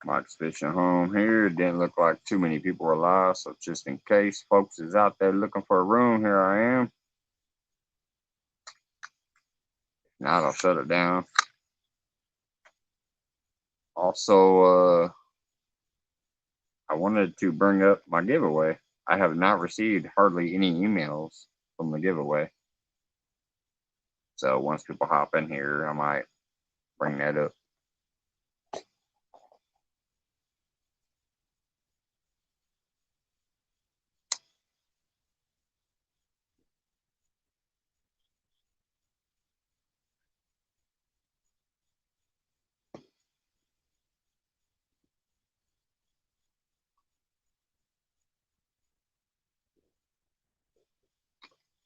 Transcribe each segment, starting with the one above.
Mike's fishing home here. It didn't look like too many people were alive, so just in case folks is out there looking for a room, here I am. Now I'll shut it down. Also, I wanted to bring up my giveaway. I have not received hardly any emails from the giveaway. So once people hop in here, I might bring that up.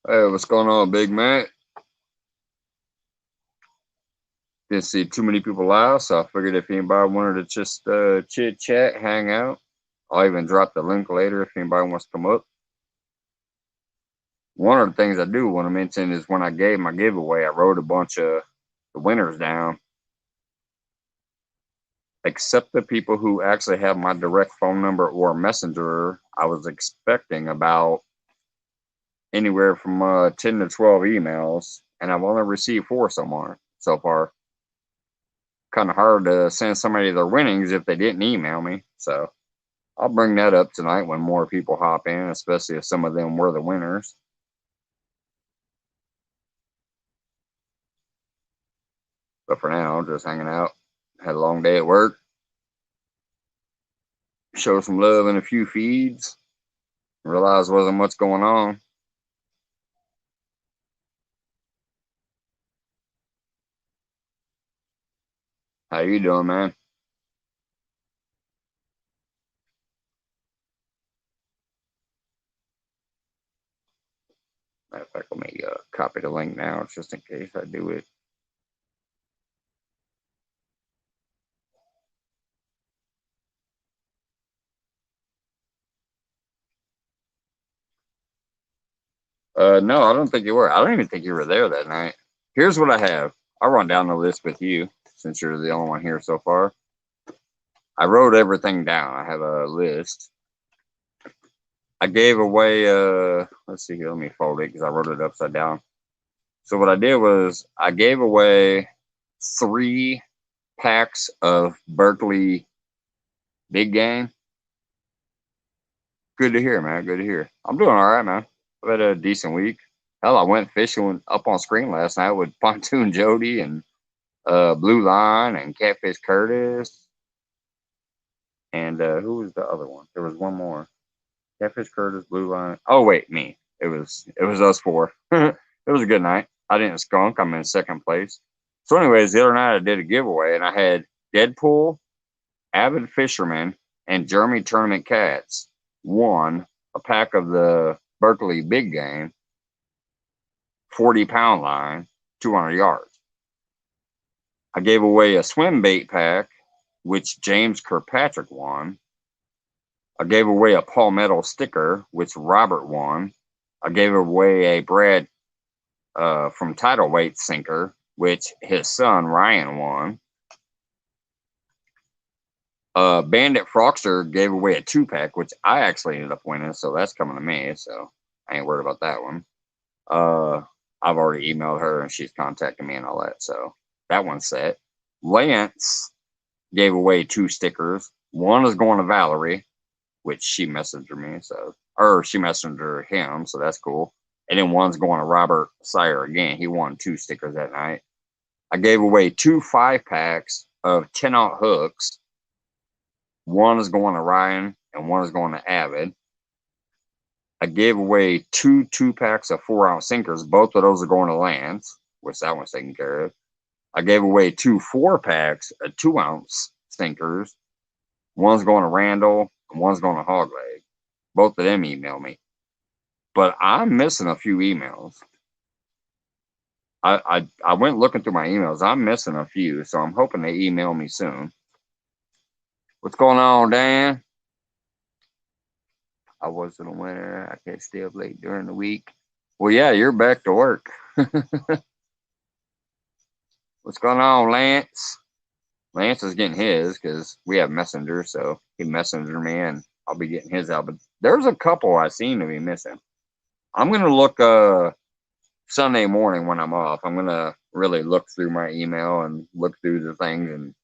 Hey, what's going on, Big Mac? Didn't see too many people live, so I figured if anybody wanted to just chit chat, hang out, I'll even drop the link later if anybody wants to come up. One of the things I do want to mention is when I gave my giveaway, I wrote a bunch of the winners down, except the people who actually have my direct phone number or messenger. I was expecting about anywhere from 10 to 12 emails, and I've only received 4 so far. Kind of hard to send somebody their winnings if they didn't email me. So I'll bring that up tonight when more people hop in, especially if some of them were the winners. But for now, just hanging out. Had a long day at work. Show some love in a few feeds. Realized wasn't much going on. How you doing, man? Matter of fact, let me copy the link now just in case I do it. No, I don't think you were. I don't even think you were there that night. Here's what I have. I'll run down the list with you since you're the only one here so far. I wrote everything down. I have a list. I gave away, let's see here, let me fold it because I wrote it upside down. So what I did was I gave away 3 packs of Berkeley Big Game. Good to hear, man. Good to hear. I'm doing all right, man. I've had a decent week. Hell, I went fishing up on screen last night with Pontoon Jody and Blue Line and Catfish Curtis. And who was the other one? There was one more. Catfish Curtis, Blue Line. Oh wait, me. It was us 4. It was a good night. I didn't skunk. I'm in second place. So, anyways, the other night I did a giveaway and I had Deadpool, Avid Fisherman, and Jeremy Tournament Cats won a pack of the Berkeley Big Game, 40-pound line, 200 yards. I gave away a swim bait pack, which James Kirkpatrick won. I gave away a palmetto sticker, which Robert won. I gave away a Brad from Tidal Weight sinker, which his son Ryan won. Bandit Frogster gave away a 2-pack, which I actually ended up winning, so that's coming to me. So I ain't worried about that one. I've already emailed her and she's contacting me and all that, so that one's set. Lance gave away 2 stickers. One is going to Valerie, which she messaged me, she messaged him, so that's cool. And then one's going to Robert Sire again. He won 2 stickers that night. I gave away 2 5-packs of 10-aught hooks. One is going to Ryan and one is going to Avid. I gave away 2 2-packs of 4-ounce sinkers. Both of those are going to Lance, which that one's taken care of. I gave away 2 4-packs of 2-ounce sinkers. One's going to Randall and one's going to Hogleg. Both of them email me. But I'm missing a few emails. I went looking through my emails. I'm missing a few, so I'm hoping they email me soon. What's going on, Dan? I wasn't aware. I can't stay up late during the week. Well, yeah, you're back to work. What's going on, Lance? Lance is getting his because we have Messenger, so he messenger me and I'll be getting his out. But there's a couple I seem to be missing. I'm gonna look Sunday morning when I'm off. I'm gonna really look through my email and look through the things, and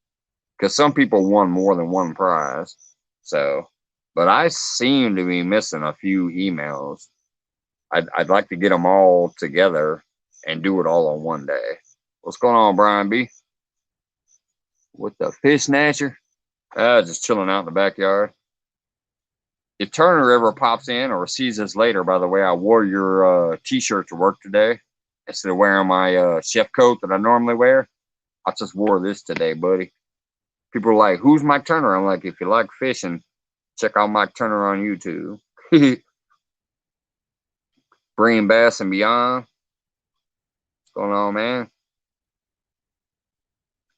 because some people won more than one prize. So, but I seem to be missing a few emails. I'd like to get them all together and do it all on one day. What's going on, Brian B? With the fish snatcher? Just chilling out in the backyard. If Turner ever pops in or sees us later, by the way, I wore your t-shirt to work today instead of wearing my chef coat that I normally wear. I just wore this today, buddy. People are like, "Who's Mike Turner?" I'm like, if you like fishing, check out Mike Turner on YouTube. Bringing Bass and Beyond. What's going on, man?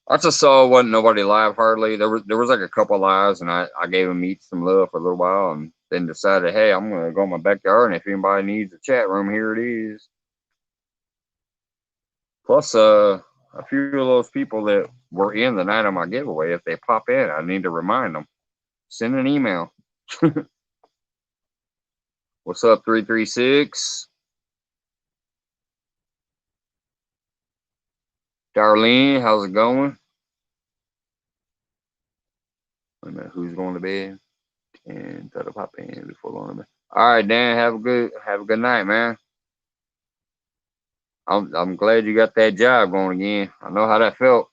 I just saw wasn't nobody live hardly. There was like a couple lives, and I gave them each some love for a little while, and then decided, hey, I'm gonna go in my backyard, and if anybody needs a chat room, here it is. Plus, a few of those people that were in the night of my giveaway, if they pop in, I need to remind them. Send an email. What's up, 336? Darlene, how's it going? Wait a minute, who's going to bed? And try to pop in before going to bed. All right, Dan, have a good night, man. I'm glad you got that job going again. I know how that felt.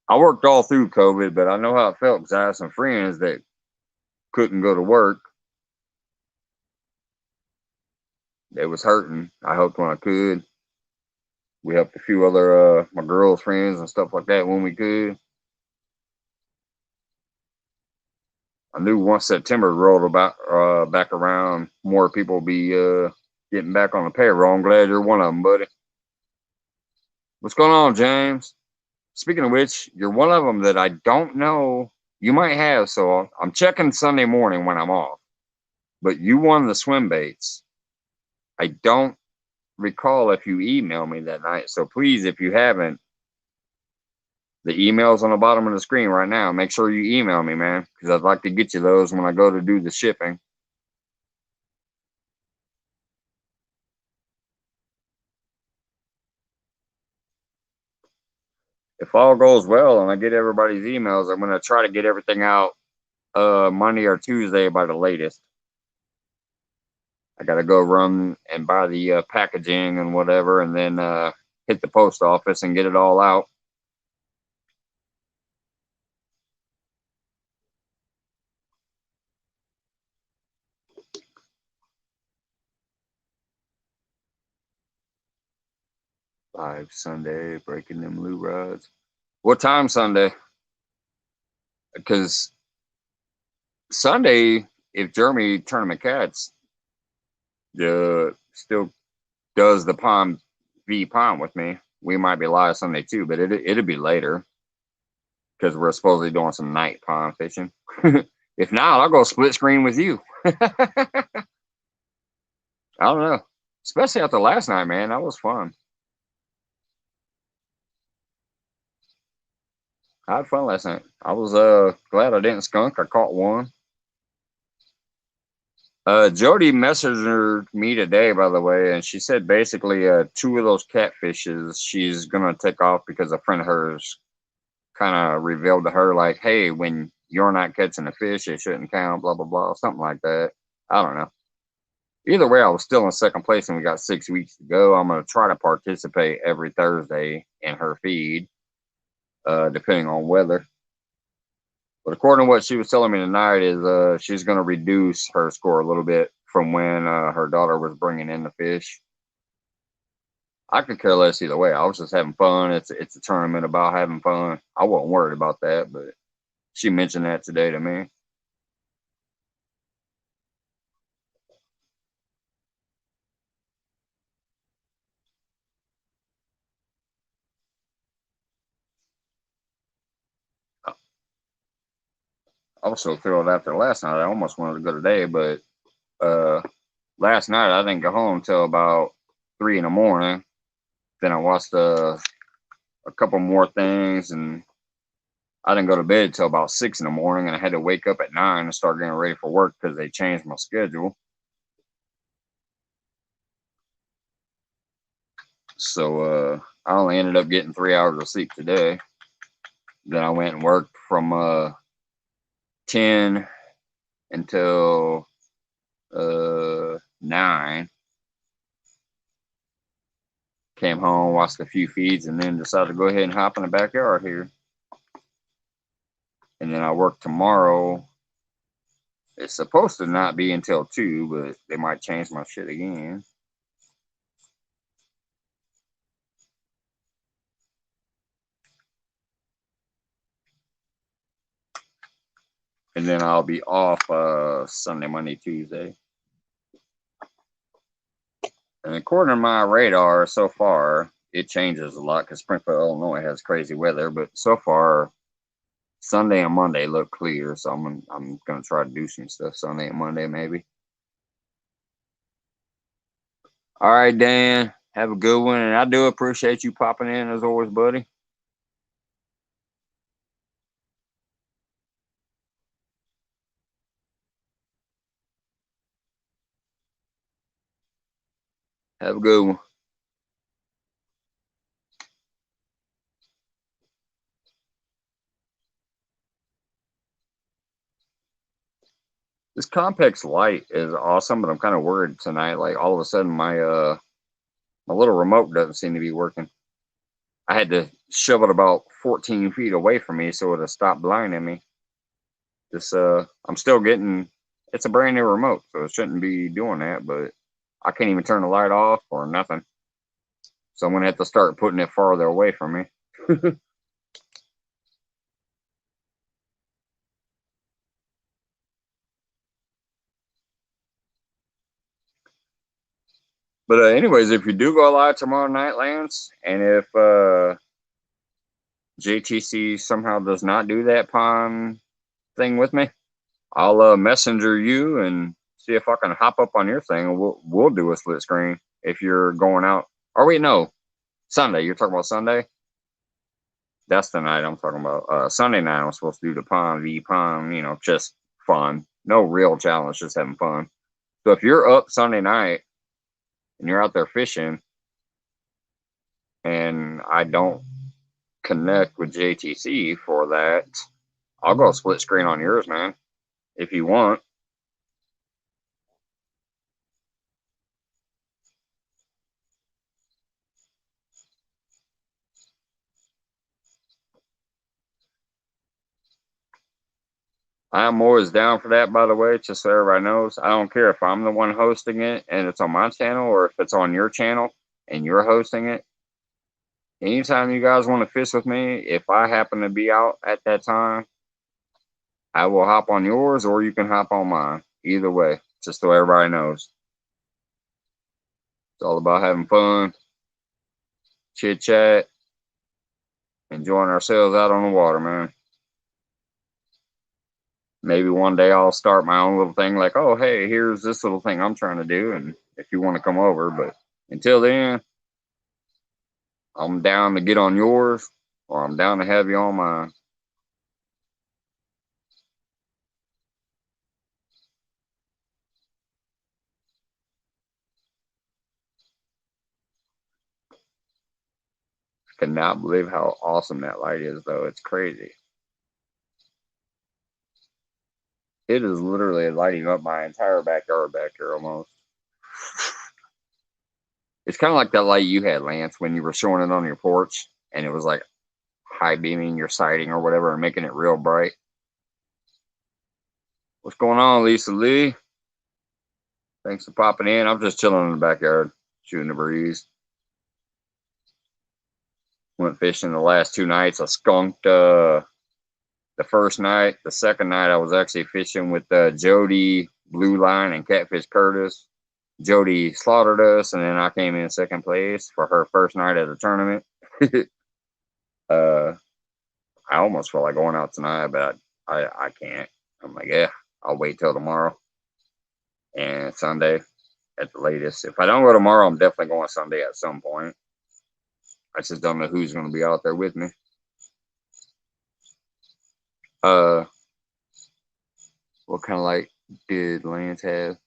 I worked all through COVID, but I know how it felt because I had some friends that couldn't go to work. They was hurting. I helped when I could. We helped a few other my girls' friends and stuff like that when we could. I knew once September rolled about back around, more people will be getting back on the payroll. I'm glad you're one of them, buddy. What's going on, James? Speaking of which, you're one of them that I don't know. You might have, so I'm checking Sunday morning when I'm off. But you won the swim baits. I don't recall if you emailed me that night. So please, if you haven't, the email's on the bottom of the screen right now. Make sure you email me, man, because I'd like to get you those when I go to do the shipping. If all goes well and I get everybody's emails, I'm going to try to get everything out Monday or Tuesday by the latest. I got to go run and buy the packaging and whatever, and then hit the post office and get it all out. Live Sunday, breaking them blue rods. What time Sunday? Because Sunday, if Jeremy Tournament Cats still does the Palm V Palm with me, we might be live Sunday too, but it'll be later because we're supposedly doing some night pond fishing. If not, I'll go split screen with you. I don't know. Especially after last night, man. That was fun. I had fun last night. I was glad I didn't skunk. I caught one. Jody messaged me today, by the way, and she said basically two of those catfishes she's gonna take off because a friend of hers kind of revealed to her like, hey, when you're not catching a fish, it shouldn't count, blah blah blah, something like that. I don't know. Either way, I was still in second place and we got 6 weeks to go. I'm gonna try to participate every Thursday in her feed, depending on weather. But according to what she was telling me tonight, is she's going to reduce her score a little bit from when her daughter was bringing in the fish. I could care less either way. I was just having fun. It's a tournament about having fun. I wasn't worried about that, but she mentioned that today to me. I was so thrilled after last night. I almost wanted to go today, but uh, last night I didn't go home until about 3 in the morning. Then I watched a couple more things, and I didn't go to bed till about 6 in the morning, and I had to wake up at 9 and start getting ready for work because they changed my schedule. So I only ended up getting 3 hours of sleep today. Then I went and worked from 10 until 9. Came home, watched a few feeds, and then decided to go ahead and hop in the backyard here. And then I work tomorrow. It's supposed to not be until 2, but they might change my shit again. And then I'll be off Sunday, Monday, Tuesday. And according to my radar so far, it changes a lot because Springfield, Illinois has crazy weather. But so far, Sunday and Monday look clear. So I'm gonna try to do some stuff Sunday and Monday maybe. All right, Dan. Have a good one, and I do appreciate you popping in as always, buddy. Have a good one. This Compex light is awesome, but I'm kind of worried tonight. Like all of a sudden, my little remote doesn't seem to be working. I had to shove it about 14 feet away from me so it'll stop blinding me. I'm still getting. It's a brand new remote, so it shouldn't be doing that. But I can't even turn the light off or nothing. So I'm gonna have to start putting it farther away from me. But anyways, if you do go live tomorrow night, Lance, and if JTC somehow does not do that pawn thing with me, I'll messenger you and see if I can hop up on your thing, and we'll do a split screen if you're going out. Or wait, no, Sunday. You're talking about Sunday. That's the night I'm talking about. Sunday night I'm supposed to do the pawn v pawn. Just fun. No real challenge, just having fun. So if you're up Sunday night and you're out there fishing, and I don't connect with JTC for that, I'll go split screen on yours, man, if you want. I'm always down for that, by the way, just so everybody knows. I don't care if I'm the one hosting it and it's on my channel or if it's on your channel and you're hosting it. Anytime you guys want to fish with me, if I happen to be out at that time, I will hop on yours or you can hop on mine. Either way, just so everybody knows. It's all about having fun, chit chat, enjoying ourselves out on the water, man. Maybe one day I'll start my own little thing like, oh, hey, here's this little thing I'm trying to do. And if you want to come over, but until then, I'm down to get on yours or I'm down to have you on mine. I cannot believe how awesome that light is, though. It's crazy. It is literally lighting up my entire backyard back here almost. It's kind of like that light you had, Lance, when you were showing it on your porch and it was like high beaming your siding or whatever and making it real bright. What's going on, Lisa Lee? Thanks for popping in. I'm just chilling in the backyard, shooting the breeze. Went fishing the last 2 nights. I skunked the first night. The second night, I was actually fishing with Jody, Blue Line, and Catfish Curtis. Jody slaughtered us, and then I came in second place for her first night at the tournament. I almost feel like going out tonight, but I can't. I'm like, yeah, I'll wait till tomorrow and Sunday at the latest. If I don't go tomorrow, I'm definitely going Sunday at some point. I just don't know who's going to be out there with me. Uh, what kind of light did Lance have?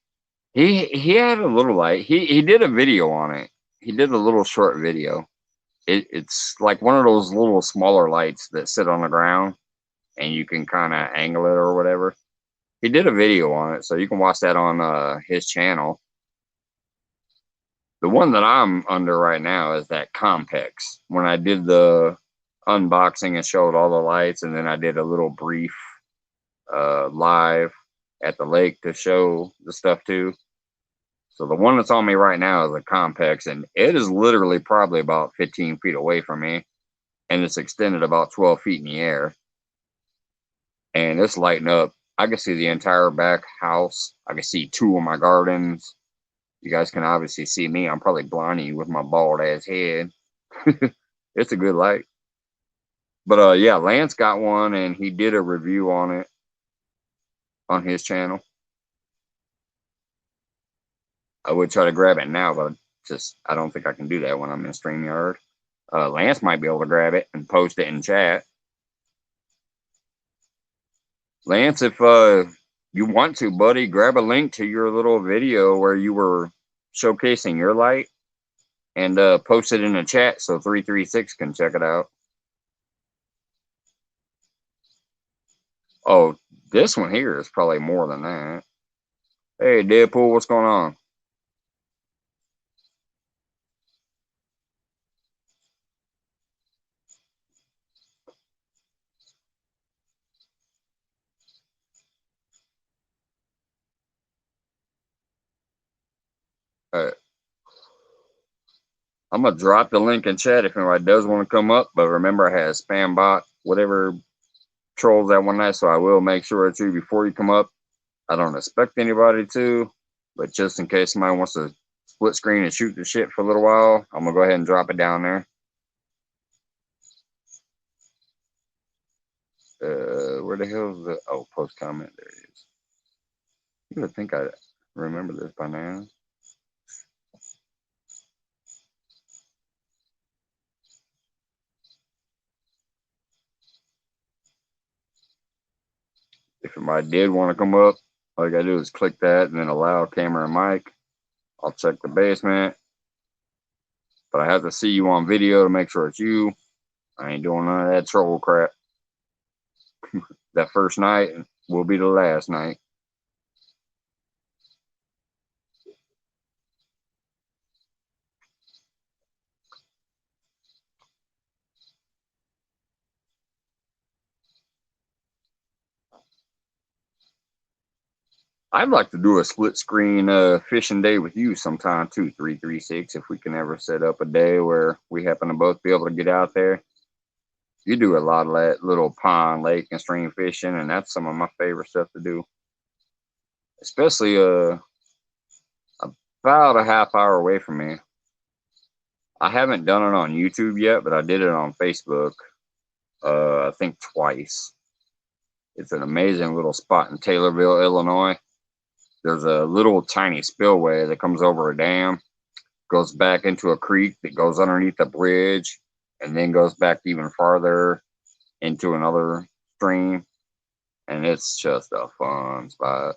He had a little light. He did a video on it. He did a little short video. It's like one of those little smaller lights that sit on the ground and you can kind of angle it or whatever. He did a video on it, so you can watch that on his channel. The one that I'm under right now is that Compex. When I did the unboxing and showed all the lights, and then I did a little brief live at the lake to show the stuff too. So the one that's on me right now is a Compex, and it is literally probably about 15 feet away from me, and it's extended about 12 feet in the air. And it's lighting up. I can see the entire back house. I can see two of my gardens. You guys can obviously see me. I'm probably blinding you with my bald ass head. It's a good light. But yeah, Lance got one and he did a review on it on his channel. I would try to grab it now, but I don't think I can do that when I'm in StreamYard. Lance might be able to grab it and post it in chat. Lance, if you want to, buddy, grab a link to your little video where you were showcasing your light and post it in the chat so 336 can check it out. Oh, this one here is probably more than that. Hey, Deadpool, what's going on? I'm going to drop the link in chat if anybody does want to come up. But remember, I had a spam bot, whatever trolls that one night. So I will make sure it's you before you come up. I don't expect anybody to. But just in case somebody wants to split screen and shoot the shit for a little while, I'm going to go ahead and drop it down there. Where the hell is the... Oh, post comment. There it is. You would think I remember this by now. If somebody did want to come up, all you gotta do is click that and then allow camera and mic. I'll check the basement. But I have to see you on video to make sure it's you. I ain't doing none of that troll crap. That first night will be the last night. I'd like to do a split screen fishing day with you sometime too, 336, if we can ever set up a day where we happen to both be able to get out there. You do a lot of that little pond, lake, and stream fishing, and that's some of my favorite stuff to do. Especially about a half hour away from me. I haven't done it on YouTube yet, but I did it on Facebook, I think twice. It's an amazing little spot in Taylorville, Illinois. There's a little tiny spillway that comes over a dam, goes back into a creek that goes underneath a bridge, and then goes back even farther into another stream. And it's just a fun spot.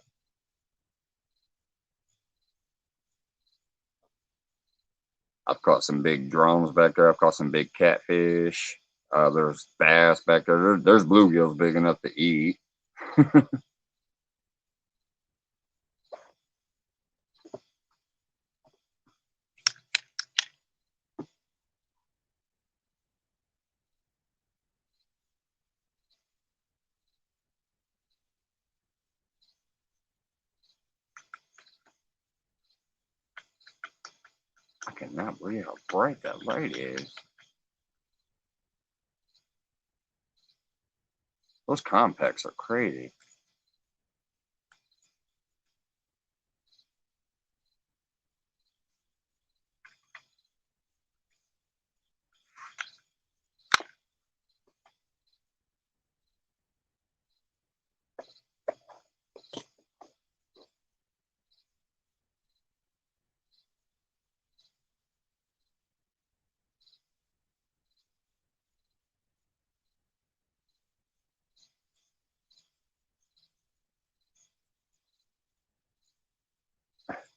I've caught some big drums back there. I've caught some big catfish. There's bass back there. There's bluegills big enough to eat. I cannot believe how bright that light is. Those compacts are crazy.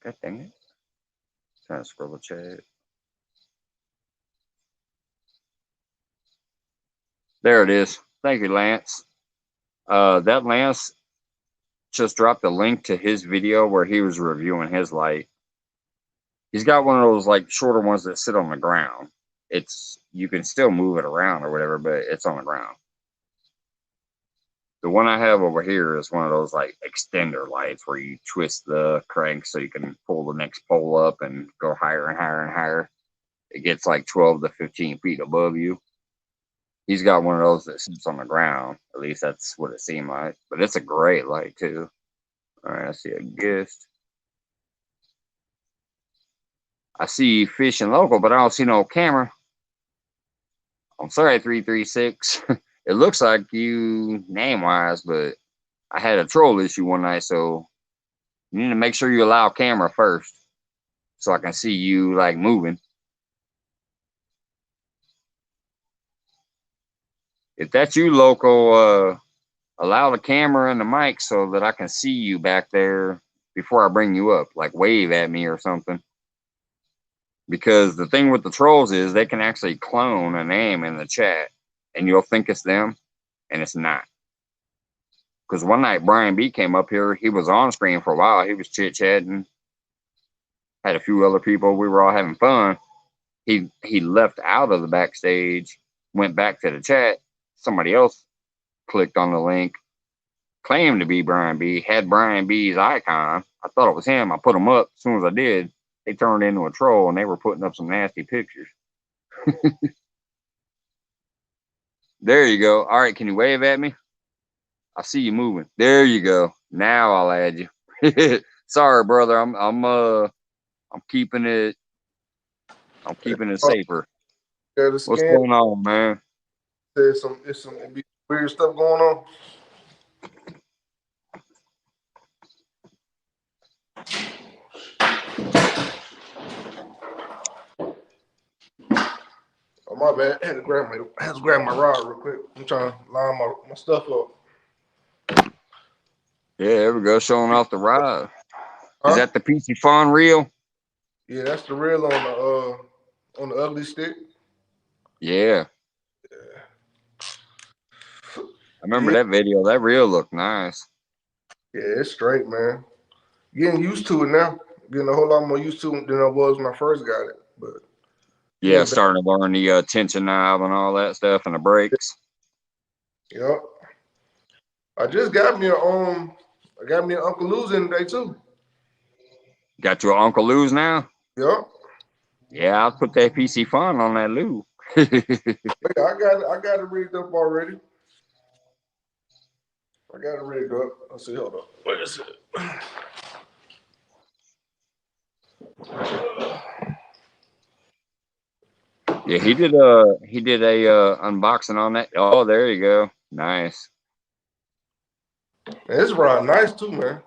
God dang it. Trying to scroll the chat. There it is. Thank you, Lance. That Lance just dropped a link to his video where he was reviewing his light. He's got one of those like shorter ones that sit on the ground. You can still move it around or whatever, but it's on the ground. The one I have over here is one of those like extender lights where you twist the crank so you can pull the next pole up and go higher and higher and higher. It gets like 12 to 15 feet above you. He's got one of those that sits on the ground. At least that's what it seemed like. But it's a great light too. All right, I see a gift. I see you fishing local, but I don't see no camera. I'm sorry, 336. It looks like you name-wise, but I had a troll issue one night, so you need to make sure you allow camera first so I can see you like moving. If that's you, local, allow the camera and the mic so that I can see you back there before I bring you up. Like wave at me or something. Because the thing with the trolls is they can actually clone a name in the chat and you'll think it's them and it's not. Because one night Brian B came up here, he was on screen for a while, he was chit-chatting, had a few other people, we were all having fun. He left out of the backstage, went back to the chat, somebody else clicked on the link, claimed to be Brian B, had Brian B's icon. I thought it was him. I put him up. As soon as I did, they turned into a troll and they were putting up some nasty pictures. There you go. All right, can you wave at me? I see you moving. There you go. Now I'll add you. Sorry, brother. I'm keeping it safer. Yeah, What's going on, man? There's some weird stuff going on. Oh, my bad. I had to grab my rod real quick. I'm trying to line my stuff up. Yeah, there we go. Showing off the rod. Is that the PC Fun reel? Yeah, that's the reel on the ugly stick. Yeah. I remember that video. That reel looked nice. Yeah, it's straight, man. Getting used to it now. Getting a whole lot more used to it than I was when I first got it. But yeah, starting to learn the tension knob and all that stuff and the brakes. Yep. I just got me an Uncle Lou's in today too. Got you an Uncle Lou's now? Yep. Yeah, I'll put that PC Fun on that Lou. I got it rigged up already. I got it rigged up. Let's see, hold up. Wait a second. Yeah, he did a unboxing on that. Oh, there you go. Nice. It's rod nice too, man.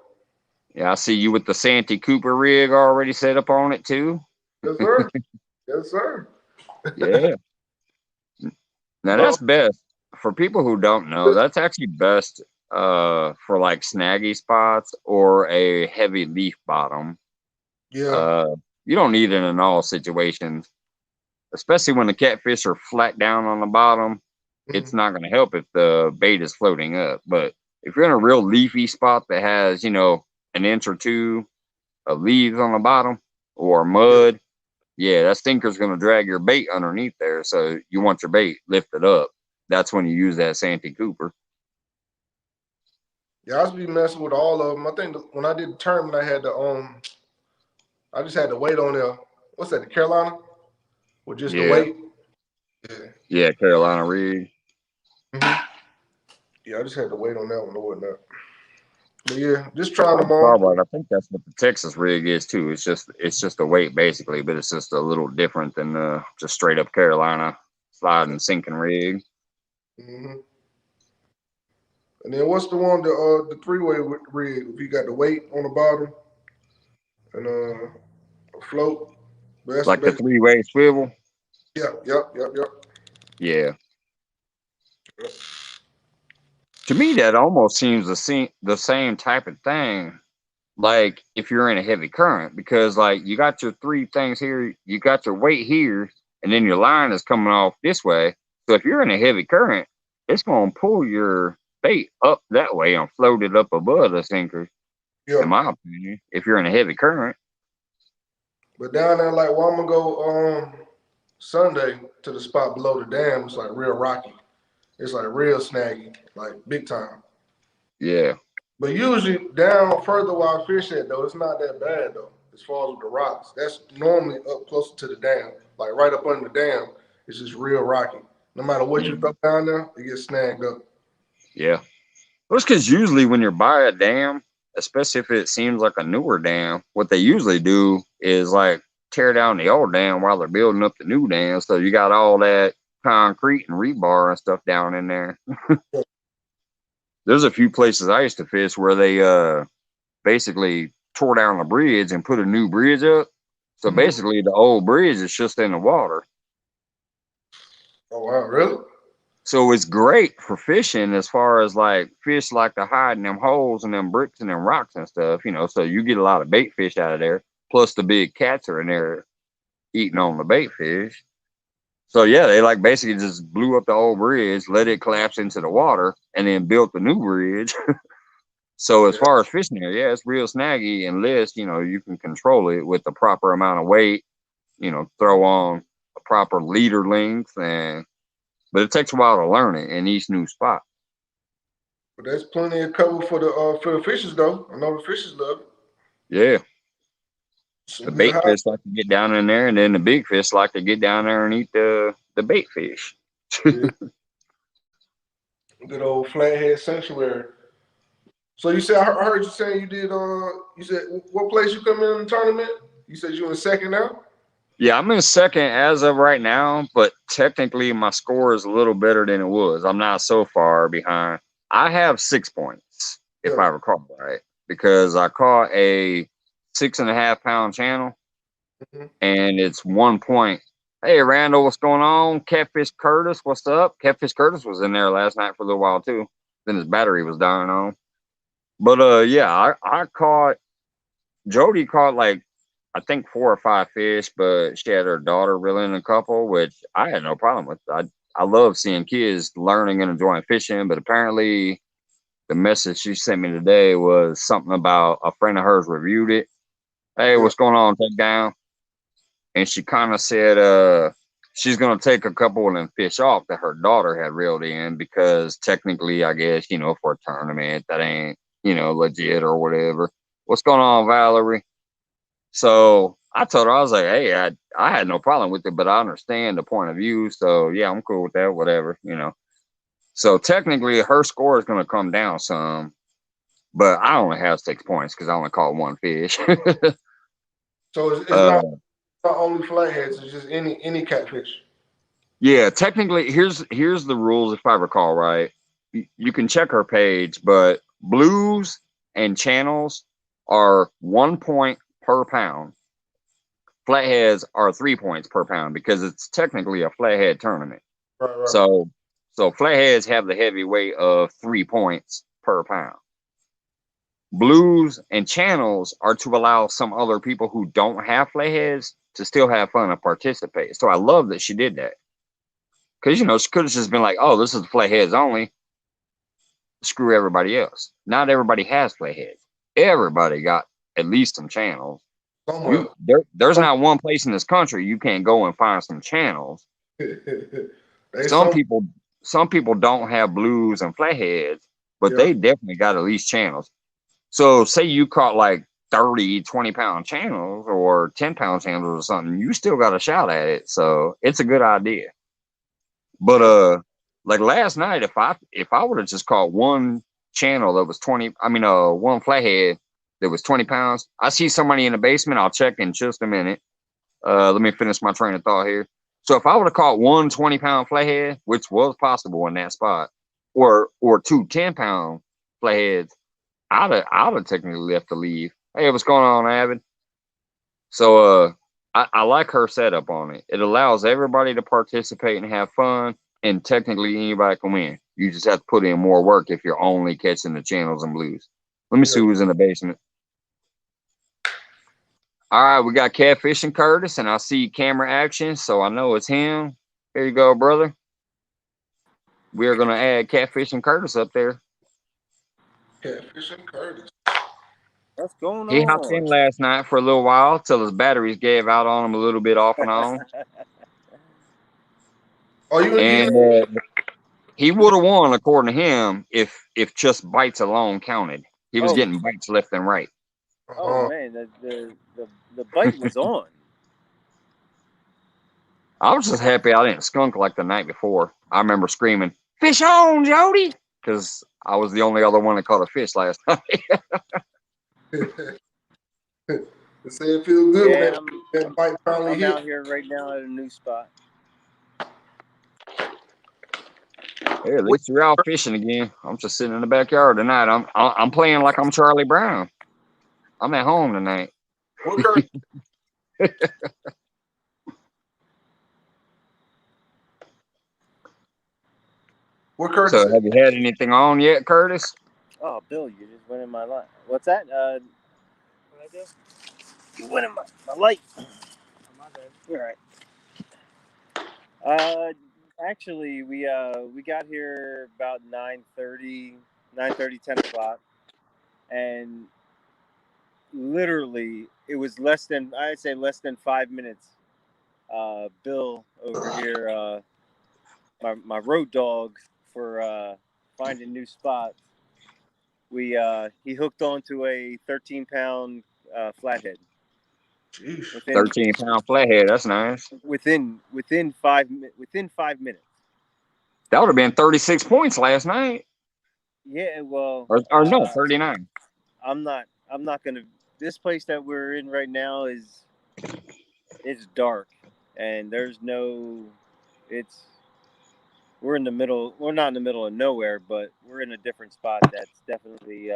Yeah, I see you with the Santee Cooper rig already set up on it too. Yes, sir. Yes, sir. Yeah. Now that's best for people who don't know. That's actually best for like snaggy spots or a heavy leaf bottom. Yeah. You don't need it in all situations, especially when the catfish are flat down on the bottom. Mm-hmm. It's not going to help if the bait is floating up. But if you're in a real leafy spot that has, an inch or two of leaves on the bottom or mud, yeah, that stinker's going to drag your bait underneath there. So you want your bait lifted up. That's when you use that Santee Cooper. Yeah, I was be messing with all of them. I think when I did the tournament, I just had to wait on the, what's that, the Carolina? With just the weight? Yeah, Carolina rig. Mm-hmm. Yeah, I just had to wait on that one or whatnot. But yeah, just trying them on. Right. I think that's what the Texas rig is too. It's just a weight basically, but it's just a little different than just straight up Carolina sliding sinking rig. Mm-hmm. And then what's the one, the 3-way rig? If you got the weight on the bottom and a float. Like the 3-way swivel? Yep. Yeah. Yep. To me, that almost seems the same type of thing, like if you're in a heavy current, because like you got your three things here, you got your weight here, and then your line is coming off this way. So if you're in a heavy current, it's gonna pull your bait up that way and float it up above the sinker, in Yeah. my opinion, if you're in a heavy current. But down there, like, well, I'm gonna go Sunday to the spot below the dam. It's like real rocky. It's like real snaggy, like big time. Yeah. But usually down further where I fish at though, it's not that bad though. As far as with the rocks, that's normally up closer to the dam, like right up under the dam. It's just real rocky. No matter what you throw Mhm. down there, it gets snagged up. Yeah. Well, it's because usually when you're by a dam, especially if it seems like a newer dam, what they usually do is like tear down the old dam while they're building up the new dam. So you got all that concrete and rebar and stuff down in there. There's a few places I used to fish where they basically tore down the bridge and put a new bridge up. So Mm-hmm. basically the old bridge is just in the water. Oh wow, really? So it's great for fishing as far as like fish like to hide in them holes and them bricks and them rocks and stuff, so you get a lot of bait fish out of there. Plus the big cats are in there eating on the bait fish. So yeah, they like basically just blew up the old bridge, let it collapse into the water, and then built the new bridge. So as Yeah. far as fishing there, yeah, it's real snaggy unless, you can control it with the proper amount of weight, throw on a proper leader length, but it takes a while to learn it in each new spot. But there's plenty of cover for the fishes though. I know the fishes love it. Yeah. The Some good bait high. fish like to get down in there, and then the big fish like to get down there and eat the bait fish. Yeah. Good old flathead sanctuary. So you said I heard you saying you did. You said what place you come in the tournament? You said you in second now. Yeah, I'm in second as of right now, but technically my score is a little better than it was. I'm not so far behind. I have 6 points, if Yeah. I recall right, because I caught a 6.5 pound channel, Hmm. and it's 1 point. Hey, Randall, what's going on? Catfish Curtis, what's up? Catfish Curtis was in there last night for a little while too. Then his battery was dying on. But yeah, I caught Jody caught like I think 4 or 5 fish, but she had her daughter reeling a couple, which I had no problem with. I love seeing kids learning and enjoying fishing, but apparently the message she sent me today was something about a friend of hers reviewed it. Hey, Yeah. what's going on? Take down. And she kind of said she's gonna take a couple of them fish off that her daughter had reeled in because technically, I guess, for a tournament that ain't, legit or whatever. What's going on, Valerie? So I told her, I was like, hey, I had no problem with it, but I understand the point of view. So yeah, I'm cool with that, whatever. So technically her score is gonna come down some, but I only have 6 points because I only caught one fish. So it's uh not only flatheads. It's just any catfish. yeah, technically here's the rules if I recall right. You can check her page, but blues and channels are 1 point per pound. Flatheads are 3 points per pound because it's technically a flathead tournament. Right. Right. So flatheads have the heavy weight of 3 points per pound. Blues and channels are to allow some other people who don't have flatheads to still have fun and participate. So I love that she did that. Because she could have just been like, oh, this is flatheads only. Screw everybody else. Not everybody has flatheads. Everybody got at least some channels. Somewhere. There's not one place in this country you can't go and find some channels. They Some some. people some people don't have blues and flatheads, but Yeah. they definitely got at least channels. So say you caught like 30, 20 pound channels or 10 pound channels or something, you still got a shot at it. So it's a good idea. But That's like last night, if I would have just caught one channel that was 20, I mean one flathead that was 20 pounds, I see somebody in the basement, I'll check in just a minute. Let me finish my train of thought here. So if I would have caught one 20 pound flathead, which was possible in that spot, or two 10 pound flatheads, I'd have technically left to leave. Hey, what's going on, Avid? So I like her setup on it. It allows everybody to participate and have fun, and technically anybody can win. You just have to put in more work if you're only catching the channels and blues. Let me see yeah. who's in the basement. All right, we got catfishing Curtis, and I see camera action, so I know it's him. Here you go, brother. We are gonna add catfishing Curtis up there. Catfishing Curtis. What's going He hopped on? in last night for a little while till his batteries gave out on him a little bit off and on, Oh, you and he would have won according to him if just bites alone counted. He was Oh, getting bites left and right. oh man, the bite was on. I was just happy I didn't skunk like the night before. I remember screaming, "Fish on, Jody!" because I was the only other one that caught a fish last night. They say it feels good Yeah, when that bite finally I'm hit. out here right now at a new spot. Hey, at least you're out fishing again. I'm just sitting in the backyard tonight. I'm playing like I'm Charlie Brown. I'm at home tonight. What Curtis? What Curtis So, said? have you had anything on yet, Curtis? Oh, Bill, you just went in my light. What's that? What I do? You went in my light. Oh, my bad. You're right. Actually, we got here about 9:30, 10 o'clock, and literally it was I'd say less than 5 minutes. Bill over here, my road dog for finding new spots. He hooked onto a 13-pound flathead. Jeez. 13-pound flathead. That's nice. Within 5 minutes. That would have been 36 points last night. Yeah, well, Or no, 39. I'm not gonna. This place that we're in right now it's dark, and there's no. We're in the middle. We're not in the middle of nowhere, but we're in a different spot. That's definitely.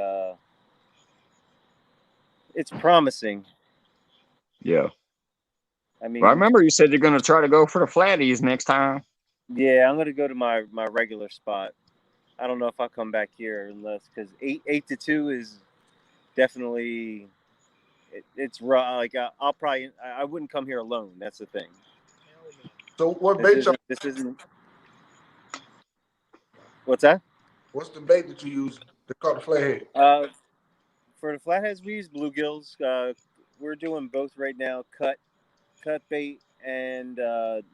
It's promising. Yeah. I mean, Well, I remember you said you're going to try to go for the flatties next time. yeah, I'm gonna go to my regular spot. I don't know if I'll come back here unless because 8 to 2 is definitely it's raw. Like I'll probably I wouldn't come here alone. That's the thing. So what bait y'all? This isn't. What's that? What's the bait that you use to caught the flathead? For the flatheads, we use bluegills. We're doing both right now. Cut bait and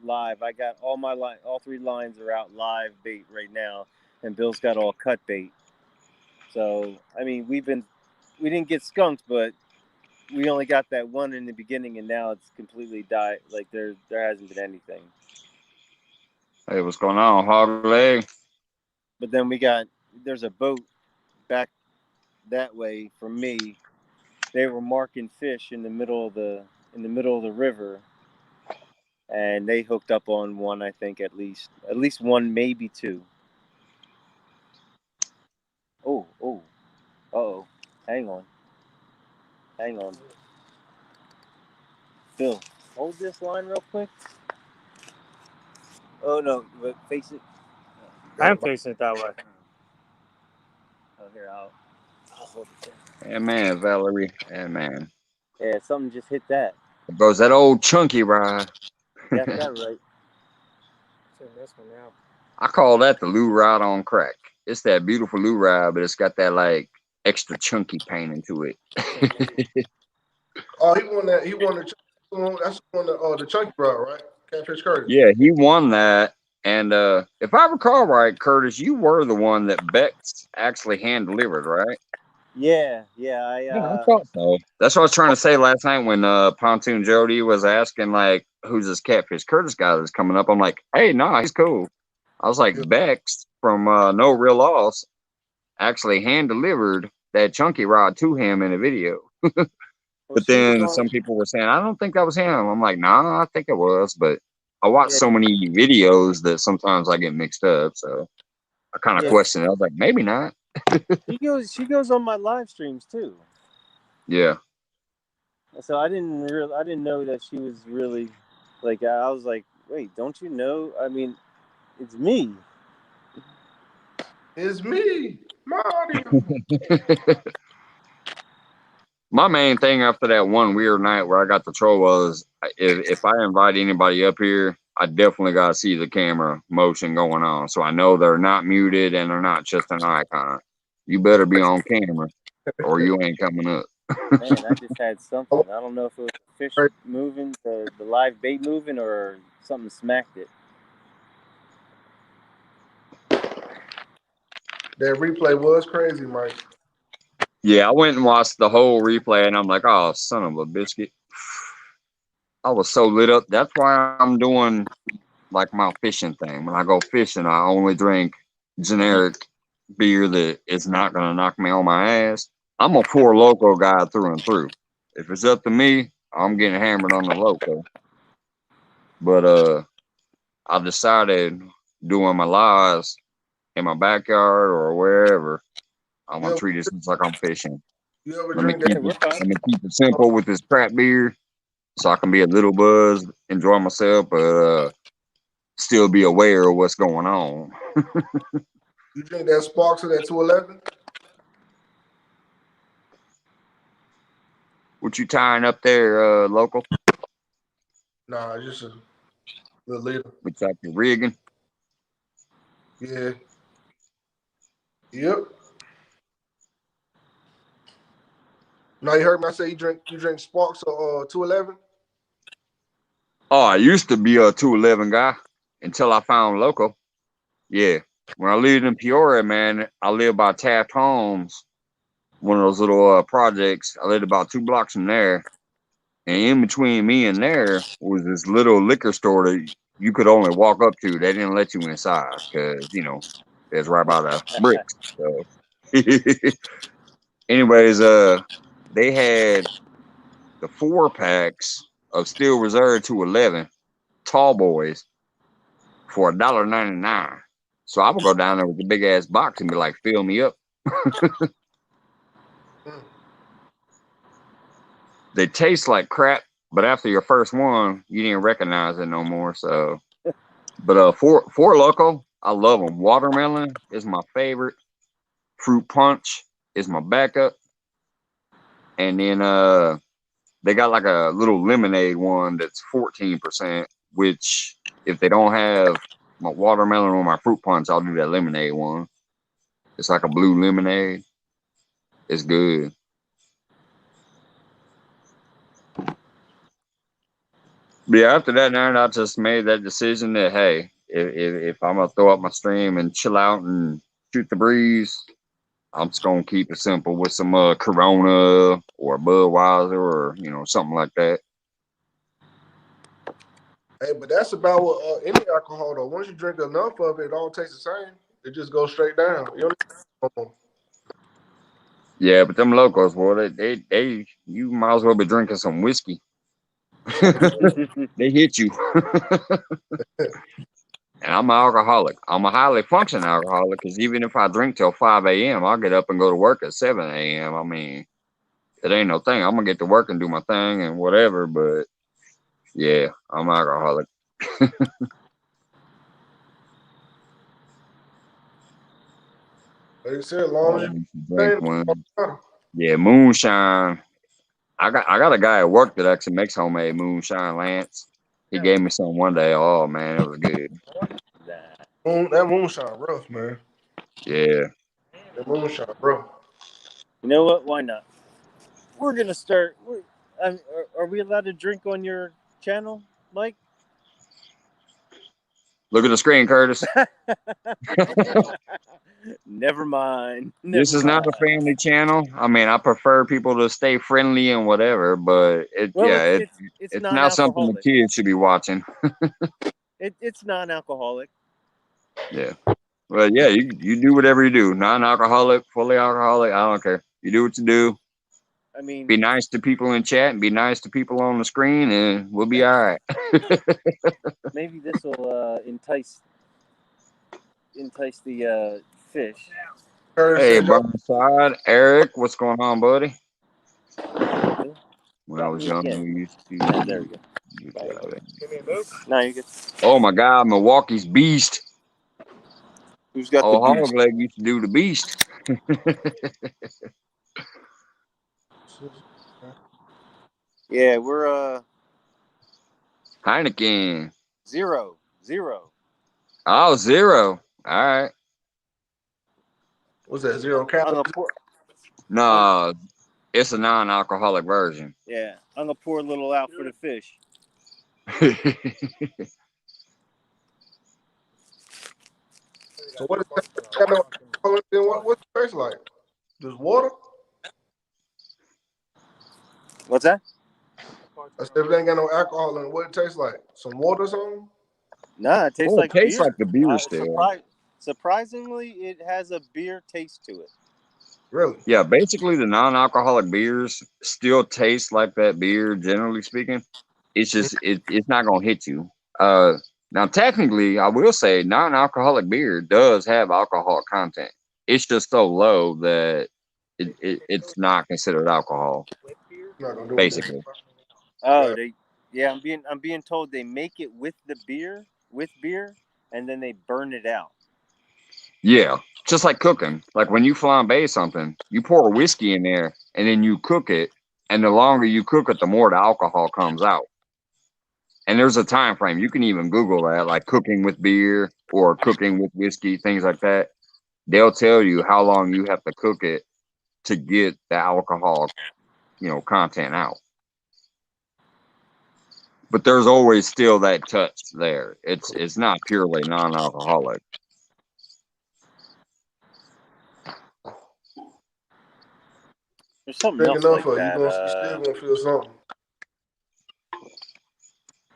live. I got all 3 lines are out live bait right now, and Bill's got all cut bait. So I mean, we didn't get skunked, but we only got that one in the beginning, and now it's completely died. Like there hasn't been anything. Hey, what's going on, hog leg? But then there's a boat back that way from me. They were marking fish in the middle of the river, and they hooked up on one. I think at least one, maybe 2. Oh, hang on, Bill, hold this line real quick. Oh no, but face it. I'm facing it that way. Oh, here I'll hold it there. Yeah, man, Valerie. Yeah, man. Yeah, something just hit that. It goes that old chunky rod. Got that right. This one now. I call that the loo rod on crack. It's that beautiful loo rod, but it's got that like extra chunky paint into it. Oh, he won that. He won the. That's the chunky rod, right? Catfish Curtis. Yeah, he won that. And if I recall right, Curtis, you were the one that Bex actually hand delivered, right? Yeah. Yeah, I thought so. That's what I was trying to say last night when Pontoon Jody was asking like, "Who's this catfish Curtis guy that's coming up?" I'm like, "Hey, no, he's cool." I was like, Yeah. Bex from No Real Loss actually hand delivered that chunky rod to him in a video. But then some people were saying, I don't think that was him. I'm like, nah, I think it was. But I watch so many videos that sometimes I get mixed up. So I kind of questioned it. I was like, maybe not. She goes on my live streams too. Yeah. So I didn't know that she was really like. I was like, wait, don't you know? I mean, it's me. It's me, Mario. My main thing after that one weird night where I got the troll was if I invite anybody up here, I definitely got to see the camera motion going on. So I know they're not muted and they're not just an icon. You better be on camera or you ain't coming up. Man, I just had something. I don't know if it was the fish moving, the live bait moving, or something smacked it. That replay was crazy, Mike. Yeah, I went and watched the whole replay and I'm like, oh, son of a biscuit. I was so lit up. That's why I'm doing like my fishing thing. When I go fishing, I only drink generic beer that is not going to knock me on my ass. I'm a Four Loko guy through and through. If it's up to me, I'm getting hammered on the Loco. But I decided doing my lives in my backyard or wherever, I'm gonna treat it just like I'm fishing. You ever Let me drink keep that? it simple with this crap beer, so I can be a little buzz, enjoy myself, but still be aware of what's going on. You drink that Sparks or that 211? What you tying up there, local? Nah, just a little later. What's up, your rigging? Yeah. Yep. Now you heard me. I say you drink Sparks or 211. Oh, I used to be a 211 guy until I found Loco. Yeah, when I lived in Peoria, man, I lived by Taft Homes, one of those little projects. I lived about 2 blocks from there. And in between me and there was this little liquor store that you could only walk up to. They didn't let you inside because, you know, it's right by the bricks. So, anyways, they had the 4-packs of Steel Reserve 211 tall boys for $1.99. So I would go down there with the big ass box and be like, fill me up. They taste like crap, but after your first one, you didn't recognize it no more. So, but Four Loko, I love them. Watermelon is my favorite. Fruit punch is my backup, and then they got like a little lemonade one that's 14%. Which if they don't have my watermelon or my fruit punch, I'll do that lemonade one. It's like a blue lemonade. It's good. But yeah, after that night, I just made that decision that hey, if I'm gonna throw up my stream and chill out and shoot the breeze, I'm just gonna keep it simple with some Corona or Budweiser or something like that. Hey, but that's about what any alcohol though. Once you drink enough of it, it all tastes the same. It just goes straight down. You know? Yeah, but them locals, boy, they you might as well be drinking some whiskey. They hit you. And I'm an alcoholic. I'm a highly functioning alcoholic because even if I drink till 5 a.m., I'll get up and go to work at 7 a.m. I mean, it ain't no thing. I'm going to get to work and do my thing and whatever. But yeah, I'm an alcoholic. Like you said, as long as you drink one. Yeah, moonshine. I got a guy at work that actually makes homemade moonshine, Lance. He gave me some one day. Oh man, it was good. That moonshine rough, man. Yeah. That moonshine, bro. You know what? Why not? We're gonna start. Are we allowed to drink on your channel, Mike? Look at the screen, Curtis. Never mind. This is not a family channel. I mean, I prefer people to stay friendly and whatever, but it's not something the kids should be watching. It's non-alcoholic. Yeah. Well, yeah, you do whatever you do. Non-alcoholic, fully alcoholic, I don't care. You do what you do. I mean, be nice to people in chat and be nice to people on the screen, and we'll be all right. Maybe this will entice the fish. Hey, Burnside, Eric, what's going on, buddy? When I was young, we used to. There we go. No, you good. Oh my God, Milwaukee's Beast. Who's got the beast? Hogleg used to do the Beast. Yeah, we're Heineken. 0. Oh, 0. All right. What's that? 0 I'm calories? gonna pour. No, it's a non-alcoholic version. Yeah, I'm gonna pour a little out for the fish. So what is that? Got no alcohol in it? What's it taste like? Just water? What's that? I said if it ain't got no alcohol in it, what it tastes like? Some water or something? Nah, it tastes Well, it like tastes beer. like the beer still. Surprisingly, it has a beer taste to it. Really? Yeah, basically the non-alcoholic beers still taste like that beer, generally speaking. It's just it's not gonna hit you. Now technically I will say non-alcoholic beer does have alcohol content. It's just so low that it's not considered alcohol, Not gonna do anything. basically. Oh, Yeah. yeah. I'm being told they make it with beer, and then they burn it out. Yeah. Just like cooking. Like when you flambe something, you pour whiskey in there and then you cook it, and the longer you cook it, the more the alcohol comes out. And there's a time frame. You can even Google that, like cooking with beer or cooking with whiskey, things like that. They'll tell you how long you have to cook it to get the alcohol, content out. But there's always still that touch there. It's not purely non-alcoholic. There's something Drink else enough like of it, that. you still gonna feel something.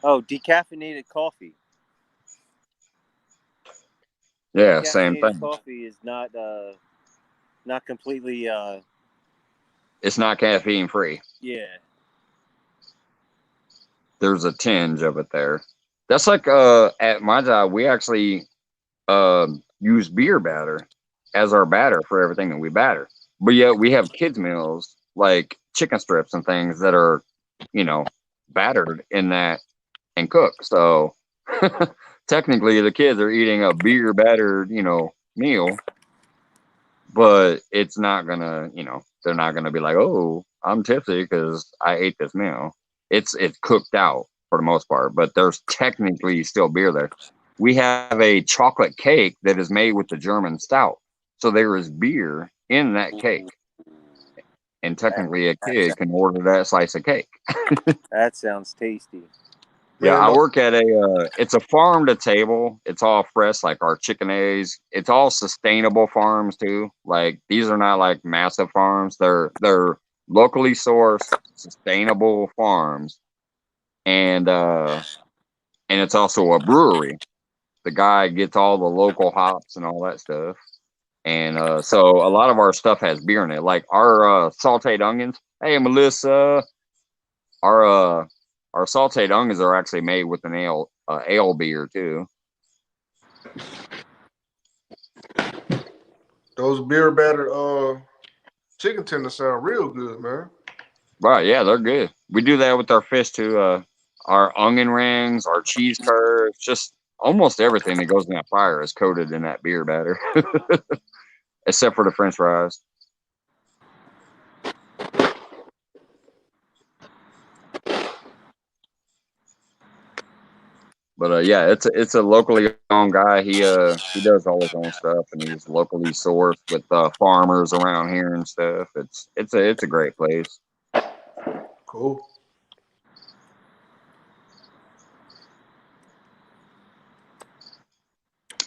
Oh, decaffeinated coffee. Yeah, same Decaffeinated thing. coffee is not completely. It's not caffeine free. Yeah. There's a tinge of it there. That's like at my job we actually use beer batter as our batter for everything that we batter. But yet we have kids meals like chicken strips and things that are, battered in that and cooked. So technically the kids are eating a beer battered, meal, but it's not gonna, they're not gonna be like, oh, I'm tipsy because I ate this meal. It's cooked out for the most part, but there's technically still beer there. We have a chocolate cake that is made with the German stout, so there is beer in that cake, and technically a kid can order that slice of cake. That sounds tasty. Yeah, Man, I no, work at it's a farm to table. It's all fresh, like our chicken eggs. It's all sustainable farms too. Like these are not like massive farms. They're locally sourced, sustainable farms, and it's also a brewery. The guy gets all the local hops and all that stuff. And so a lot of our stuff has beer in it. Like our sauteed onions. Hey Melissa, our our sauteed onions are actually made with an ale beer too. those beer battered chicken tenders sound real good, man. Right, yeah, they're good. We do that with our fish too. Our onion rings, our cheese curds, just almost everything that goes in that fryer is coated in that beer batter, except for the French fries. But yeah, it's a locally owned guy. He does all his own stuff, and he's locally sourced with farmers around here and stuff. It's a great place. Cool.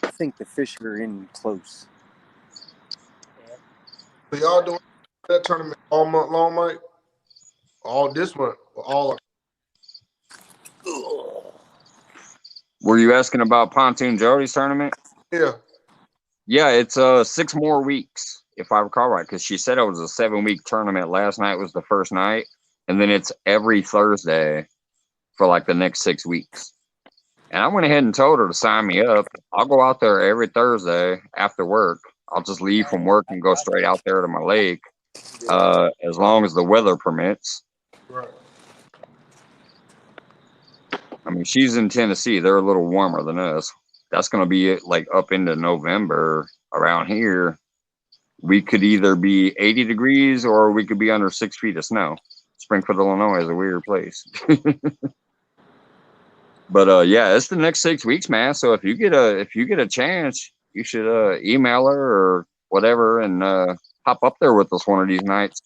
I think the fish are in close. So y'all doing that tournament all month long, Mike? All this month, all of Were you asking about Pontoon Jody's tournament? yeah. Yeah, it's 6 more weeks if I recall right, because she said it was a 7 week tournament. Last night was the first night, and then it's every Thursday for like the next 6 weeks. And I went ahead and told her to sign me up. I'll go out there every Thursday after work. I'll just leave from work and go straight out there to my lake, as long as the weather permits. Right. I mean, she's in Tennessee. They're a little warmer than us. That's going to be like up into November around here. We could either be 80 degrees or we could be under 6 feet of snow. Springfield, Illinois is a weird place. But yeah, it's the next 6 weeks, man. So if you get a chance, you should email her or whatever and hop up there with us one of these nights.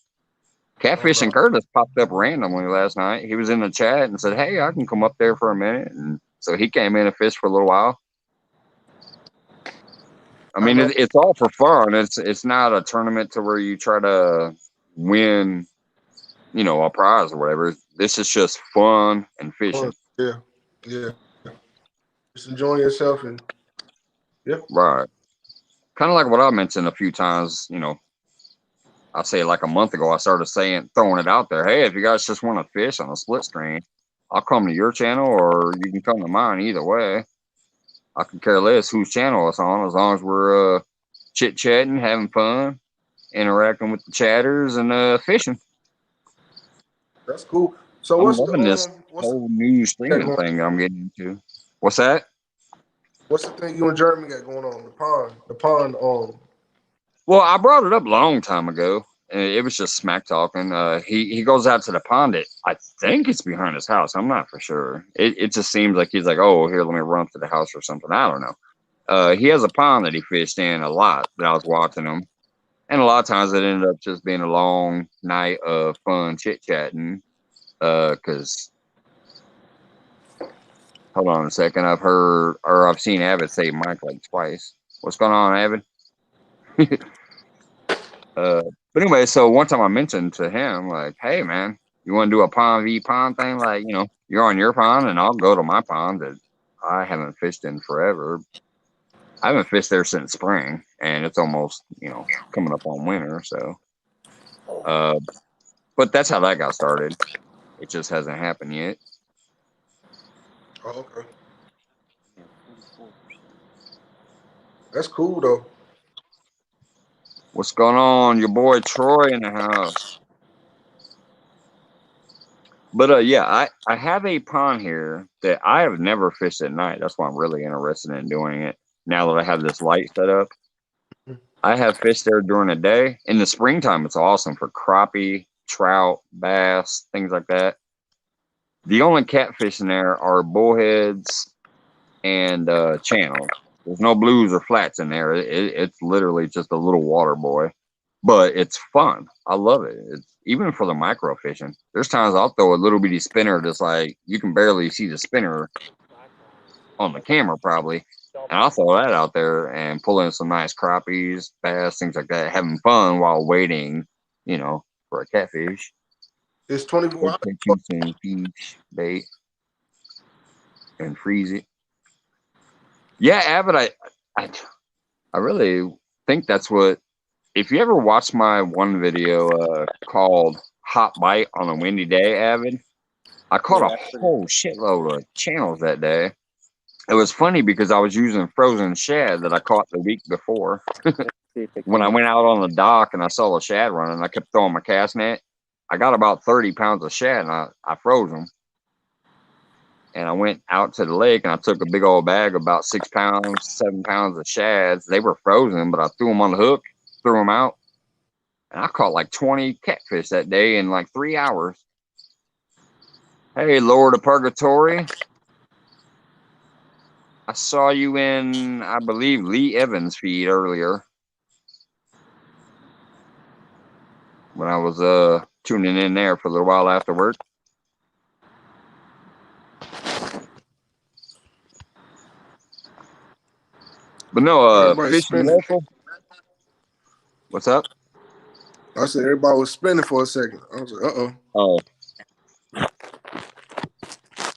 Catfish and Curtis popped up randomly last night. He was in the chat and said, "Hey, I can come up there for a minute." And so he came in and fished for a little while. I mean, it's all for fun. It's not a tournament to where you try to win, a prize or whatever. This is just fun and fishing. Yeah. Just enjoying yourself and Right. Kind of like what I mentioned a few times, I say like a month ago, I started throwing it out there. Hey, if you guys just want to fish on a split screen, I'll come to your channel or you can come to mine. Either way, I can care less whose channel it's on, as long as we're chit chatting, having fun, interacting with the chatters, and fishing. That's cool. So I'm loving this whole new streaming thing I'm getting into. What's that? What's the thing you and Jeremy got going on? The pond. Well, I brought it up a long time ago. And it was just smack talking. He goes out to the pond. I think it's behind his house. I'm not for sure. It just seems like he's like, oh, here, let me run to the house or something. I don't know. He has a pond that he fished in a lot that I was watching him. And a lot of times it ended up just being a long night of fun chit-chatting. Because, hold on a second. I've seen Avid say Mike like twice. What's going on, Avid? But anyway, so one time I mentioned to him, like, hey, man, you want to do a pond v pond thing? Like, you're on your pond and I'll go to my pond that I haven't fished in forever. I haven't fished there since spring and it's almost, coming up on winter. So, but that's how that got started. It just hasn't happened yet. Oh, okay. That's cool, though. What's going on? Your boy Troy in the house. But yeah, I have a pond here that I have never fished at night. That's why I'm really interested in doing it now that I have this light set up. I have fished there during the day. In the springtime, it's awesome for crappie, trout, bass, things like that. The only catfish in there are bullheads and channels. There's no blues or flats in there. It's literally just a little water boy. But it's fun. I love it. It's even for the micro fishing. There's times I'll throw a little bitty spinner that's like you can barely see the spinner on the camera probably. And I'll throw that out there and pull in some nice crappies, bass, things like that, having fun while waiting, for a catfish. It's 24 hours. Some fish, bait, and freeze it. Yeah, Avid, I really think that's what. If you ever watched my one video called Hot Bite on a Windy Day, Avid, I caught a whole shitload of channels that day. It was funny because I was using frozen shad that I caught the week before. When I went out on the dock and I saw a shad running, I kept throwing my cast net. I got about 30 pounds of shad and I froze them. And I went out to the lake and I took a big old bag of about 6 pounds, 7 pounds of shads. They were frozen, but I threw them on the hook, threw them out. And I caught like 20 catfish that day in like 3 hours. Hey, Lord of Purgatory. I saw you in, I believe, Lee Evans' feed earlier. When I was tuning in there for a little while after work. But no, fishing local. What's up? I said everybody was spinning for a second. I was like, uh-oh. Oh.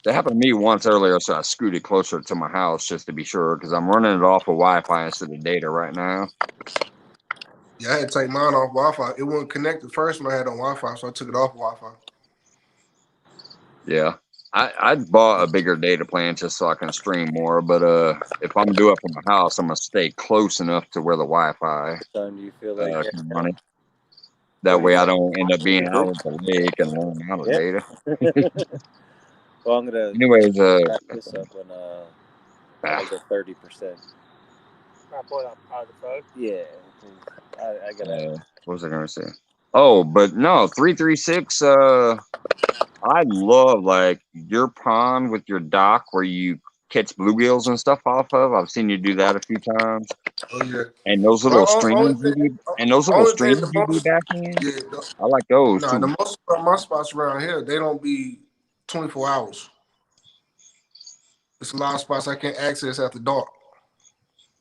That happened to me once earlier, so I scooted closer to my house just to be sure, because I'm running it off of Wi-Fi instead of data right now. Yeah, I had to take mine off Wi-Fi. It wouldn't connect the first one I had on Wi-Fi, so I took it off Wi-Fi. Yeah. I bought a bigger data plan just so I can stream more, but if I'm doing it from my house, I'm going to stay close enough to where the Wi-Fi Son, do you feel like can run it. That way I don't end up being out at the lake and running out of data. Well, I'm going to anyways, wrap this up when I get 30%. I pull it out of the phone? Yeah. I got to. What was I going to say? Oh, but no, 336. I love like your pond with your dock where you catch bluegills and stuff off of. I've seen you do that a few times. Oh yeah. And those My little only streams thing, only thing the you be most, back in. yeah, I like those nah, the too. most of my spots around here, they don't be 24 hours. It's a lot of spots I can't access after dark.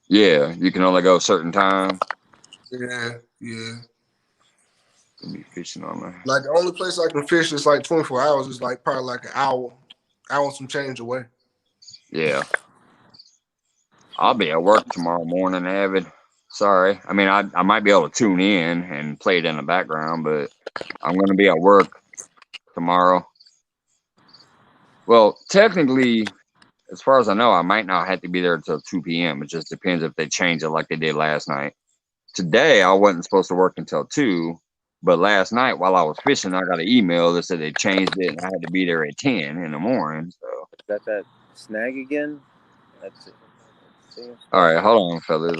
Yeah, you can only go a certain time. Yeah, yeah. You be fishing on there. Like the only place I can fish is like 24 hours is like probably like an hour some change away. Yeah. I'll be at work tomorrow morning, Avid. Sorry. I mean, I might be able to tune in and play it in the background, but I'm going to be at work tomorrow. Well, technically, as far as I know, I might not have to be there until 2 p.m. It just depends if they change it like they did last night. Today, I wasn't supposed to work until 2, but last night while I was fishing, I got an email that said they changed it and I had to be there at 10 in the morning. So, Is that snag again? That's it. all right, hold on, fellas.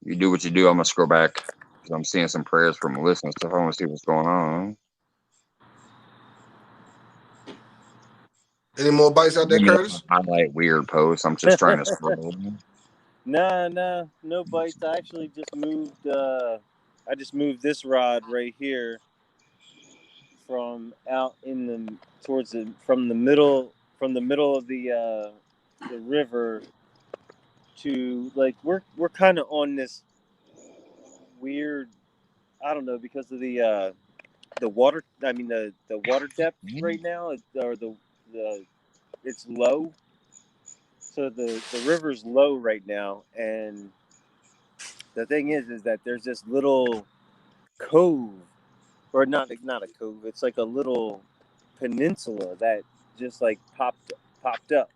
You do what you do. I'm gonna scroll back because I'm seeing some prayers from listeners. So I want to see what's going on. Any more bites out there, Give me a Curtis? highlight weird post. I'm just trying to scroll. Nah, no bites. I actually just moved. I just moved this rod right here from out in the towards the from the middle of the river to like we're kind of on this weird. I don't know because of the water. I mean the water depth right now, or the it's low. So the river's low right now, and the thing is that there's this little cove, or not a cove. It's like a little peninsula that just like popped up,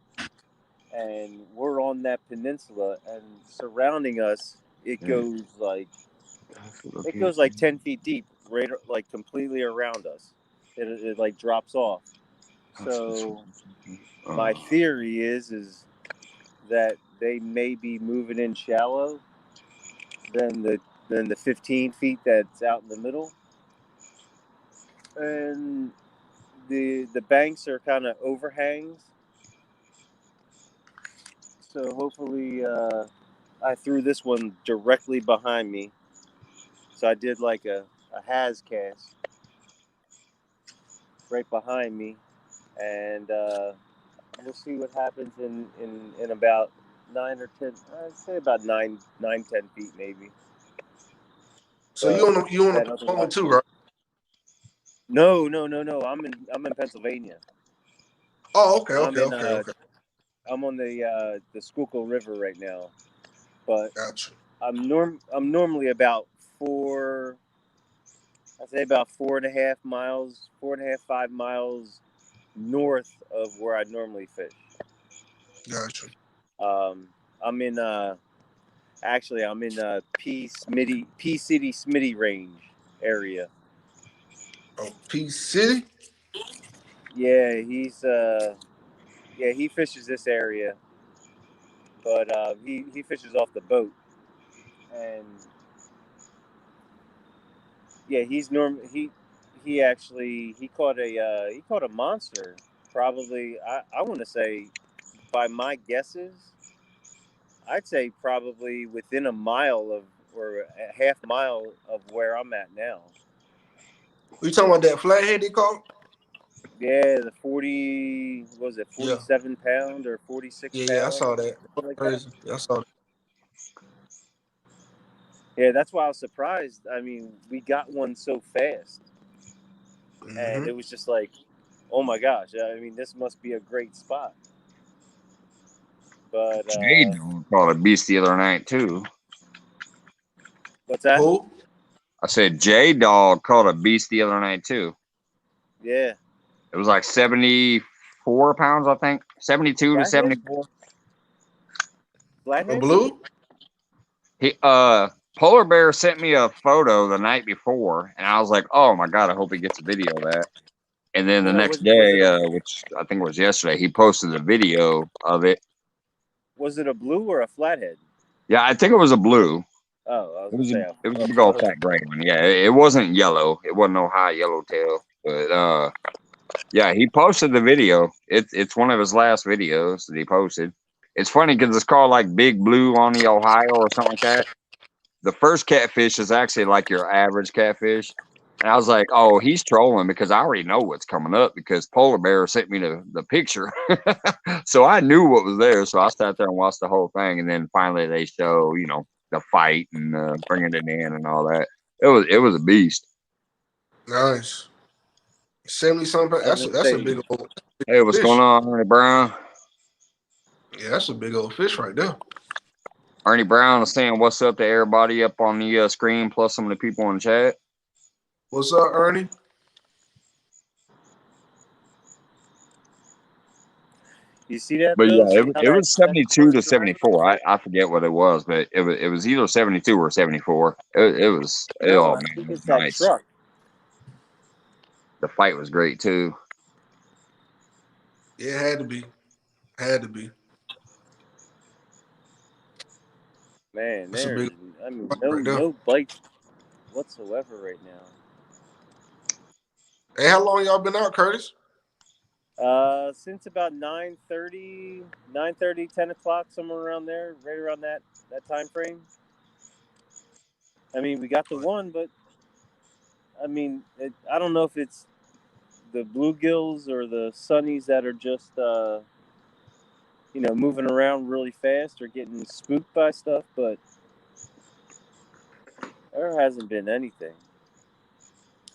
and we're on that peninsula, and surrounding us, it goes like 10 feet deep, right, like completely around us. It like drops off. So my theory is that they may be moving in shallow than the 15 feet that's out in the middle, and the banks are kind of overhangs. So hopefully, I threw this one directly behind me. So I did like a has cast right behind me, and we'll see what happens in about 9 or 10. I'd say about 9, 10 feet maybe. So But you on the that Potomac otherwise, too, right? no. I'm in Pennsylvania. Oh, okay, I'm okay, in okay, okay. I'm on the Schuylkill River right now, but Gotcha. I'm normally about I'd say about 4.5 miles, 4.5, 5 miles north of where I normally fish. Gotcha. I'm in P City Smitty range area. Oh, Peace City. Yeah, he fishes this area, but he fishes off the boat, and yeah, he caught a monster. Probably, I want to say, by my guesses, I'd say probably within a mile of, or a half mile of where I'm at now. You talking about that flathead they caught? Yeah, the 40, was it 47 pound or 46 Yeah, I pound? saw that. Something like that. Crazy. Yeah, I saw that. Yeah, that's why I was surprised. I mean, we got one so fast, and it was just like, oh my gosh! I mean, this must be a great spot. But Jade caught a beast the other night too. what's that? Who? I said J Dog caught a beast the other night too. Yeah. It was like 74 pounds, I think. 72 to Flathead? 74. A Flathead? blue? He Polar Bear sent me a photo the night before, and I was like, "Oh my god, I hope he gets a video of that." And then the No, next was it day, which I think was yesterday, he posted a video of it. was it a blue or a flathead? Yeah, I think it was a blue. Oh, I was It gonna was a say it was a big old fat gray one. Yeah, it wasn't yellow. It wasn't no high yellow tail. But yeah, he posted the video. It's one of his last videos that he posted. It's funny because it's called like Big Blue on the Ohio or something like that. The first catfish is actually like your average catfish. And I was like, oh, he's trolling because I already know what's coming up because Polar Bear sent me the picture. So I knew what was there. So I sat there and watched the whole thing. And then finally they show, the fight and bringing it in and all that. It was a beast. Nice. 70 something. I was That's a gonna say, big old Hey, what's going fish. on, Ernie Brown? Yeah, that's a big old fish right there. Ernie Brown is saying what's up to everybody up on the screen, plus some of the people in the chat. What's up, Ernie? you see that, But Bill? yeah, See how it was that 72 to first line? 74. I forget what it was, but it was either 72 or 74. No, Oh I man, think it was it's that nice. truck. The fight was great too. Yeah, it had to be. Had to be. Man, That's a big right there. no bites whatsoever right now. Hey, how long y'all been out, Curtis? Since about 9:30, 10 o'clock, somewhere around there, right around that time frame. I mean, we got the one, but I mean, I don't know if it's the bluegills or the sunnies that are just moving around really fast or getting spooked by stuff, but there hasn't been anything.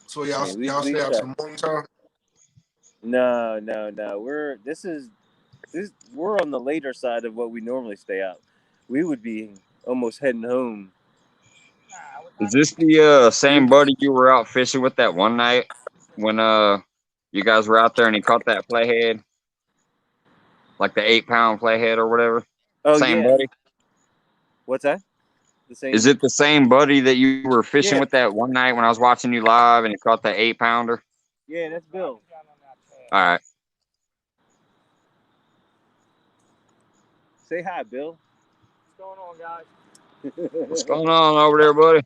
So y'all I mean, y'all stay out till morning time? No. We're on the later side of what we normally stay out. We would be almost heading home. Is this the same buddy you were out fishing with that one night when you guys were out there and he caught that flathead, like the 8-pound flathead or whatever? Oh Same yeah. buddy. What's that? The same. Is it the same buddy that you were fishing Yeah. with that one night when I was watching you live and he caught that 8-pounder? Yeah, that's Bill. All right. Say hi, Bill. What's going on, guys? What's going on over there, buddy?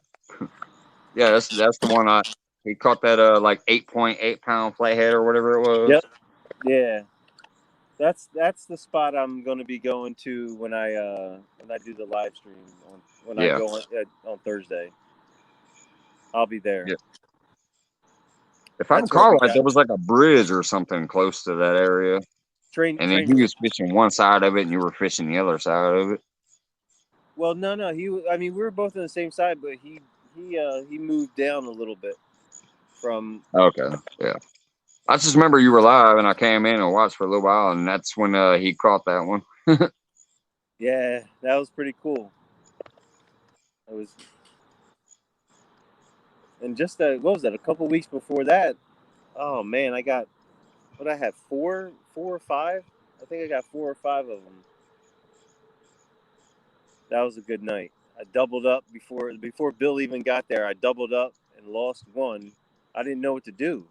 Yeah, that's the one he caught that like 8.8-pound flathead or whatever it was. Yep. Yeah. That's the spot I'm going to be going to when I do the live stream I go on Thursday. I'll be there. Yeah. If I recall right, there was like a bridge or something close to that area. And then he was fishing one side of it and you were fishing the other side of it. Well, no. We were both on the same side, but he moved down a little bit from. Okay, yeah. I just remember you were live and I came in and watched for a little while and that's when he caught that one. Yeah, that was pretty cool. It was. And just what was that? A couple weeks before that, oh man, I got I had 4 or 5. I think I got 4 or 5 of them. That was a good night. I doubled up before Bill even got there. I doubled up and lost one. I didn't know what to do.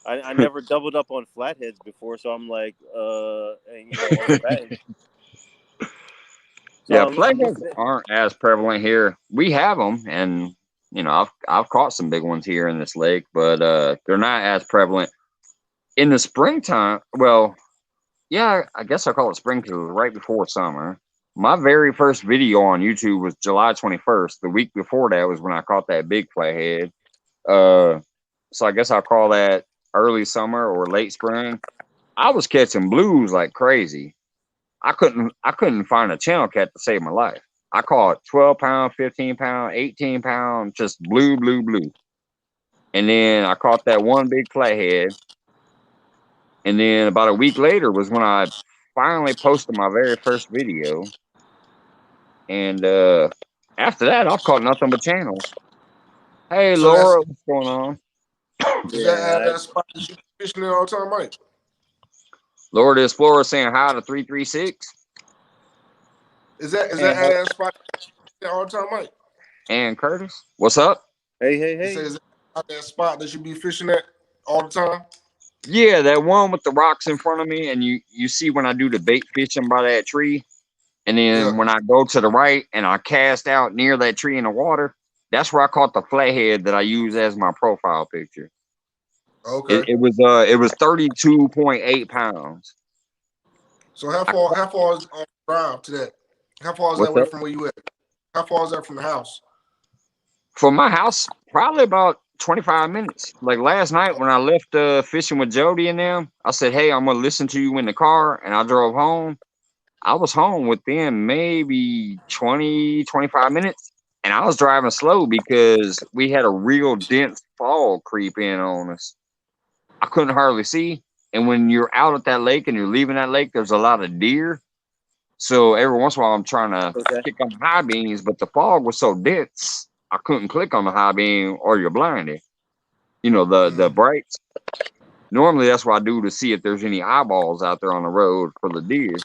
I never doubled up on flatheads before, so I'm like, on flatheads. So yeah, flatheads aren't as prevalent here. We have them, and I've caught some big ones here in this lake, but they're not as prevalent in the springtime. Well, yeah, I guess I call it spring because it was right before summer. My very first video on YouTube was July 21st. The week before that was when I caught that big flathead. So I guess I'll call that early summer or late spring. I was catching blues like crazy. I couldn't find a channel cat to save my life. I caught 12-pound, 15-pound, 18-pound, just blue. And then I caught that one big flathead. And then about a week later was when I finally posted my very first video. And after that, I've caught nothing but channels. Hey, So Laura, what's going on? Is that a spot that you fishing there all the time, Mike? Laura the Explorer saying hi to 336. Is that spot all the time, Mike? And Curtis, what's up? Hey. Is that spot that you be fishing at all the time? Yeah, that one with the rocks in front of me, and you see when I do the bait fishing by that tree. And then Yeah. when I go to the right and I cast out near that tree in the water, that's where I caught the flathead that I use as my profile picture. Okay. It was 32.8 pounds. So I how far is drive to that? How far is that What's away that? from where you at? How far is that from the house? From my house, probably about 25 minutes. Like last night when I left fishing with Jody and them, I said, hey, I'm gonna listen to you in the car, and I drove home. I was home within maybe 20, 25 minutes, and I was driving slow because we had a real dense fog creep in on us. I couldn't hardly see. And when you're out at that lake and you're leaving that lake, there's a lot of deer. So every once in a while, I'm trying to Okay. kick on the high beams, but the fog was so dense, I couldn't click on the high beam or you're blinded. You know, the brights. Normally, that's what I do to see if there's any eyeballs out there on the road for the deer.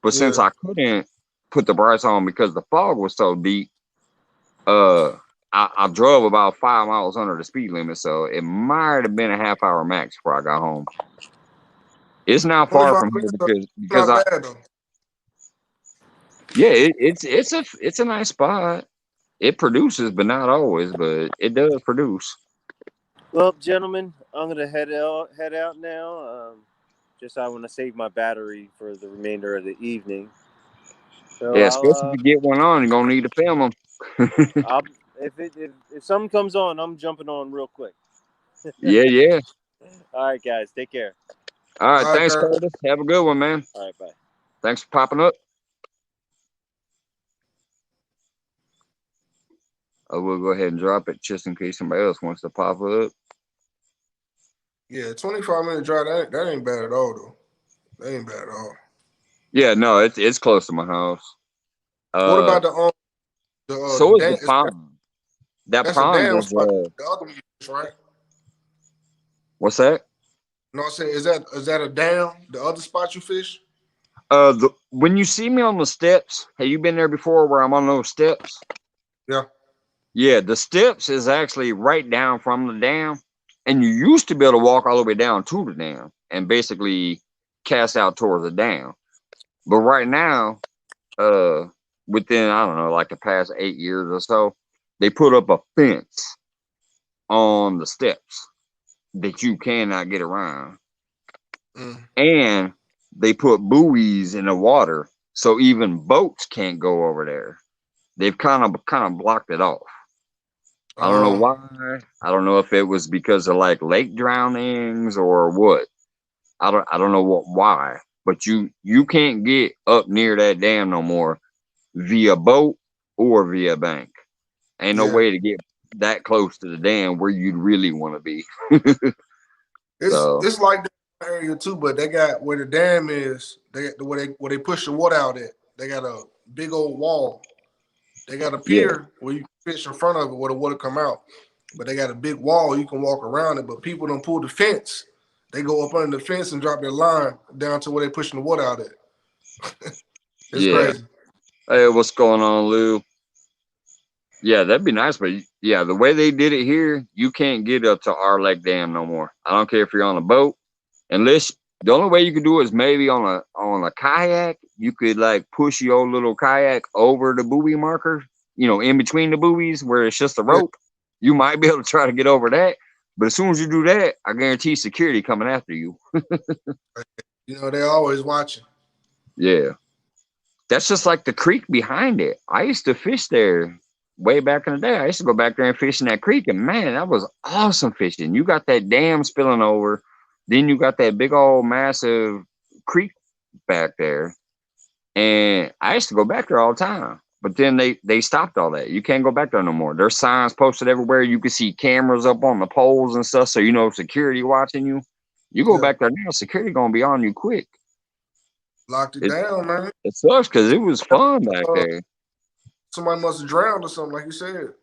But since Yeah. I couldn't put the brights on because the fog was so deep, uh, I drove about 5 miles under the speed limit, so it might have been a half hour max before I got home. It's not far 25 from here minutes, because not I bad though. yeah it's a nice spot. It produces, but not always, but it does produce. Well, gentlemen, I'm gonna head out now. Just I want to save my battery for the remainder of the evening. So Yeah, especially if you get one on, you're gonna need to film them. I'll if something comes on, I'm jumping on real quick. Yeah, yeah. All right, guys, take care. All right, All right, thanks, Kurt. Curtis. Have a good one, man. All right, bye. Thanks for popping up. I will go ahead and drop it just in case somebody else wants to pop up. Yeah, 25-minute drive. That ain't bad at all though. That ain't bad at all. Yeah, no, it's close to my house. What Uh, about the so is dam? the pond. That That's a pond dam is spot. The other one, right? what's that? No, I'm saying is that a dam? The other spot you fish? When you see me on the steps, have you been there before where I'm on those steps? Yeah. Yeah, the steps is actually right down from the dam, and you used to be able to walk all the way down to the dam and basically cast out towards the dam. But right now, uh, within I don't know, like the past 8 years or so, they put up a fence on the steps that you cannot get around, Mm. and they put buoys in the water so even boats can't go over there. They've kind of blocked it off. I don't know Um. why. I don't know if it was because of like lake drownings or what. I don't know why. But you can't get up near that dam no more via boat or via bank. Ain't no Yeah. way to get that close to the dam where you'd really want to be. So It's like that area too, but they got where the dam is. Where they push the water out at. They got a big old wall. They got a yeah, pier where you can fish in front of it where the water come out. But they got a big wall you can walk around it. But people don't pull the fence. They go up under the fence and drop their line down to where they pushing the water out at. It's yeah. crazy. Hey, what's going on, Lou? Yeah, that'd be nice, but yeah, the way they did it here, you can't get up to our lake dam no more. I don't care if you're on a boat, unless the only way you could do it is maybe on a kayak. You could like push your little kayak over the buoy marker, in between the buoys where it's just a Yeah. rope. You might be able to try to get over that, but as soon as you do that, I guarantee security coming after you. They're always watching. Yeah, that's just like the creek behind it. I used to fish there way back in the day. I used to go back there and fish in that creek, and man, that was awesome fishing. You got that dam spilling over, then you got that big old massive creek back there, and I used to go back there all the time. But then they stopped all that. You can't go back there no more. There's signs posted everywhere. You can see cameras up on the poles and stuff, so security watching you. You go Yeah. back there now, security gonna be on you quick. Locked it It down, man. it sucks because it was fun back there. Somebody must have drowned or something, like you said.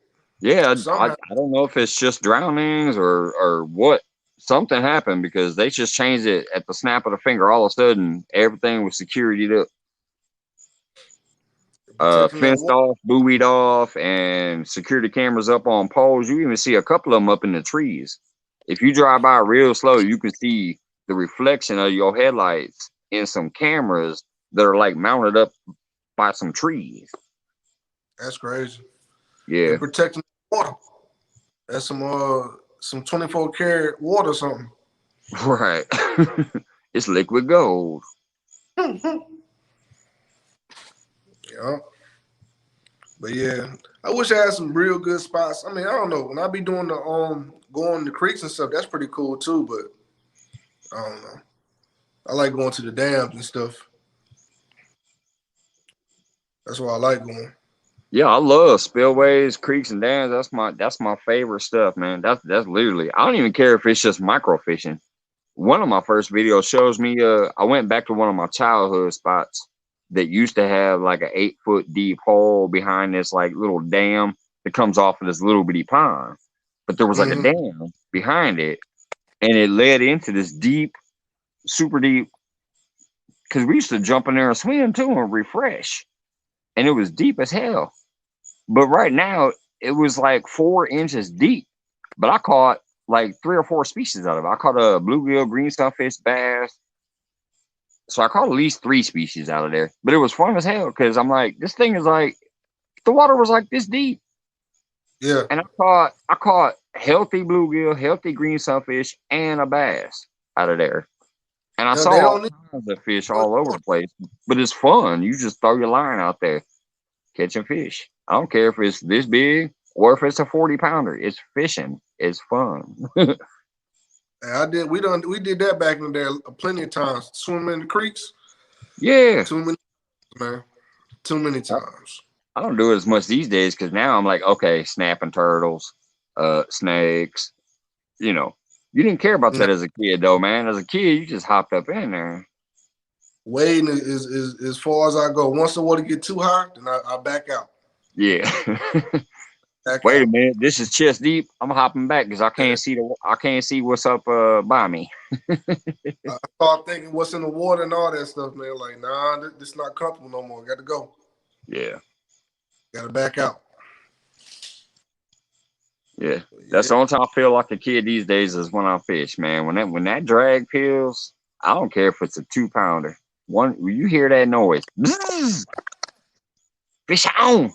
Yeah, Somehow. I don't know if it's just drownings or what. Something happened because they just changed it at the snap of the finger. All of a sudden, everything was securityed up, Protecting that fenced water. off, buoyed off, and security cameras up on poles. You even see a couple of them up in the trees. If you drive by real slow, you can see the reflection of your headlights in some cameras that are like mounted up by some trees. That's crazy. Yeah. They're protecting the water. That's some 24 karat water or something. Right. It's liquid gold. Yeah. But yeah, I wish I had some real good spots. I mean, I don't know. When I be doing the going to creeks and stuff, that's pretty cool too, but I don't know. I like going to the dams and stuff. That's why I like going. Yeah, I love spillways, creeks, and dams. That's my favorite stuff, man. That's literally. I don't even care if it's just microfishing. One of my first videos shows me. I went back to one of my childhood spots that used to have like an 8-foot deep hole behind this like little dam that comes off of this little bitty pond. But there was like a dam behind it, and it led into this deep, super deep. Because we used to jump in there and swim too and refresh, and it was deep as hell. But right now, it was like 4 inches deep. But I caught like 3 or 4 species out of it. I caught a bluegill, green sunfish, bass. So I caught at least 3 species out of there. But it was fun as hell because I'm like, this thing is like, the water was like this deep. Yeah. And I caught healthy bluegill, healthy green sunfish, and a bass out of there. And I saw all kinds of fish all over the place. But it's fun. You just throw your line out there, catching fish. I don't care if it's this big or if it's a 40-pounder. It's fishing. It's fun. I did. We did that back in the day plenty of times. Swimming in the creeks. Yeah. Too many times. I don't do it as much these days because now I'm like, okay, snapping turtles, snakes. You know, you didn't care about that as a kid, though, man. As a kid, you just hopped up in there. Wading is as far as I go. Once the water get too high, then I back out. Yeah. Wait a minute, this is chest deep. I'm hopping back because I can't see what's up by me. I start thinking what's in the water and all that stuff, man. Like, nah, this not comfortable no more. Got to go. Yeah. Got to back out. Yeah. That's the only time I feel like a kid these days is when I fish, man. When that drag peels, I don't care if it's a 2-pounder. When you hear that noise, bzzz, fish on,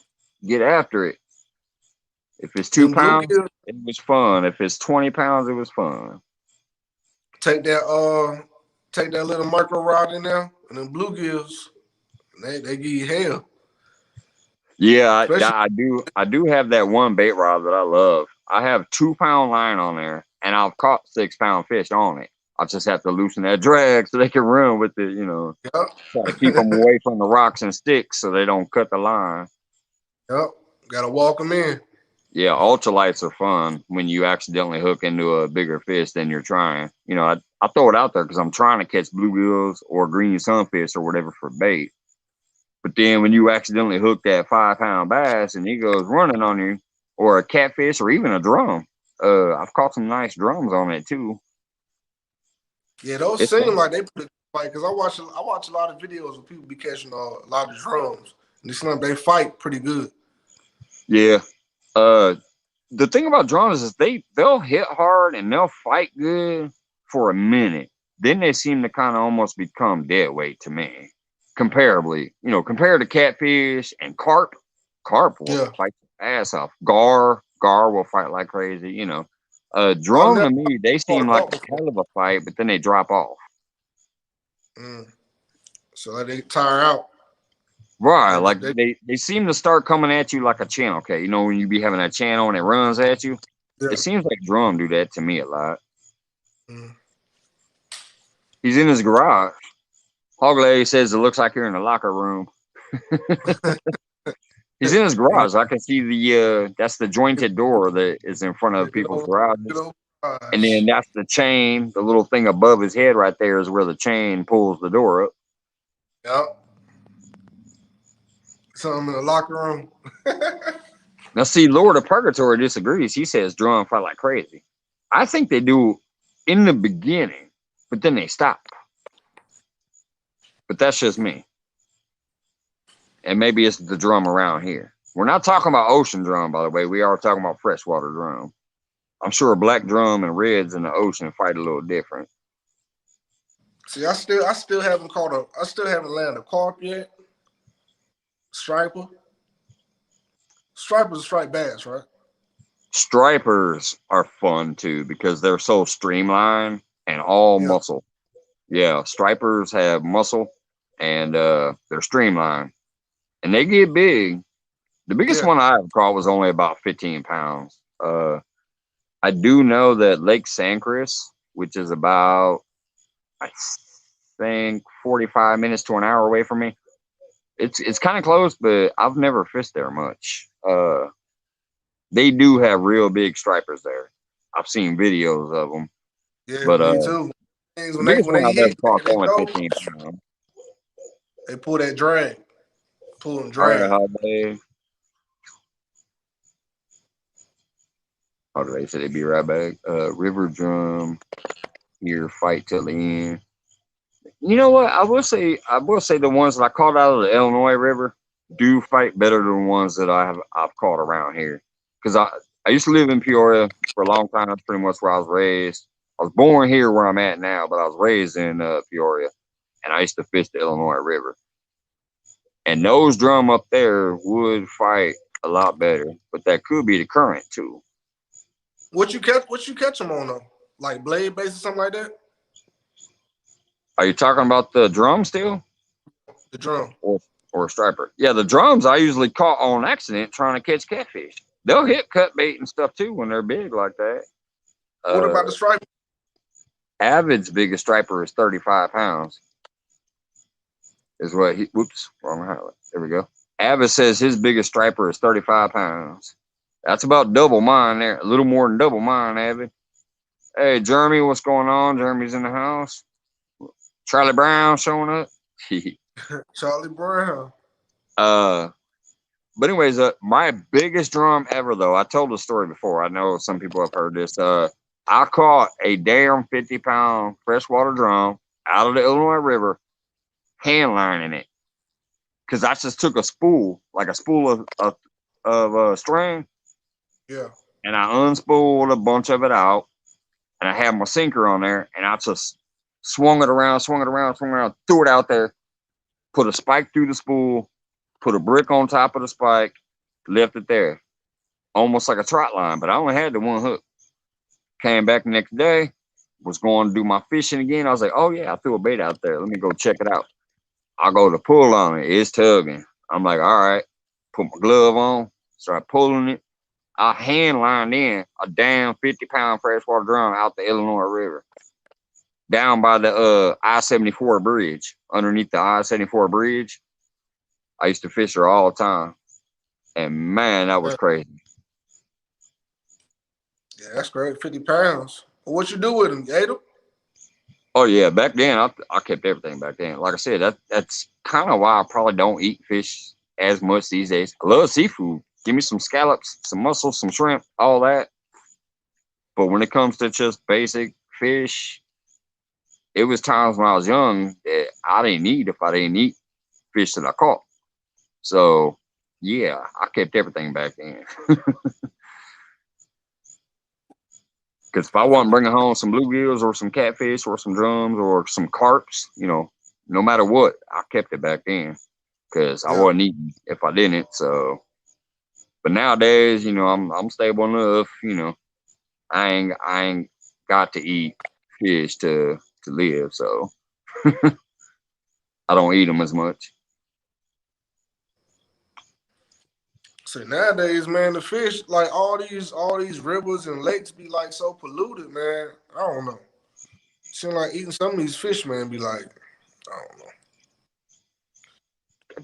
get after it. If it's 2 pounds, it was fun. If it's 20 pounds, it was fun. Take that little micro rod in there, and then bluegills, they give you hell. Yeah, I do have that one bait rod that I love. I have 2-pound line on there, and I've caught 6-pound fish on it. I just have to loosen that drag so they can run with it, you know. Yep. Try to keep them away from the rocks and sticks so they don't cut the line. Yep. Gotta walk them in. Yeah, ultralights are fun when you accidentally hook into a bigger fish than you're trying. You know, I throw it out there because I'm trying to catch bluegills or green sunfish or whatever for bait. But then when you accidentally hook that 5-pound bass and he goes running on you, or a catfish or even a drum, I've caught some nice drums on it too. Yeah, those seem like they put it fight because I watch a lot of videos where people be catching a lot of drums and they fight pretty good. Yeah. The thing about drums is they'll hit hard and they'll fight good for a minute. Then they seem to kind of almost become dead weight to me. Comparably, you know, compared to catfish and carp will fight the ass off. Gar will fight like crazy, you know. Drum to me, they seem like a hell of a fight, but then they drop off. So they tire out. Right, like they seem to start coming at you like a channel cat. You know, when you be having a channel and it runs at you. Yeah. It seems like drum do that to me a lot. He's in his garage. Hogleg says it looks like you're in the locker room. He's in his garage. I can see that's the jointed door that is in front of people's garages. And then that's the chain, the little thing above his head right there is where the chain pulls the door up. Yep. Something in the locker room. Now, see, Lord of Purgatory disagrees. He says drum fight like crazy. I think they do in the beginning, but then they stop. But that's just me. And maybe it's the drum around here. We're not talking about ocean drum, by the way. We are talking about freshwater drum. I'm sure a black drum and reds in the ocean fight a little different. See, I still haven't landed a carp yet. striper. Stripers are striped bass, right? Stripers are fun too because they're so streamlined and all Yeah. muscle. Yeah, stripers have muscle and they're streamlined and they get big. The biggest Yeah. one I ever caught was only about 15 pounds. I do know that Lake San Chris, which is about, I think, 45 minutes to an hour away from me. It's kind of close, but I've never fished there much. They do have real big stripers there. I've seen videos of them, Yeah, but me too. Things the when they biggest when one they I've ever hit caught and is they only go, 15 pounds. they pull that drag. Pull and All right, drag. how do they say they be right back? River drum here, fight till the end. You know what? I will say the ones that I caught out of the Illinois River do fight better than the ones that I've caught around here. Because I used to live in Peoria for a long time. That's pretty much where I was raised. I was born here where I'm at now, but I was raised in Peoria, and I used to fish the Illinois River. And those drum up there would fight a lot better, but that could be the current too. What you catch them on though? Like blade base or something like that? Are you talking about the drum still? The drum. or or a striper. Yeah, the drums I usually caught on accident trying to catch catfish. They'll hit cut bait and stuff too when they're big like that. What Uh, about the striper? Avid's biggest striper is 35 pounds. Is what he. Whoops, wrong highlight. There we go. Avid says his biggest striper is 35 pounds. That's about double mine there. A little more than double mine, Avid. Hey, Jeremy, what's going on? Jeremy's in the house. Charlie Brown showing up. Charlie Brown. uh, But anyways, my biggest drum ever though, I told the story before. I know some people have heard this. I caught a damn 50-pound freshwater drum out of the Illinois River, hand lining it, because I just took a spool, like a spool of string, Yeah. and I unspooled a bunch of it out, and I had my sinker on there, and I just swung it around, threw it out there, put a spike through the spool, put a brick on top of the spike, left it there. Almost like a trot line, but I only had the one hook. Came back the next day, was going to do my fishing again. I was like, oh yeah, I threw a bait out there. Let me go check it out. I go to pull on it. It's tugging. I'm like, all right. Put my glove on, start pulling it. I hand lined in a damn 50-pound freshwater drum out the Illinois River. Down by the I-74 bridge. Underneath the I-74 bridge. I used to fish there all the time. And man, that was crazy. Yeah, that's great. 50 pounds. Well, what you do with them? You ate them? Oh yeah, back then I kept everything back then. Like I said, that's kind of why I probably don't eat fish as much these days. I love seafood. Give me some scallops, some mussels, some shrimp, all that. But when it comes to just basic fish, it was times when I was young that I didn't eat if I didn't eat fish that I caught. So yeah, I kept everything back then. Because if I wasn't bringing home some bluegills or some catfish or some drums or some carps, no matter what, I kept it back then because I Yeah. wasn't eating if I didn't. So, but nowadays, I'm stable enough. I ain't got to eat fish to live. So I don't eat them as much. So nowadays, man, the fish, like all these rivers and lakes be like so polluted, man. I don't know. Seem like eating some of these fish, man, be like, I don't know.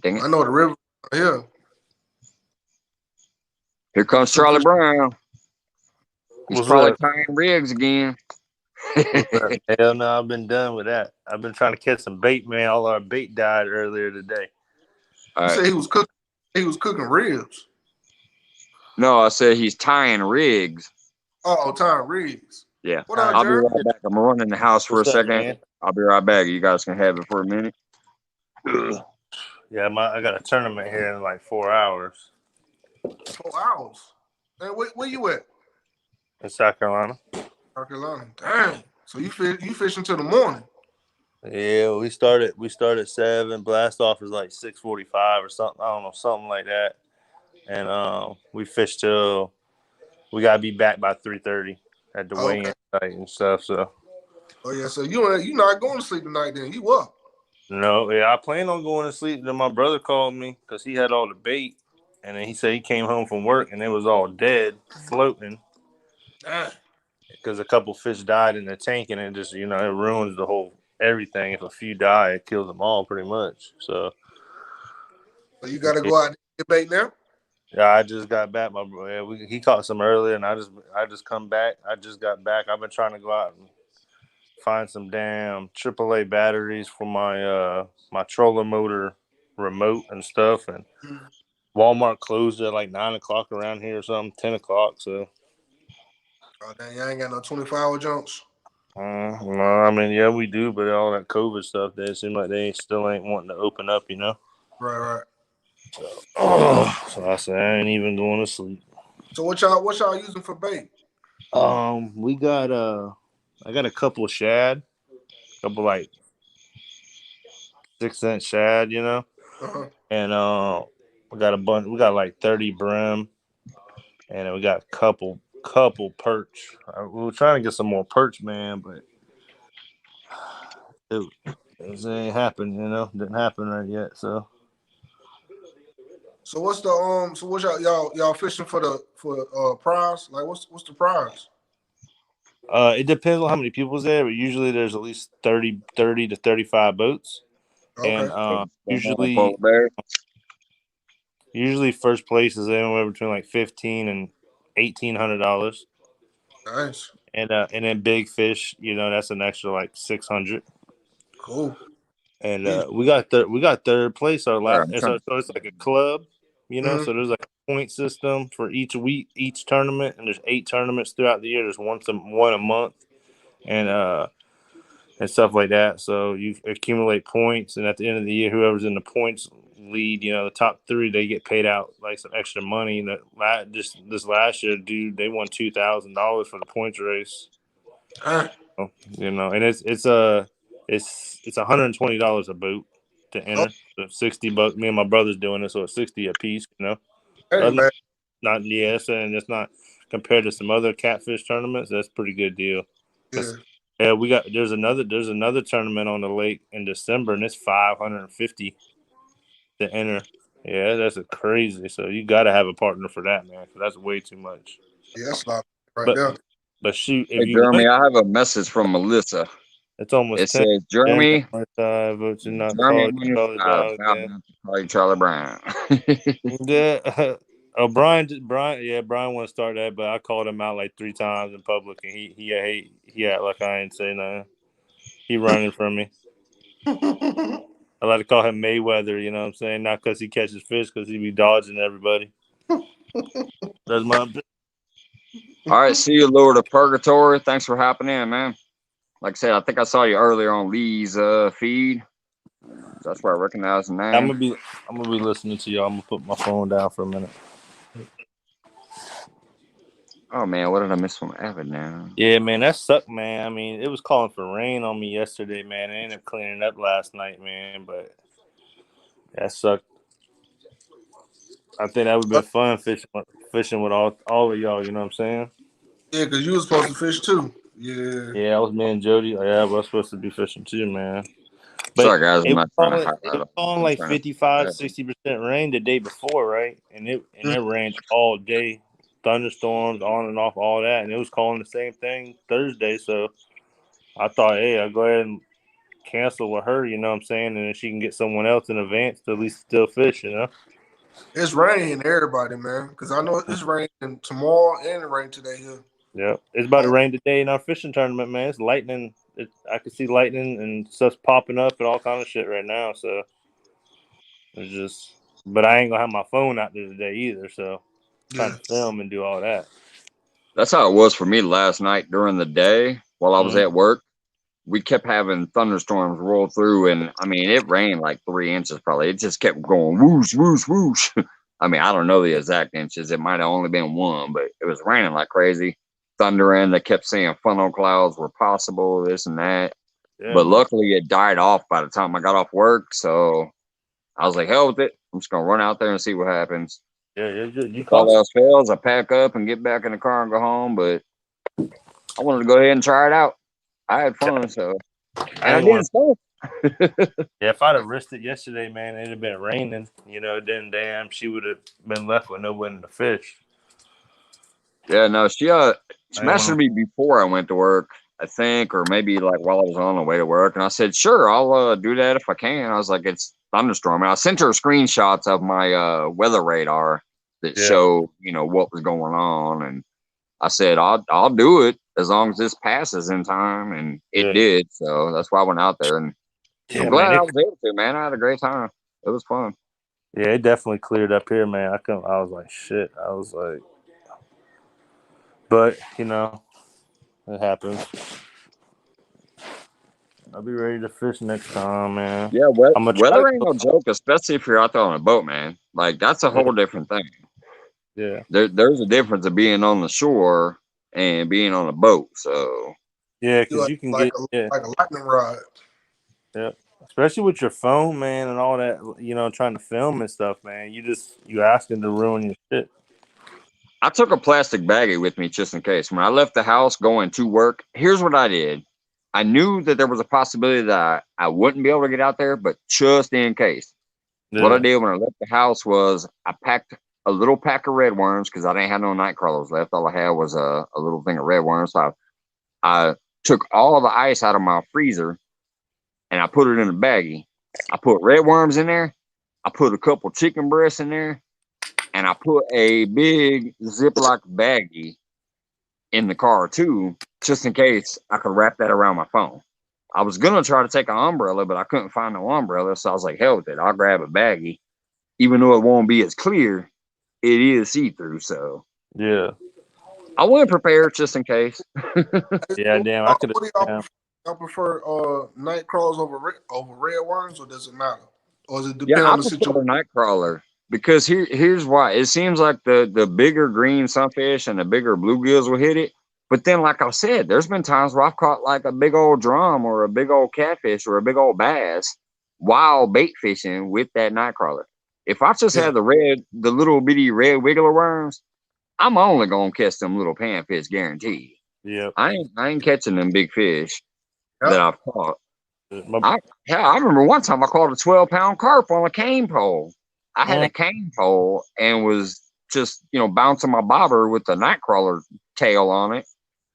Dang it! I know the river here. Here comes Some Charlie fish. Brown. He's What's probably up? tying rigs again. Hell no, I've been done with that. I've been trying to catch some bait, man. All our bait died earlier today. All You right. said he was cooking. He was cooking ribs. No, I said he's tying rigs. Oh, Tom Riggs. Yeah. What up, I'll be Jerry? right back. I'm running the house for a What's up, second. man? I'll be right back. You guys can have it for a minute. Yeah, I got a tournament here in like 4 hours 4 hours. Man, where you at? in South Carolina. South Carolina. Dang. So you fish until the morning. Yeah, we started 7. Blast off is like 6:45 or something. I don't know, something like that. And we fished till we gotta be back by 3:30 at the Okay. weigh-in site and stuff. So Oh yeah. So you not going to sleep tonight? Then you up? no, yeah, I plan on going to sleep. Then my brother called me because he had all the bait, and then he said he came home from work and it was all dead, floating Damn. because a couple fish died in the tank, and it just it ruins the whole everything. If a few die, it kills them all pretty much. So. So you got to go out and get bait now. Yeah, I just got back. He caught some earlier, and I just come back. I just got back. I've been trying to go out and find some damn AAA batteries for my trolling motor remote and stuff. And Mm. Walmart closed at like 9 o'clock around here or something, 10 o'clock. So, Oh dang, you ain't got no 24-hour jumps. no, I mean, yeah, we do, but all that COVID stuff, they seem like they still ain't wanting to open up, Right, right. So I said I ain't even going to sleep. So what y'all using for bait? We got I got a couple of shad, couple like 6-inch shad, Uh-huh. and we got a bunch. We got like 30 brim, and then we got a couple perch. We were trying to get some more perch, man, but it ain't happened. Didn't happen right yet. So So what's the so what y'all fishing for prize? Like what's the prize? it depends on how many people's there, but usually there's at least 30 to 35 boats, and Okay. usually first place is anywhere between like $1,500 and $1,800. Nice. And then big fish, that's an extra like 600. Cool. And Yeah. we got third place our last. I'm And trying so it's like a club, Mm-hmm. So there's like a point system for each week, each tournament, and there's 8 tournaments throughout the year. There's one a month, and stuff like that. So you accumulate points, and at the end of the year, whoever's in the points lead, the top 3, they get paid out like some extra money. And just this last year, dude, they won $2,000 for the points race. And it's $120 a boot to Oh, enter. So $60. Me and my brother's doing it, so it's 60 a piece. that ain't bad. Not and it's not compared to some other catfish tournaments. That's a pretty good deal. Yeah. Yeah, there's another tournament on the lake in December, and it's $550 to enter. Yeah, that's crazy. So you got to have a partner for that, man. 'Cause that's way too much. Yeah, that's a lot right But there. but shoot, if Hey, you Jeremy, went, I have a message from Melissa. it's almost It 10. says, Jeremy, But you not Jeremy call on your Charlie side. Brown Vow again. not to call you Charlie Brown. Yeah. Oh, Brian. Yeah, Brian want to start that, but I called him out like 3 times in public, and he act like I ain't say nothing. He running from me. I like to call him Mayweather. You know what I'm saying? Not because he catches fish, because he be dodging everybody. That's my. All right, see you, Lord of Purgatory. Thanks for hopping in, man. Like I said, I think I saw you earlier on Lee's feed. That's where I recognize the I'm name. gonna be listening to y'all. I'm gonna put my phone down for a minute. Oh man, what did I miss from Avid now? Yeah, man, that sucked, man. I mean, it was calling for rain on me yesterday, man. I ended up cleaning up last night, man, but that sucked. I think that would have been fun fishing with all of y'all. You know what I'm saying? Yeah, because you was supposed to fish too. Yeah. Yeah, I was me and Jody. Yeah, we're supposed to be fishing too, man. But Sorry guys, I'm not trying to it was highlight. calling I'm like trying to. 55-60% rain the day before, right? And it rained all day, thunderstorms on and off, all that, and it was calling the same thing Thursday. So I thought, hey, I'll go ahead and cancel with her. You know what I'm saying? And then she can get someone else in advance to at least still fish. It's raining everybody, man. Because I know it's raining tomorrow and it rain today here. Yeah, it's about to rain today in our fishing tournament, man. It's lightning. I can see lightning and stuff popping up and all kind of shit right now. So it's just, but I ain't gonna have my phone out there today either. So trying to film and do all that. That's how it was for me last night during the day while I was Mm-hmm. at work. We kept having thunderstorms roll through, and I mean, it rained like 3 inches probably. It just kept going whoosh, whoosh, whoosh. I mean, I don't know the exact inches. It might have only been 1, but it was raining like crazy. Thundering. They kept saying funnel clouds were possible, this and that. Yeah, But man. luckily, it died off by the time I got off work. So I was like, hell with it. I'm just gonna run out there and see what happens. Yeah, you If all caught. else fails, I pack up and get back in the car and go home. But I wanted to go ahead and try it out. I had fun, so I and I didn't want didn't to. stop. Yeah, if I'd have risked it yesterday, man, it'd have been raining. You know, then damn, she would have been left with nowhere to fish. Yeah, no, she I didn't messaged want me before I went to work, I think, or maybe like while I was on the way to work, and I said, sure, I'll do that if I can. I was like, it's thunderstorming. I sent her screenshots of my weather radar that to. Yeah, show, what was going on, and I said, I'll do it as long as this passes in time, and it yeah, did. So that's why I went out there, and I'm yeah, man. glad I was able to, man. I had a great time. It was fun. It definitely cleared up here, man. I was like, shit. I was like, but it happens. I'll be ready to fish next time, man. Yeah, I'm gonna try to weather ain't go. no joke, especially if you're out there on a boat, man. Like that's a Yeah, whole different thing. yeah, There's a difference of being on the shore and being on a boat. So yeah. You Because you can like get like a lightning rod. yeah. Especially with your phone, man, and all that. Trying to film and stuff, man. You asking to ruin your shit. I took a plastic baggie with me just in case. When I left the house going to work, here's what I did. I knew that there was a possibility that I wouldn't be able to get out there, but just in case. What I Yeah, did when I left the house was I packed a little pack of red worms because I didn't have no night crawlers left. All I had was a little thing of red worms. So I took all the ice out of my freezer and I put it in a baggie. I put red worms in there. I put a couple chicken breasts in there, and I put a big Ziploc baggie in the car too, just in case I could wrap that around my phone. I was gonna try to take an umbrella, but I couldn't find no umbrella, so I was like, hell with it. I'll grab a baggie. Even though it won't be as clear, it is see-through, so yeah, I went prepared just in case. yeah. Damn, I could What do y'all have. prefer? Y'all prefer night crawls over red worms, or does it matter? Or does it Yeah, depend I on the prefer situation? a night crawler because here's why. It seems like the bigger green sunfish and the bigger bluegills will hit it. But then, like I said, there's been times where I've caught like a big old drum or a big old catfish or a big old bass while bait fishing with that night crawler. If I just Yeah. had the little bitty red wiggler worms, I'm only gonna catch them little panfish, guaranteed. Yep. I ain't catching them big fish that Yep. I've caught. My, I remember one time I caught a 12-pound carp on a cane pole. I had a mm, cane pole and was just, bouncing my bobber with the night crawler tail on it.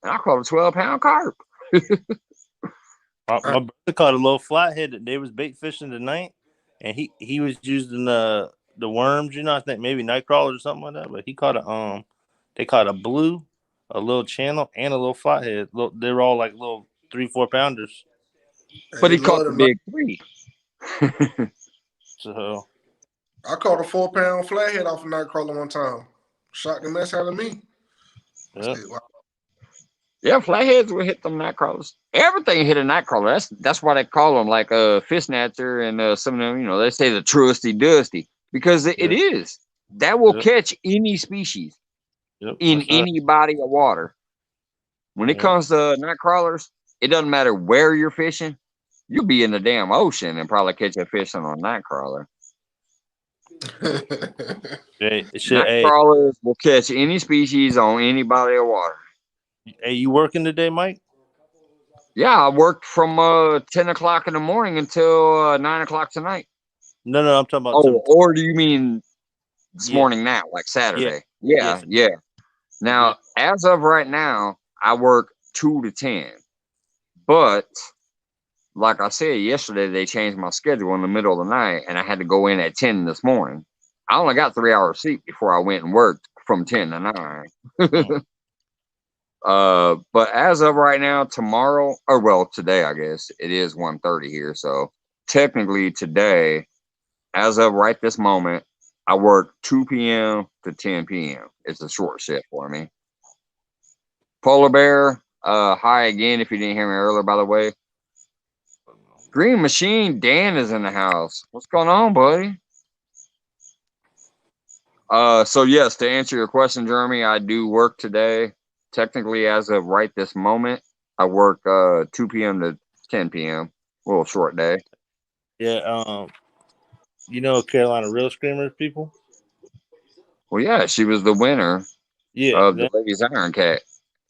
And I caught a 12-pound carp. my brother caught a little flathead that they was bait fishing tonight, and he was using the worms. I think maybe night crawlers or something like that. But he caught they caught a blue, a little channel, and a little flathead. They were all like little 3-4 pounders. But They he caught love the them. big three. So I caught a 4-pound flathead off a night crawler one time. Shocked the mess out of me. I yeah, said, wow. Yeah, flatheads will hit them night crawlers. Everything hit a night crawler. That's why they call them like fish snatcher and some of them, they say the trusty dusty because it yeah, is. That will yeah, catch any species yep, in that's right. any body of water. When it Yeah, comes to night crawlers, it doesn't matter where you're fishing. You'll be in the damn ocean and probably catch a fish on a night crawler. shit. Night crawlers will catch any species on any body of water. Hey, you working today, Mike? Yeah, I worked from 10 o'clock in the morning until 9 o'clock tonight. No, I'm talking about Oh, or do you mean this yeah, morning now, like yeah, Saturday? yes. Yeah. Yeah. Now, as of right now, I work 2 to 10. But like I said yesterday, they changed my schedule in the middle of the night, and I had to go in at 10 this morning. I only got 3 hours sleep before I went and worked from 10 to 9. But as of right now, tomorrow, or well, today, I guess it is 1:30 here. So technically today, as of right this moment, I work 2 p.m. to 10 p.m. It's a short shift for me. Polar Bear, hi again if you didn't hear me earlier, by the way. Green Machine Dan is in the house. What's going on, buddy? So yes, to answer your question, Jeremy, I do work today. Technically, as of right this moment, I work 2 p.m. to 10 p.m. A little short day. Yeah. You know Carolina Real Screamers people? Well, yeah, she was the winner Yeah. of the Ladies Iron Cat.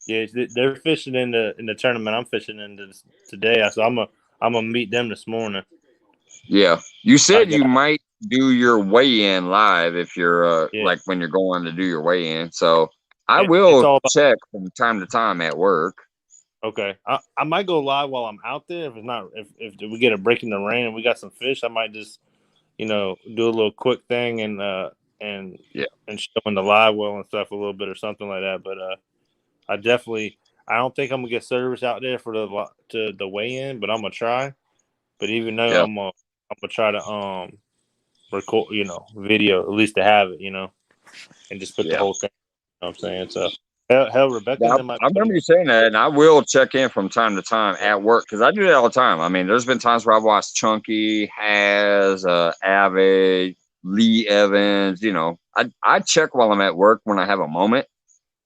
Yeah, they're fishing in the tournament. I'm fishing in today. So I'm gonna meet them this morning. Yeah, you I said you got might do your weigh-in live if you're yeah. like when you're going to do your weigh-in. So I It's will all about check from time to time at work. okay. I might go live while I'm out there. If it's not if we get a break in the rain and we got some fish, I might just do a little quick thing and Yeah, and show in the live well and stuff a little bit or something like that. But I don't think I'm gonna get service out there for the weigh in, but I'm gonna try. But even though yeah, I'm gonna try to record video at least to have it and just put the yeah. whole thing. You know what I'm saying? So hell Rebecca Yeah, and them might I be able remember to you saying that, and I will check in from time to time at work because I do that all the time. I mean, there's been times where I've watched Chunky, Has, Avid, Lee Evans. I check while I'm at work when I have a moment.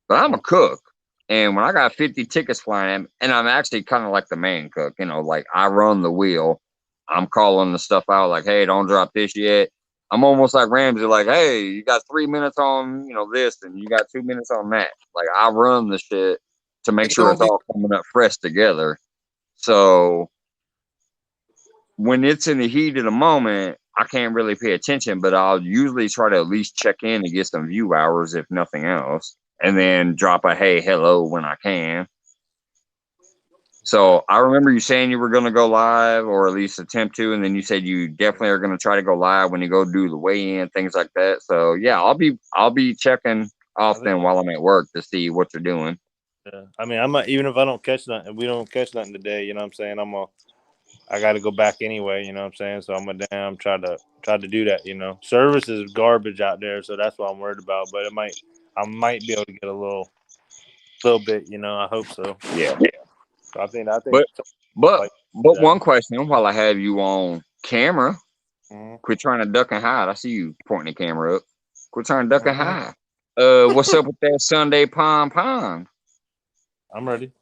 But I'm a cook, and when I got 50 tickets flying at me, and I'm actually kind of like the main cook. Like I run the wheel. I'm calling the stuff out like, hey, don't drop this yet. I'm almost like Ramsey, like, hey, you got 3 minutes on, this, and you got 2 minutes on that. Like I run the shit to make It sure don't it's be all coming up fresh together. So when it's in the heat of the moment, I can't really pay attention, but I'll usually try to at least check in and get some view hours, if nothing else, and then drop a hey, hello when I can. So I remember you saying you were going to go live or at least attempt to, and then you said you definitely are going to try to go live when you go do the weigh-in, things like that. So yeah, I'll be checking I think often while I'm at work to see what you're doing. yeah. I mean even if I don't catch nothing, we don't catch nothing today, you know what I'm saying? I gotta go back anyway, you know what I'm saying? So I'm gonna try to do that, Service is garbage out there, so that's what I'm worried about. But I might be able to get a little bit, I hope so. Yeah. So I think But but like but that. one question while I have you on camera. Mm-hmm. Quit trying to duck and hide. I see you pointing the camera up. Quit trying to duck and Mm-hmm. hide. What's up with that Sunday pond? I'm ready.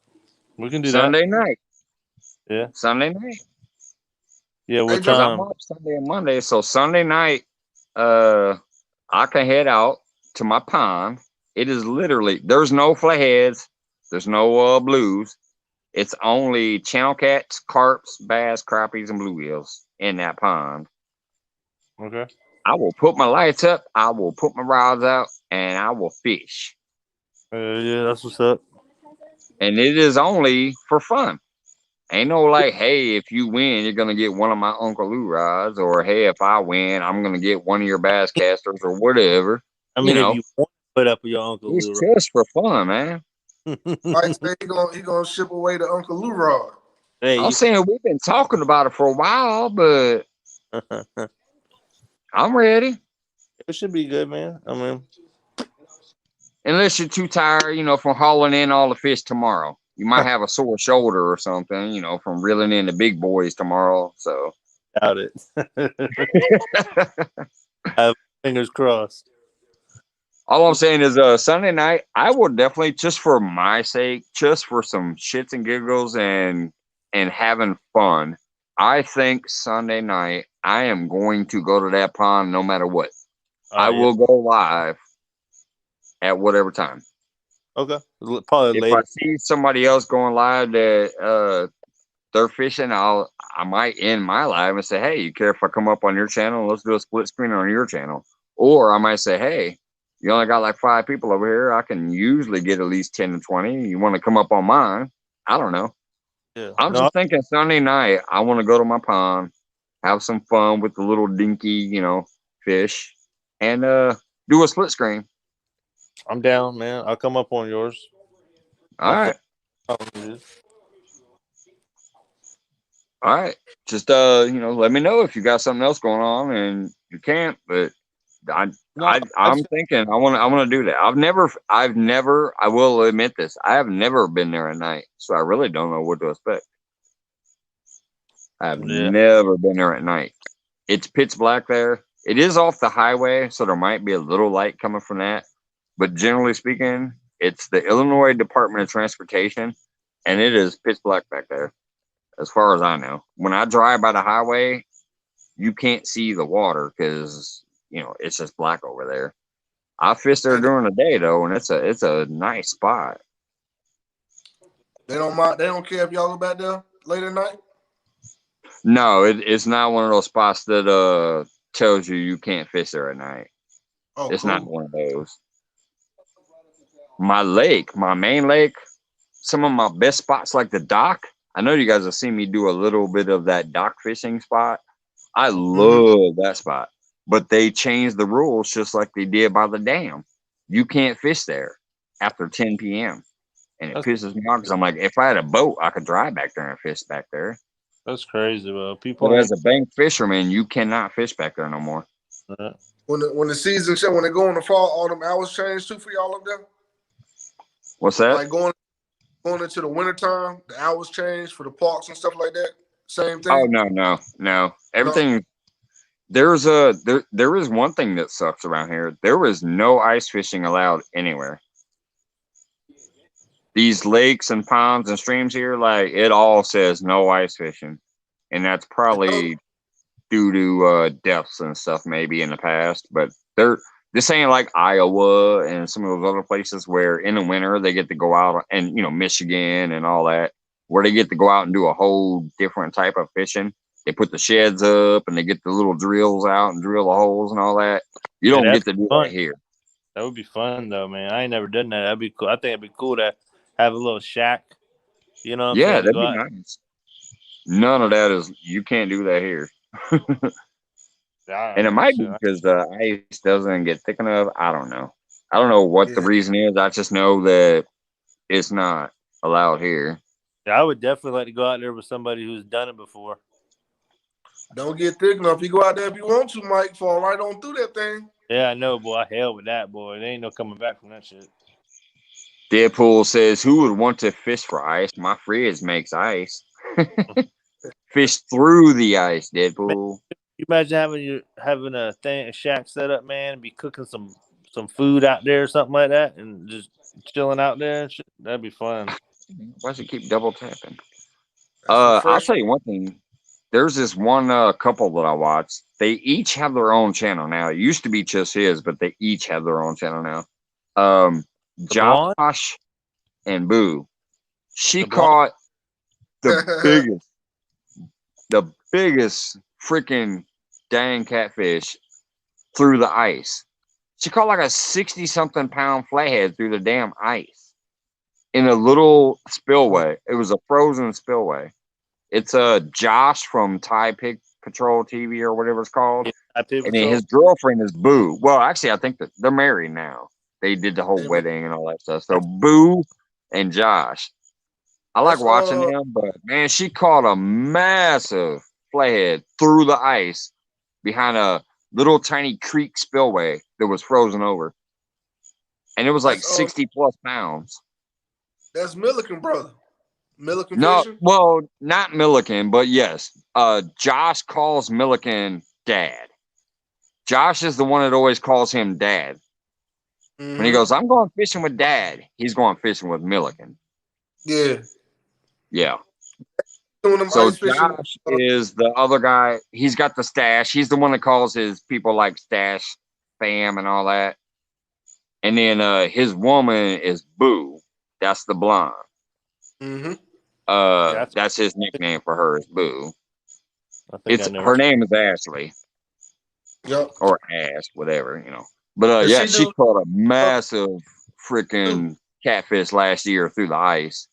We can do that. Sunday night. Yeah. Sunday night. Yeah, hey what Joe, Because I'm time? off Sunday and Monday. So Sunday night, I can head out to my pond. It is literally there's no flatheads, there's no blues. It's only channel cats, carps, bass, crappies, and bluegills in that pond. Okay. I will put my lights up, I will put my rods out, and I will fish. Yeah, that's what's up. And it is only for fun. Ain't no like, hey, if you win, you're gonna get one of my Uncle Lou rods, or hey, if I win, I'm gonna get one of your bass casters, or whatever. I You mean, if know, you want to put up with your Uncle it's Lou, just for fun, man. Mike said he gonna ship away to Uncle Lou Rod. hey, I'm saying we've been talking about it for a while, but I'm ready. it should be good, man. I mean, Unless you're too tired, from hauling in all the fish tomorrow. You might have a sore shoulder or something, from reeling in the big boys tomorrow. So doubt it. I have fingers crossed. all I'm saying is Sunday night, I will definitely, just for my sake, just for some shits and giggles and having fun, I think Sunday night I am going to go to that pond no matter what. I Yeah. will go live at whatever time. Okay. Probably If I later. see somebody else going live that they're fishing, I might end my live and say, hey, you care if I come up on your channel? Let's do a split screen on your channel. Or I might say, hey, you only got like 5 people over here. I can usually get at least 10 to 20. You want to come up on mine? I don't know. Yeah. I'm No. just thinking Sunday night, I want to go to my pond, have some fun with the little dinky, fish, and do a split screen. I'm down, man. I'll come up on yours. All right. All All right. Just let me know if you got something else going on and you can't, but No, I'm thinking I want to do that. I've never I will admit this. I have never been there at night, so I really don't know what to expect. I've yeah. never been there at night. It's pitch black there. It is off the highway, so there might be a little light coming from that. But generally speaking, it's the Illinois Department of Transportation, and it is pitch black back there. as far as I know. When I drive by the highway, you can't see the water because it's just black over there. I fish there And during the day though, and it's a nice spot. they don't mind. They don't care if y'all go back there late at night. No, it's not one of those spots that tells you can't fish there at night. Oh, It's not cool. one of those. My lake, my main lake, some of my best spots like the dock. I know you guys have seen me do a little bit of that dock fishing spot. I Mm-hmm. love that spot, but they changed the rules just like they did by the dam. You can't fish there after 10 p.m. And it That's, pisses me off because I'm like, if I had a boat, I could drive back there and fish back there. that's crazy, bro. People But as ain't. a bank fisherman, you cannot fish back there no more. When the season when they go in the fall, all them hours change too for y'all up there. What's that? Like going into the wintertime, the hours change for the parks and stuff like that. Same Oh thing. no. No. Everything there is one thing that sucks around here. There is no ice fishing allowed anywhere. These lakes and ponds and streams here, like it all says no ice fishing. And that's probably due to deaths and stuff maybe in the past. But this ain't like Iowa and some of those other places where in the winter they get to go out and Michigan and all that, where they get to go out and do a whole different type of fishing. They put the sheds up and they get the little drills out and drill the holes and all that. You Yeah, don't that'd get to be do fun. that here. That would be fun though, man. I ain't never done that. That'd be cool. I think it'd be cool to have a little shack. You know what I'm Yeah, saying? To that'd go be out. nice. None of that is, you can't do that here. I And it mean, might be shit. because the ice doesn't get thick enough. I don't know. I don't know what the Yeah. reason is. I just know that it's not allowed here. I would definitely like to go out there with somebody who's done it before. Don't get thick enough. You go out there if you want to, Mike. Fall right on through that thing. Yeah, I know, boy. Hell with that, boy. There ain't no coming back from that shit. Deadpool says, "Who would want to fish for ice? My fridge makes ice. Fish through the ice, Man, Deadpool." you imagine having a shack set up, man, and be cooking some food out there or something like that, and just chilling out there and shit. That'd be fun. Why does it keep double tapping? That's I'll refreshing. tell you one thing. There's this one couple that I watched. They each have their own channel now. It used to be just his, but they each have their own channel now. The blonde, Josh and Boo. She the blonde. caught the biggest freaking dang catfish through the ice. She caught like a 60 something pound flathead through the damn ice in a little spillway. It was a frozen spillway. It's Josh from Thai Pig Patrol TV or whatever it's called. Yeah, I And then patrol. his girlfriend is Boo. Well, actually, I think that they're married now. They did the whole wedding and all that stuff. So Boo and Josh. I like That's watching them, but man, she caught a massive flathead through the ice behind a little tiny creek spillway that was frozen over. And it was like that's 60 plus pounds. that's Milliken brother. Milliken No, fishing. well, not Milliken, but yes. Josh calls Milliken dad. Josh is the one that always calls him dad. When he Mm-hmm. goes, I'm going fishing with dad, he's going fishing with Milliken. Yeah. Yeah. Doing them So ice fishing. Josh is the other guy. He's got the stash. He's the one that calls his people like stash fam and all that. And then his woman is Boo. That's the blonde. Mm-hmm. Yeah, That's his nickname for her is Boo. I think I It's know. her name is Ashley Yep. or Ash, whatever. But Does yeah, she she do? caught a massive Too? freaking catfish last year through the ice.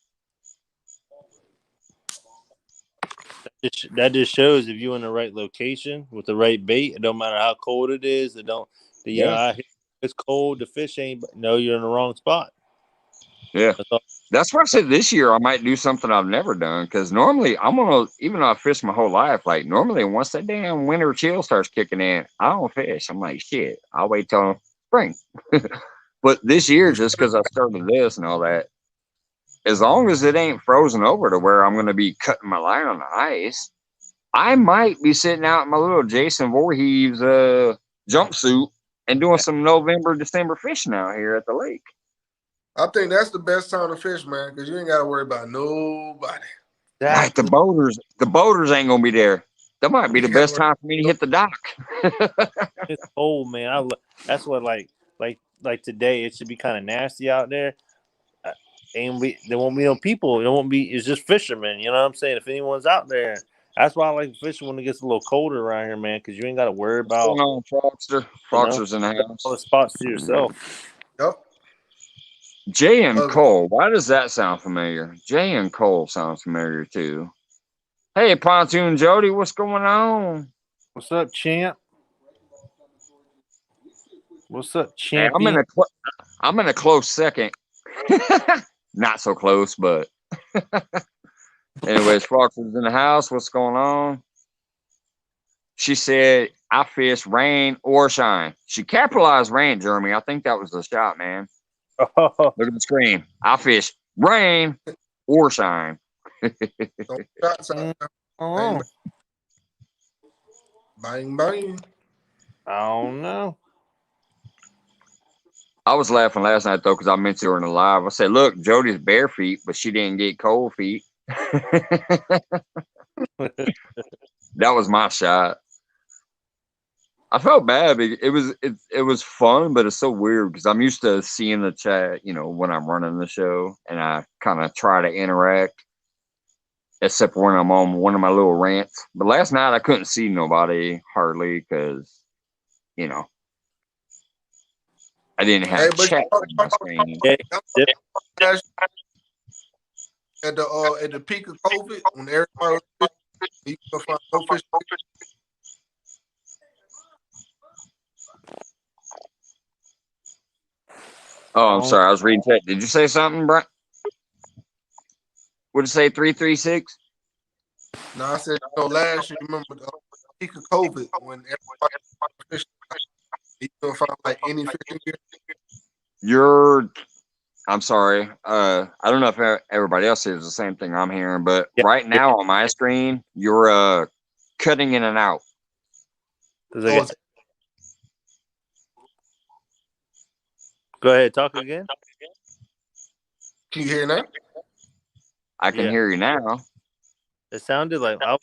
That just shows if you're in the right location with the right bait. It don't matter how cold it is. It don't. Yeah. I hear it's cold. The fish ain't. No, you're in the wrong spot. Yeah. That's all. That's why I said this year I might do something I've never done. Because normally I'm gonna, even though I fish my whole life, like normally once that damn winter chill starts kicking in, I don't fish. I'm like, shit, I'll wait till spring. But this year, just because I started this and all that, as long as it ain't frozen over to where I'm gonna be cutting my line on the ice, I might be sitting out in my little Jason Voorhees jumpsuit and doing some November, December fishing out here at the lake. I think that's the best time to fish, man, because you ain't got to worry about nobody. Right, the boaters ain't gonna be there. That might be the best time for me to hit the dock. It's cold, man. That's what like today. It should be kind of nasty out there. There won't be no people. There won't be. It's just fishermen. You know what I'm saying? If anyone's out there, that's why I like fishing when it gets a little colder around here, man. Because you ain't got to worry What's going about on, Frogster? Frogster's in the all the house. spots to yourself. Yep. Jay and Cole. Why does that sound familiar? Jay and Cole sounds familiar too. Hey, Pontoon Jody, what's going on? What's up, champ? What's up, Hey, champion? I'm in a close second. Not so close, but anyways, Frogster's in the house. What's going on? She said, I fish rain or shine. She capitalized rain, Jeremy. I think that was the shot, man. Oh, Look at the screen. I fish rain or shine. Shots out. oh, Bang, bang. I don't know. I was laughing last night, though, because I mentioned her in the live. I said, look, Jody's bare feet, but she didn't get cold feet. That was my shot. I felt bad. It was fun, but it's so weird because I'm used to seeing the chat, when I'm running the show, and I kind of try to interact, except when I'm on one of my little rants. But last night I couldn't see nobody hardly because, I didn't have chat on my screen. At the peak of COVID, when everybody was fishing, you could find no fish. Oh, I'm sorry. I was reading chat. Did you say something, Brian? What did you say, 336? No, I said, last year, remember the peak of COVID, when everybody was fishing, you couldn't find like any fishing gear. I'm sorry. I don't know if everybody else hears the same thing I'm hearing, but right now on my screen, you're cutting in and out. Go ahead, talk again. Can you hear now? I can hear you now. It sounded like huh.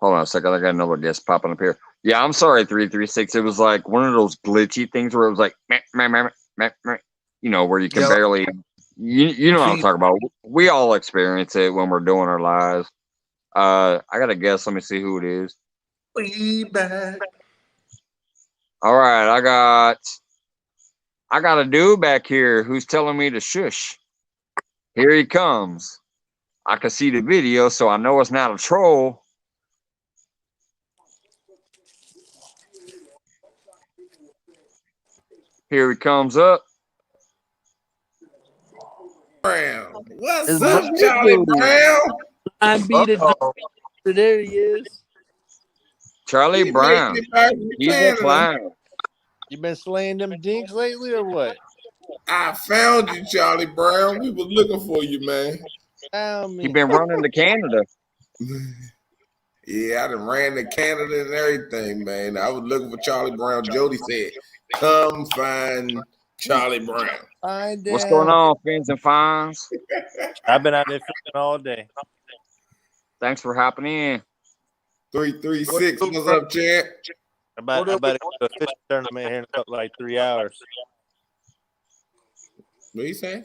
Hold on a second. I got another guest popping up here. Yeah, I'm sorry, 336. It was like one of those glitchy things where it was like, where you can barely. You know what I'm talking about. We all experience it when we're doing our lives. I got a guess. Let me see who it is. Feedback. All right, I got a dude back here who's telling me to shush. Here he comes. I can see the video, so I know it's not a troll. Here he comes up. Brown. What's up, Charlie Brown? I beat it. There he is. Charlie Brown. He's a clown. You been slaying them dinks lately or what? I found you, Charlie Brown. We were looking for you, man. He been running to Canada. Yeah, I done ran to Canada and everything, man. I was looking for Charlie Brown. Jody said, come find Charlie Brown. What's going on, fins and fines? I've been out there fishing all day. Thanks for hopping in. 336, what's up, champ? I'm about to go to a fishing tournament here in a couple, like 3 hours. What you say?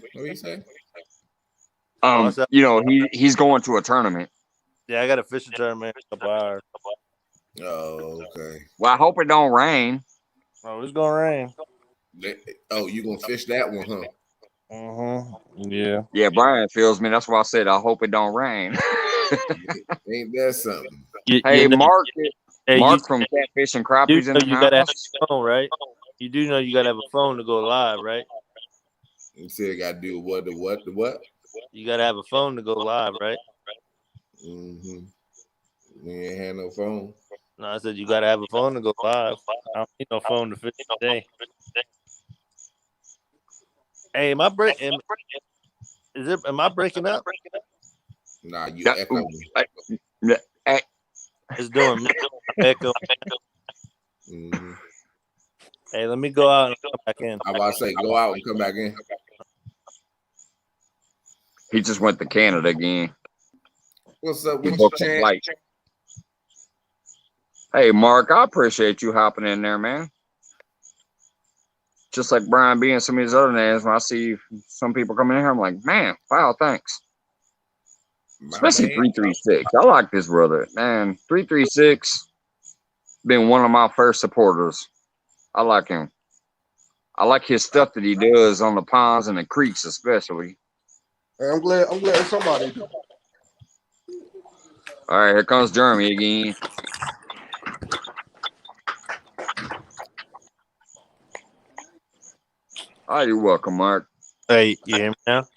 He's going to a tournament. Yeah, I got a fishing tournament in a couple hours. Oh, okay. Well, I hope it don't rain. Oh, it's gonna rain. Oh, you gonna fish that one, huh? Yeah. Yeah, Brian feels me. That's why I said I hope it don't rain. Ain't that something? Mark from Catfish and Crappies in the you gotta have a phone, right? You do know you gotta have a phone to go live, right? You said I gotta do what? You gotta have a phone to go live, right? We ain't had no phone. No, I said you gotta have a phone to go live. I don't need no phone to fish today. Hey, am I breaking up? Nah, you echo me. It's doing me. Echo. Mhm. Hey, let me go out and come back in. I'm about to say, go out and come back in. He just went to Canada again. What's up He with you, booked a champ? flight. Hey, Mark, I appreciate you hopping in there, man. Just like Brian B and some of these other names, when I see some people coming in here, I'm like, man, wow, thanks. My Especially man. 336. I like this brother. Man, 336 been one of my first supporters. I like him. I like his stuff that he does on the ponds and the creeks, especially. Hey, I'm glad somebody do. All right, here comes Jeremy again. Oh, you're welcome, Mark. Hey, you hear me now?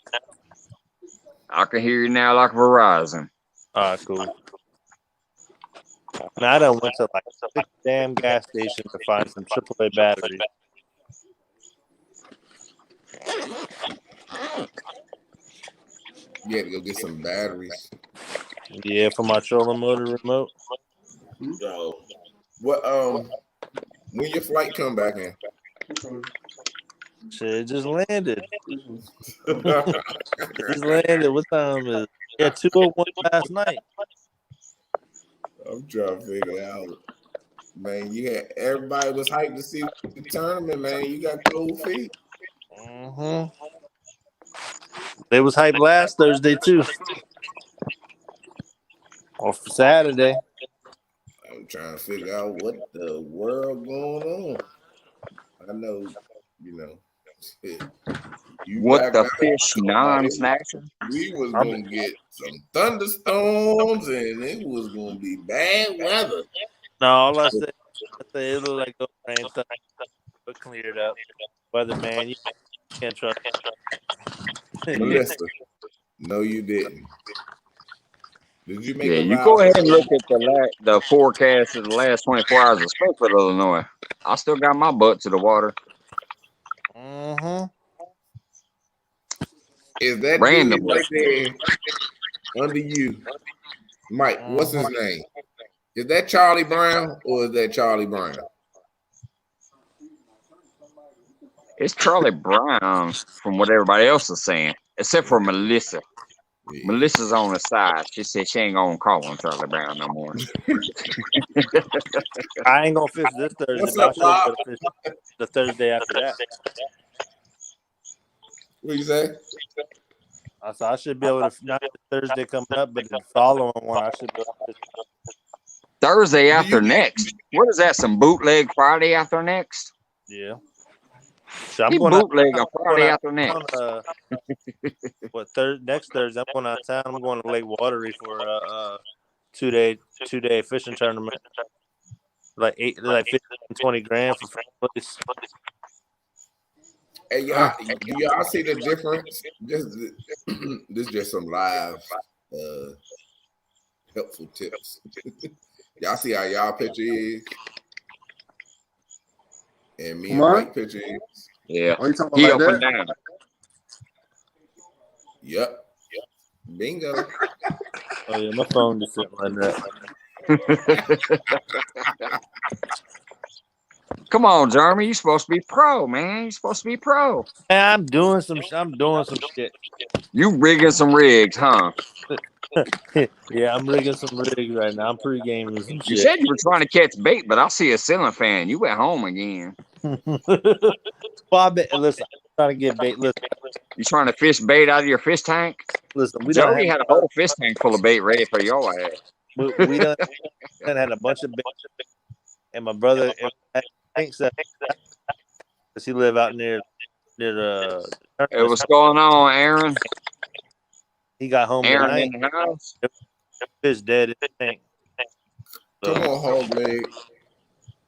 I can hear you now like Verizon. All right, cool. Man, I done went to like 6 damn gas stations to find some AAA batteries. You had to go get some batteries. Yeah, for my trolling motor remote. Yo, what? When your flight come back in? Shit, it just landed. It just landed. What time is it? Yeah, 2:01 last night. I'm trying to figure out. Man, you had everybody was hyped to see the tournament. Man, you got cold feet. Mm-hmm. They was hyped last Thursday too, or for Saturday. I'm trying to figure out what the world going on. I know, shit, you What back the out. fish I thought non-snatcher? we was I've gonna get some thunderstorms and it was gonna be bad weather. No, all I said it looked like the rain stuff, but cleared up. Weatherman, you can't trust. Melissa, no, you didn't. Did you make Yeah, a you vow go to ahead and say look at the forecast of the last 24 hours of Springfield, Illinois. I still got my butt to the water. Mm-hmm. is that dude Randomly. right there under you? Mike, what's his Mm-hmm. name? Is that Charlie Brown or is that Charlie Brown? It's Charlie Brown from what everybody else is saying, except for Melissa. Yeah. Melissa's on the side. She said she ain't gonna call him Charlie Brown no more. I ain't gonna fish this Thursday, What's but I up, should be Bob? able to fish the Thursday after that. What you say? I should be able to not the Thursday coming up, but the following one I should be able to fish. Thursday Do after you next. What is that? Some bootleg Friday after next? Yeah. So I'm He going out. bootleg on I'm going Friday out after of next. town. Next Thursday I'm going out of town. I'm going to Lake Watery for a 2-day fishing tournament. Like 15, 20 grand for first place. Hey, y'all, do y'all see the difference? This is just some live helpful tips. Y'all see how y'all picture is? And me and Mine? Mike picture is? Yeah. Are you talking He about up like and that? down. Yep. Bingo. Oh yeah, my phone just sitting like that. Come on, Jeremy. You're supposed to be pro, man. You're supposed to be pro. Hey, I'm doing some shit. You rigging some rigs, huh? Yeah, I'm rigging some rigs right now. I'm pre-gaming some You shit. said you were trying to catch bait, but I see a ceiling fan. You at home again. Well, listen, I'm trying to get bait. You trying to fish bait out of your fish tank? Listen, we done Jody had a whole fish tank full of bait ready for your ass. we done had a bunch of bait, and my brother thinks that because he live out near the Hey, what's going on, Aaron? he got home Aaron tonight. in the house? Fish dead in the tank. So Come on, hog leg.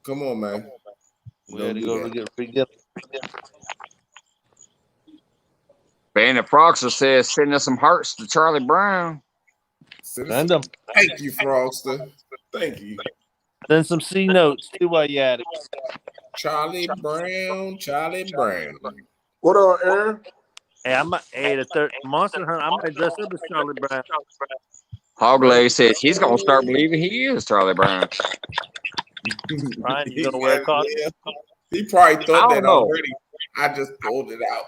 Come on, man. we had to go re-get. Bandit Proxer says send us some hearts to Charlie Brown. Send them. Thank you, Frogster. Thank you. Send some C notes too while you at it. Charlie Brown. What up, Aaron? Hey, the third Monster Hunt. I might dress up as Charlie Brown. Hogley says he's gonna start believing he is Charlie Brown. Brian, you gonna wear a costume? He probably I thought don't that know. already. I just pulled it out.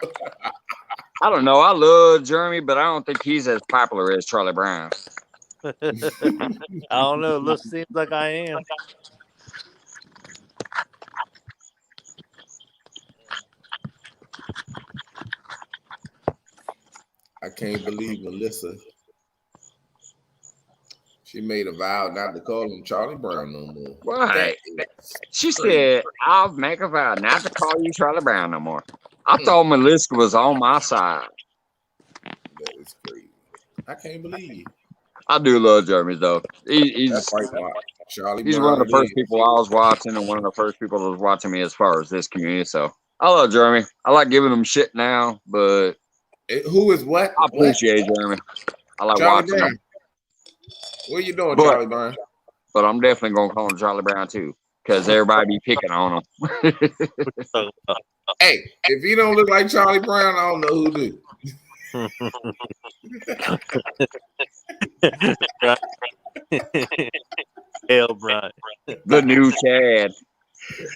I don't know. I love Jeremy, but I don't think he's as popular as Charlie Brown. I don't know. Look, seems like I am. I can't believe Melissa. She made a vow not to call him Charlie Brown no more. Right. That She is crazy. said, I'll make a vow not to call you Charlie Brown no more. I thought Melissa was on my side. That is crazy. I can't believe you. I do love Jeremy, though. He's That's right, Mark. Charlie He's Brown. one of the first people I was watching and one of the first people that was watching me as far as this community. So I love Jeremy. I like giving him shit now, but Who is what? I appreciate Jeremy. I like Charlie watching Brown. him. What are you doing, But- Charlie Brown? But I'm definitely going to call him Charlie Brown, too, because everybody be picking on him. Hey, if he don't look like Charlie Brown, I don't know who do. Hell, Brian. The new Chad.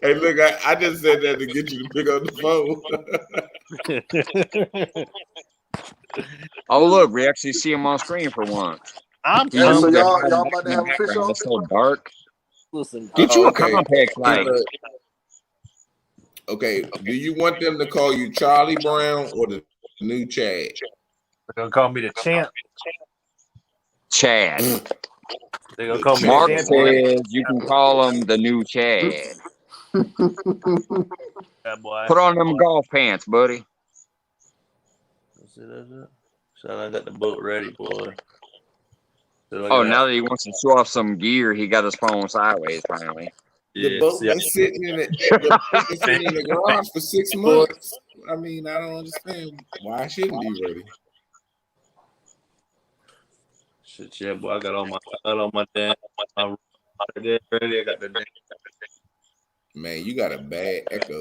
Hey, look, I just said that to get you to pick up the phone. Oh, look, we actually see him on screen for once. I'm Yeah, so coming. y'all about to have a fish on? It's so dark. Listen, Get you a okay. compact light. Okay, do you want them to call you Charlie Brown or the new Chad? they're gonna call me the champ. Chad. They're gonna call me Mark the champ. says you can call him the new Chad. Yeah, boy. Put on them golf pants, buddy. That's it. So I got the boat ready, boy. So Oh, now that he wants to show off some gear, he got his phone sideways finally. The boat been sitting in the garage for 6 months. I mean, I don't understand why I shouldn't be ready. Shit, yeah, boy. I got all my damn my ready. I got the damn. Man, you got a bad echo.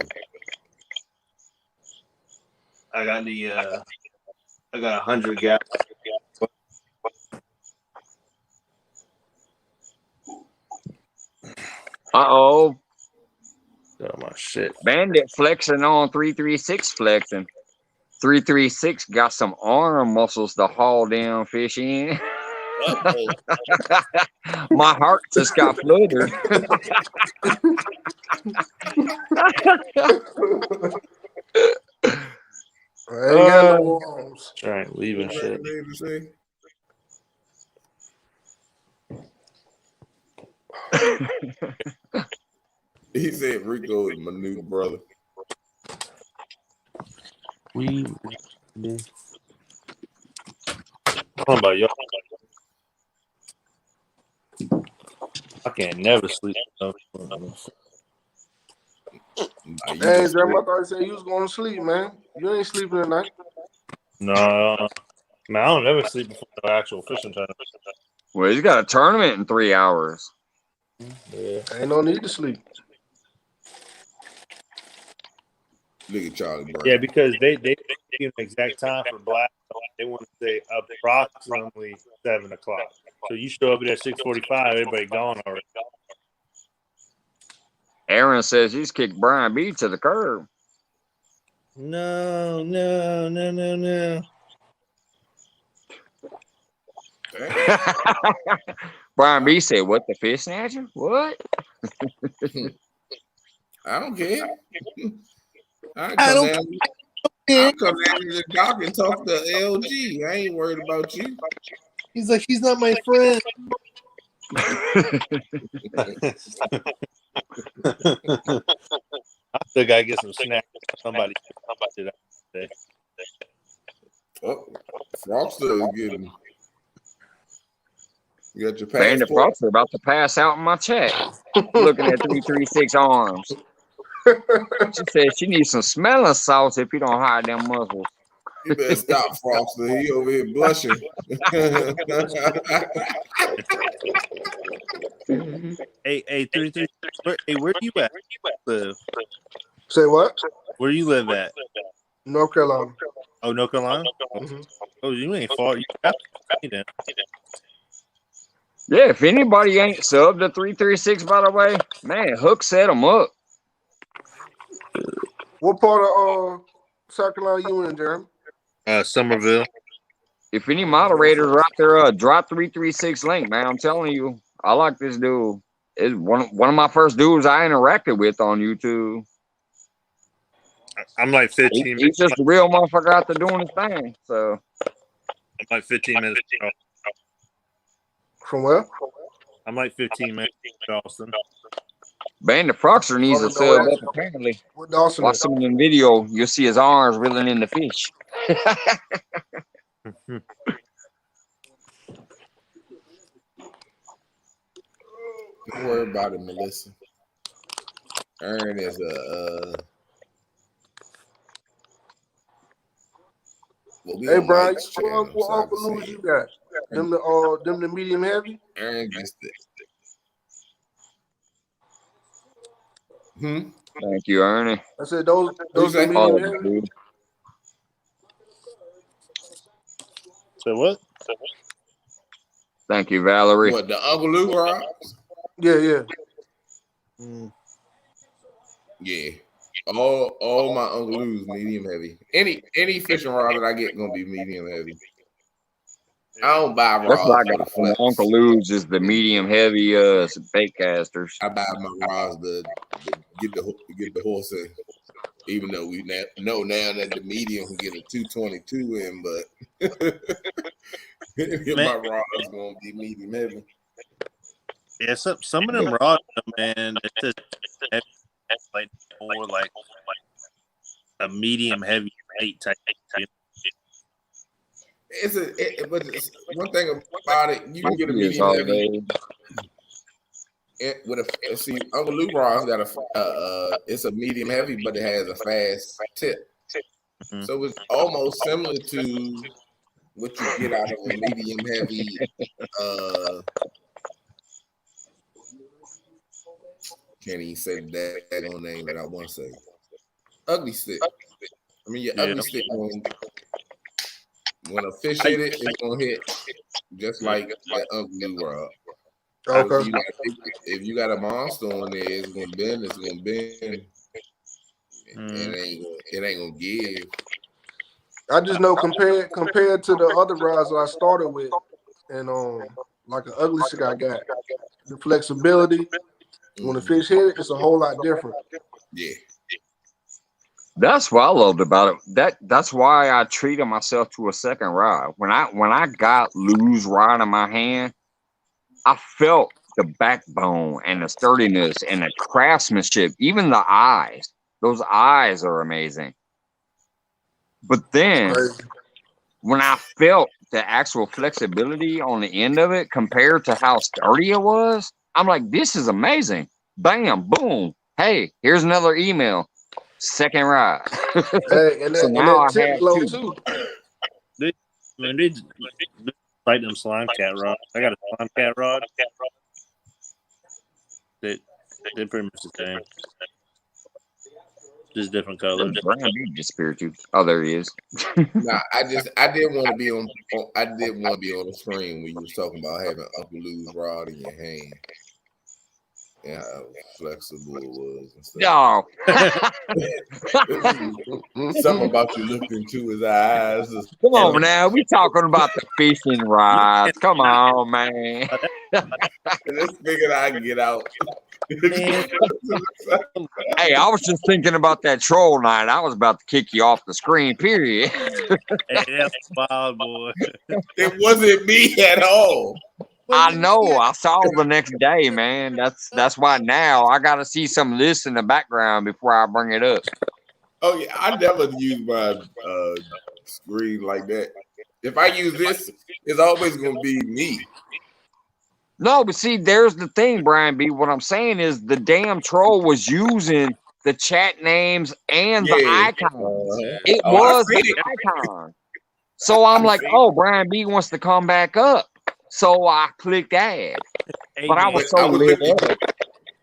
I got the I got 100 gallons. Uh-oh. Got my shit. Bandit flexing on 336 flexing. 336 got some arm muscles to haul down fish in. My heart just got fluttered. I ain't got no arms. Trying leaving shit. He said Rico is my new brother. I don't know about y'all. I can't never sleep. Hey, Jeremy, I thought you said you was going to sleep, man. You ain't sleeping tonight. No, man, I don't ever sleep before the actual fishing tournament. Well, he's got a tournament in 3 hours. Yeah. Ain't no need to sleep. Look at Charlie Brown. Yeah, because they give an exact time for black. They want to say approximately 7 o'clock. So you show up at 6:45, everybody gone already. Aaron says he's kicked Brian B to the curb. No. Brian B said, "What, the fish snatcher? What?" I don't care. I'll come down to the dock and talk to LG. I ain't worried about you. He's like, he's not my friend. I still gotta get some snacks. Somebody did that today. Oh, Frogster is getting. You got your Bandit passport? Fox are about to pass out in my chat. Looking at 336 arms. She said she needs some smelling salts if you don't hide them muzzles. You better stop, Frogster. He over here blushing. Hey, 33. Where do you at? Live? Say what? Where you live at? North Carolina. Oh, North Carolina. Mhm. Oh, you ain't far. You got to then. Yeah, if anybody ain't subbed to 336, by the way, man, Hook set them up. What part of South Carolina you in, Jeremy? Somerville. If any moderators are out there, drop 336 link, man. I'm telling you, I like this dude. It's one of my first dudes I interacted with on YouTube. I'm like 15 minutes. He's just a real motherfucker out there doing his thing. So I'm like 15 minutes. From where? I'm like 15 minutes from Austin. Bandit Froxer needs Oh, a no, sub that's- up apparently. What Dawson Watch is? some of the video, you'll see his arms reeling in the fish. Don't worry about it, Melissa. Aaron is a well, we Hey, on Brian, Mike's channel, what so I Uncle can Lou's see you it. got? Them the medium heavy? Aaron gets the Thank you, Ernie. I said those What'd the you say? medium Oh, heavy. dude. So what? Thank you, Valerie. What, the Uncle Lou rods? Yeah. Yeah. All my Uncle Lou's medium heavy. Any fishing rod that I get gonna be medium heavy. I don't buy That's what I rods for the got from flex. Uncle Lou's is the medium heavy bait casters. I buy my rods to get the horse in. Even though we know now that the medium can get a 222 in, but my rod's gonna be medium heavy. Yeah, some of them rods, man, it's just like more like a medium heavy bait type. But one thing about it, you can get a Yes, medium all heavy. day. With a Uncle Lou rod's got it's a medium heavy, but it has a fast tip, so it's almost similar to what you get out of a medium heavy. Can't even say that on name that I want to say. Ugly stick. I mean, your ugly stick when a fish hit it, it's gonna hit just like that Uncle Lou rod. Okay. If you got a monster on there, it's gonna bend. It's gonna bend. It ain't gonna give. I just know compared to the other rods that I started with, and like an ugly stick I got, the flexibility when the fish hit it, it's a whole lot different. Yeah. That's what I loved about it. That's why I treated myself to a second rod. When I got Lou's rod in my hand, I felt the backbone and the sturdiness and the craftsmanship, even the eyes. Those eyes are amazing. But then when I felt the actual flexibility on the end of it compared to how sturdy it was, I'm like, this is amazing. Bam, boom. Hey, here's another email. Second ride. Hey, and So that, now I tip have glow two. too. They like them slime cat rods. I got a slime cat rod. They're pretty much the same. Just different colors. Brian B disappeared too. Oh, there he is. Nah, I did want to be on the screen when you was talking about having Uncle Lou's rod in your hand. And how flexible it was and stuff. No. Something about you looked into his eyes. Come on now. We talking about the fishing rods. Come on, man. Just figured I'd get out. Hey, I was just thinking about that troll night. I was about to kick you off the screen, period. Hey, that's wild, boy. It wasn't me at all. I know. I saw the next day, man. That's why now I got to see some of this in the background before I bring it up. Oh yeah, I never use my screen like that. If I use this, it's always gonna be me. No, but see, there's the thing, Brian B. What I'm saying is the damn troll was using the chat names and the icons. It was the icon. So I'm like, oh, Brian B wants to come back up. So I clicked add. But I was so lit up.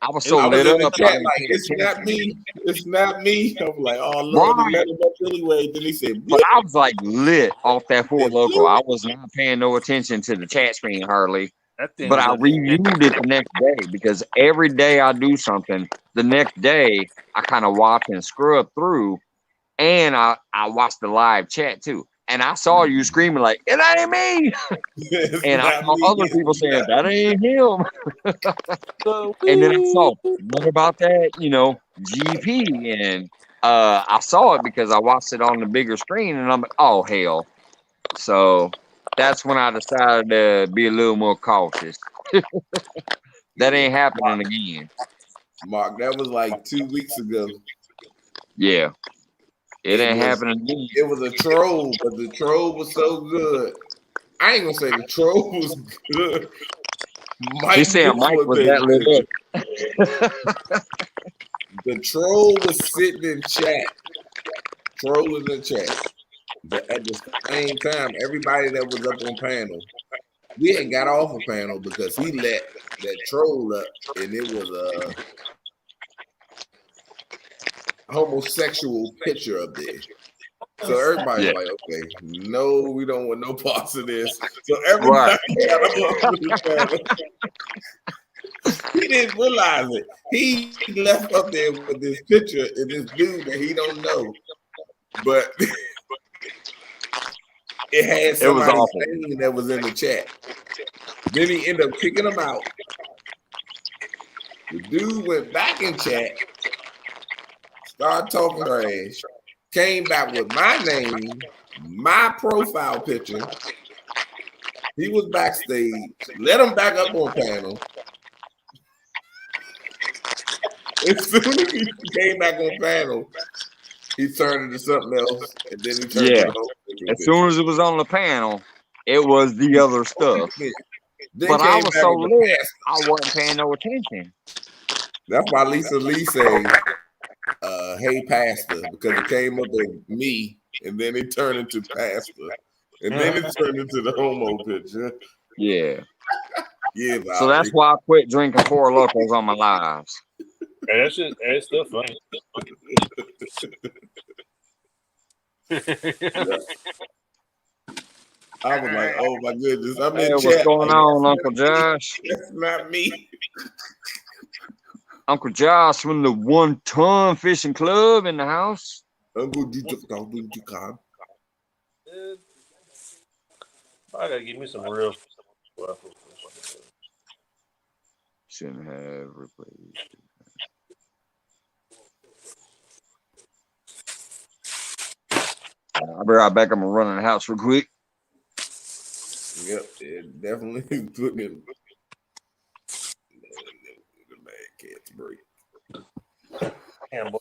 I was so lit up. Like, it's not me. It's not me. I was like, oh, Lord, he let him up anyway. Then he said, but I was like lit off that Ford Loco. I was not paying no attention to the chat screen hardly. That thing but was I a reviewed it the next day because every day I do something, the next day I kind of watch and scrub through, and I watched the live chat too. And I saw you screaming like, "It ain't me!" It's And I not saw me. other people It's saying, not "That ain't him." And then I saw, what about that, GP? And I saw it because I watched it on the bigger screen, and I'm like, oh, hell. So that's when I decided to be a little more cautious. That yeah. ain't happening again. Mark, that was like 2 weeks ago. Yeah, it It ain't was happening again. it was a troll, but the troll was so good. I ain't gonna say the troll was good. He Mike said Vick Mike was was in that the lit picture. up. The troll was sitting in chat, trolling the chat. But at the same time, everybody that was up on panel, we had got off a panel because he let that troll up, and it was a homosexual picture up there. So everybody's Yeah, like, okay, no, we don't want no parts of this. So right. everybody got off of the panel. He didn't realize it. He left up there with this picture and this dude that he don't know. But it had It was somebody's awful. name that was in the chat. Then he ended up kicking him out. The dude went back in chat, started talking trash, came back with my name, my profile picture. He was backstage, let him back up on panel. As soon as he came back on panel, he turned into something else, and then he turned to Yeah. the homosexual As picture. soon as it was on the panel, it was the other stuff. Then But I came was back so with the lit, past. I wasn't paying no attention. That's why Lisa Lee say, hey, pastor, because it came up as me, and then it turned into pastor, and then it turned into the homo picture. Yeah. Yeah, So that's Valerie. why I quit drinking Four Locos on my lives. Hey, that shit, it's still funny. Yeah. I was like, oh my goodness, I'm Hey, in what's chat. going Like, on, Uncle Josh? that's not me. Uncle Josh from the 1 Ton Fishing Club in the house. Uncle Dukan. I gotta give me some real. Shouldn't have replaced. I'll be right back. I'm gonna run in the house real quick. Yep, it definitely put me in the mad cat's break. Damn, boy.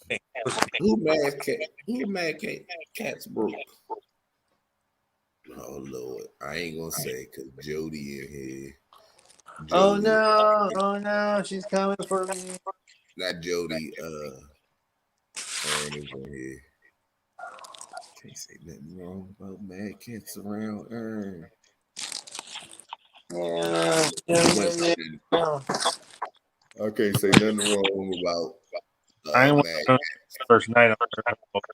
Who mad cats broke? Oh Lord, I ain't gonna say because Jody in here. Jody, Oh no, she's coming for me. not Jody. Aaron is in here. Can't say nothing wrong about mad cats around Aaron. I can't say nothing wrong about I ain't want mad to cats. first night.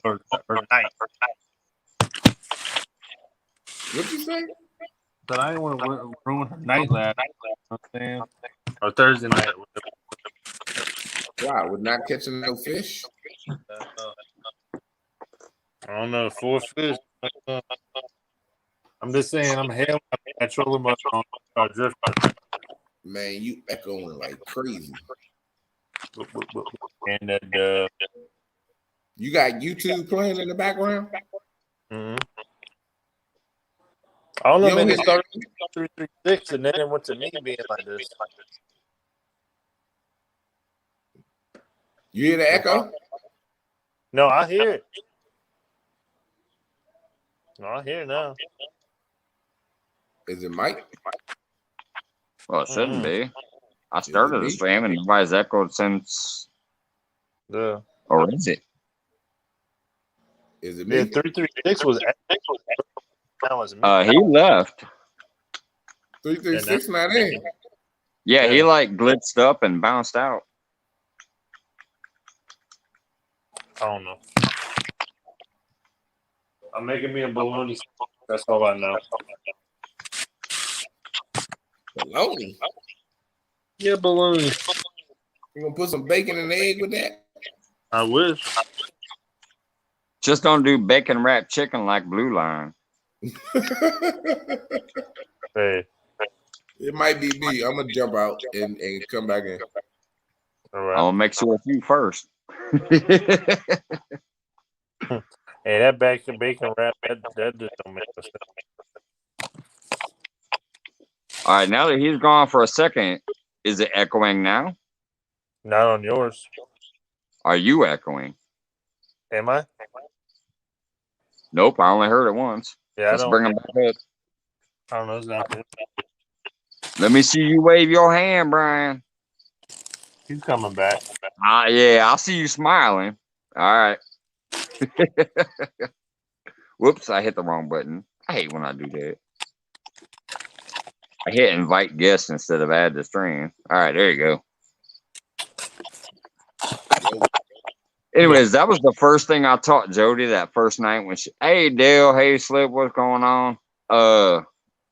First night. What you say? But I didn't want to ruin her night last. You know what I'm saying? Or Thursday night. Why? We're not catching no fish? I don't know. 4 fish. I'm just saying. I'm hell. I troll him up on drift. Man, you echoing like crazy. And that. You got YouTube playing in the background? Mm-hmm. I don't know, You man. don't It hear started 336, and then it went to me being like this. You hear the echo? No, I hear it. No, I hear it now. Is it Mike? Well, it shouldn't be. I Is it started the me? stream and nobody's echoed since. Yeah. Or is it? Is it Yeah, me? 336 was. That was me. He left. 336 not in. Yeah, he Yeah. like glitched up and bounced out. I don't know. I'm making me a bologna. That's all I know. Bologna. Yeah, bologna. You gonna put some bacon and egg with that? I wish. Just don't do bacon wrapped chicken like Blue Line. Hey, It might be me. I'm gonna jump out and come back in. all I'm right. gonna make sure it's you first. Hey, that bacon wrap, that just don't make no sense. All right, now that he's gone for a second, is it echoing now? Not on yours. Are you echoing? Am I? Nope, I only heard it once. Yeah, Let's bring him back up. I don't know. It's not good. Let me see you wave your hand, Brian. He's coming back. Yeah, I see you smiling. All right. Whoops, I hit the wrong button. I hate when I do that. I hit invite guests instead of add to stream. All right, there you go. Anyways, that was the first thing I taught Jody that first night when she, hey Dale, hey Slip, what's going on?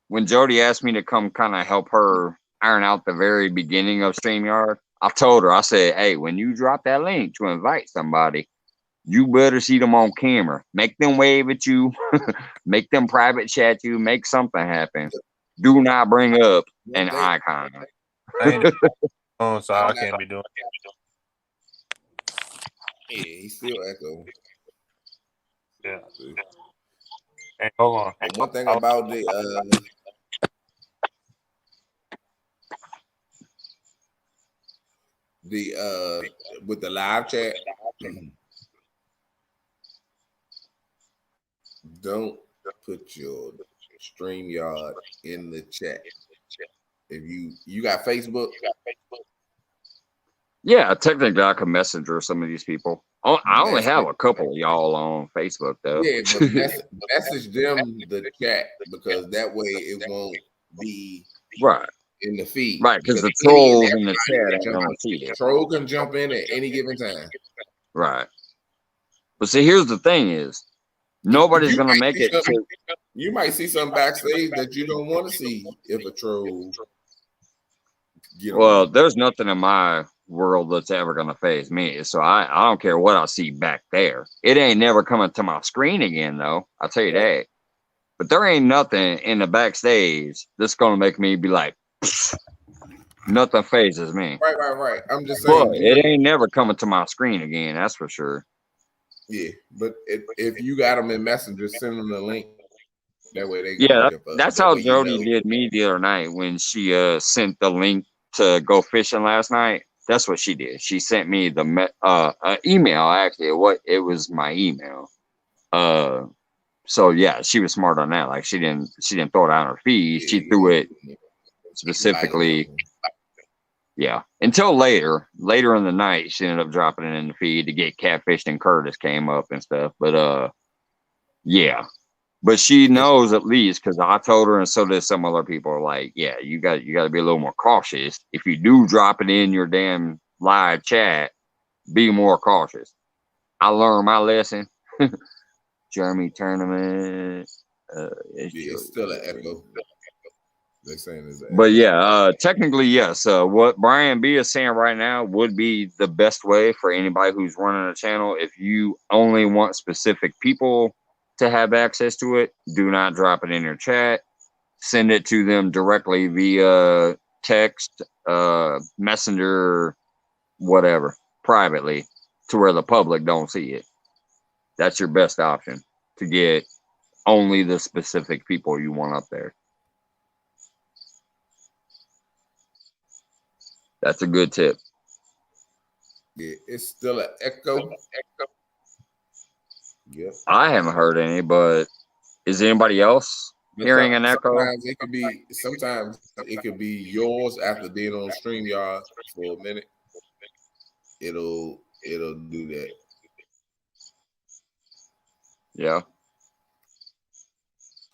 When Jody asked me to come kind of help her iron out the very beginning of StreamYard, I told her, I said, hey, when you drop that link to invite somebody, you better see them on camera. Make them wave at you, make them private chat you, make something happen. Do not bring up an icon. I ain't on, so I can't be doing it. Yeah, he's still echoing. Yeah. Hey, hold on. And one thing about the with the live chat, don't put your StreamYard in the chat. If you got Facebook, yeah, technically I could messenger some of these people. Oh, I only have a couple of y'all on Facebook though. Yeah, but message them the chat because that way it won't be right in the feed. Right, because the trolls in the chat ain't jump, gonna see it. Troll can jump in at any given time. Right. But see, here's the thing is nobody's gonna make it to, you might see some backstage that you don't want to see if a troll well, there's nothing in my world that's ever gonna phase me. So I don't care what I see back there. It ain't never coming to my screen again though. I'll tell you that. But there ain't nothing in the backstage that's gonna make me be like nothing phases me. Right. I'm just saying, but it ain't never coming to my screen again, that's for sure. Yeah, but if you got them in Messenger, send them the link. That way they yeah, jump up. that's how Jody did me the other night when she sent the link to go fishing last night. That's what she did. She sent me the email. Actually, it was my email. So yeah, she was smart on that. Like she didn't throw it out on her feed. She threw it specifically. Yeah, until later in the night, she ended up dropping it in the feed to get Catfished and Curtis came up and stuff. But yeah. But she knows at least because I told her, and so did some other people. Are like, yeah, you got to be a little more cautious. If you do drop it in your damn live chat, be more cautious. I learned my lesson. Jeremy tournament. It's still an echo. They're saying is. But yeah, technically yes. What Brian B is saying right now would be the best way for anybody who's running a channel. If you only want specific people to have access to it, do not drop it in your chat. Send it to them directly via text, messenger, whatever, privately, to where the public don't see it. That's your best option to get only the specific people you want up there. That's a good tip. Yeah, it's still an echo. Yep. I haven't heard any, but is anybody else hearing an echo? Sometimes it could be yours after being on StreamYard for a minute. It'll do that. Yeah.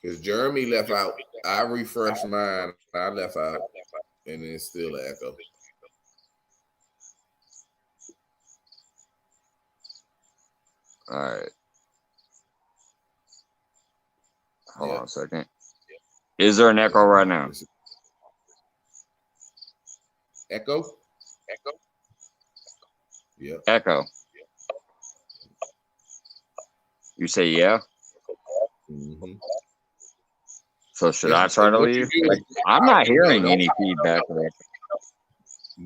Because Jeremy left out. I refreshed mine. I left out, and it's still an echo. All right. Hold on a second. Is there an echo right now? Echo. Yep. Echo. You say yeah. Mm-hmm. So should I try to leave? I'm not hearing any feedback.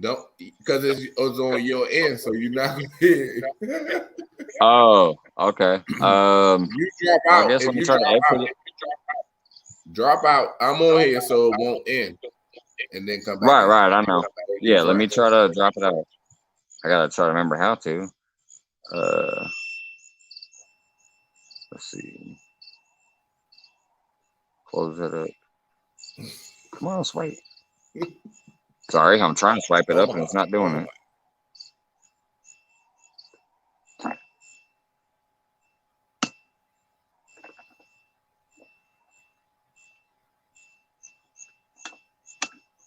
Don't, because it's on your end, so you're not gonna hear it. Oh, okay. You drop I out. guess If let me you try to exit it. drop out, I'm on here, so it won't end, and then come back. Right. I know. Yeah, let me try to drop it out. I gotta try to remember how to. Let's see. Close it up. Come on, swipe. Sorry, I'm trying to swipe it up and it's not doing it.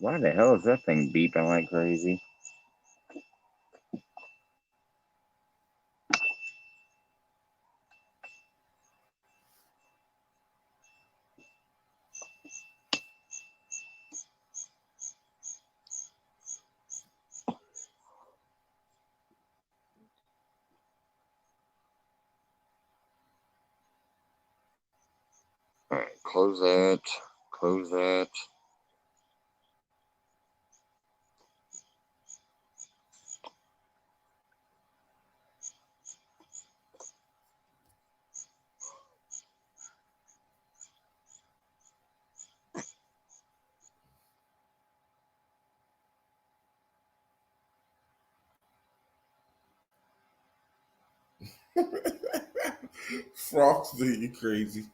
Why the hell is that thing beeping like crazy? All right, close that. Close that. Frosty, you crazy.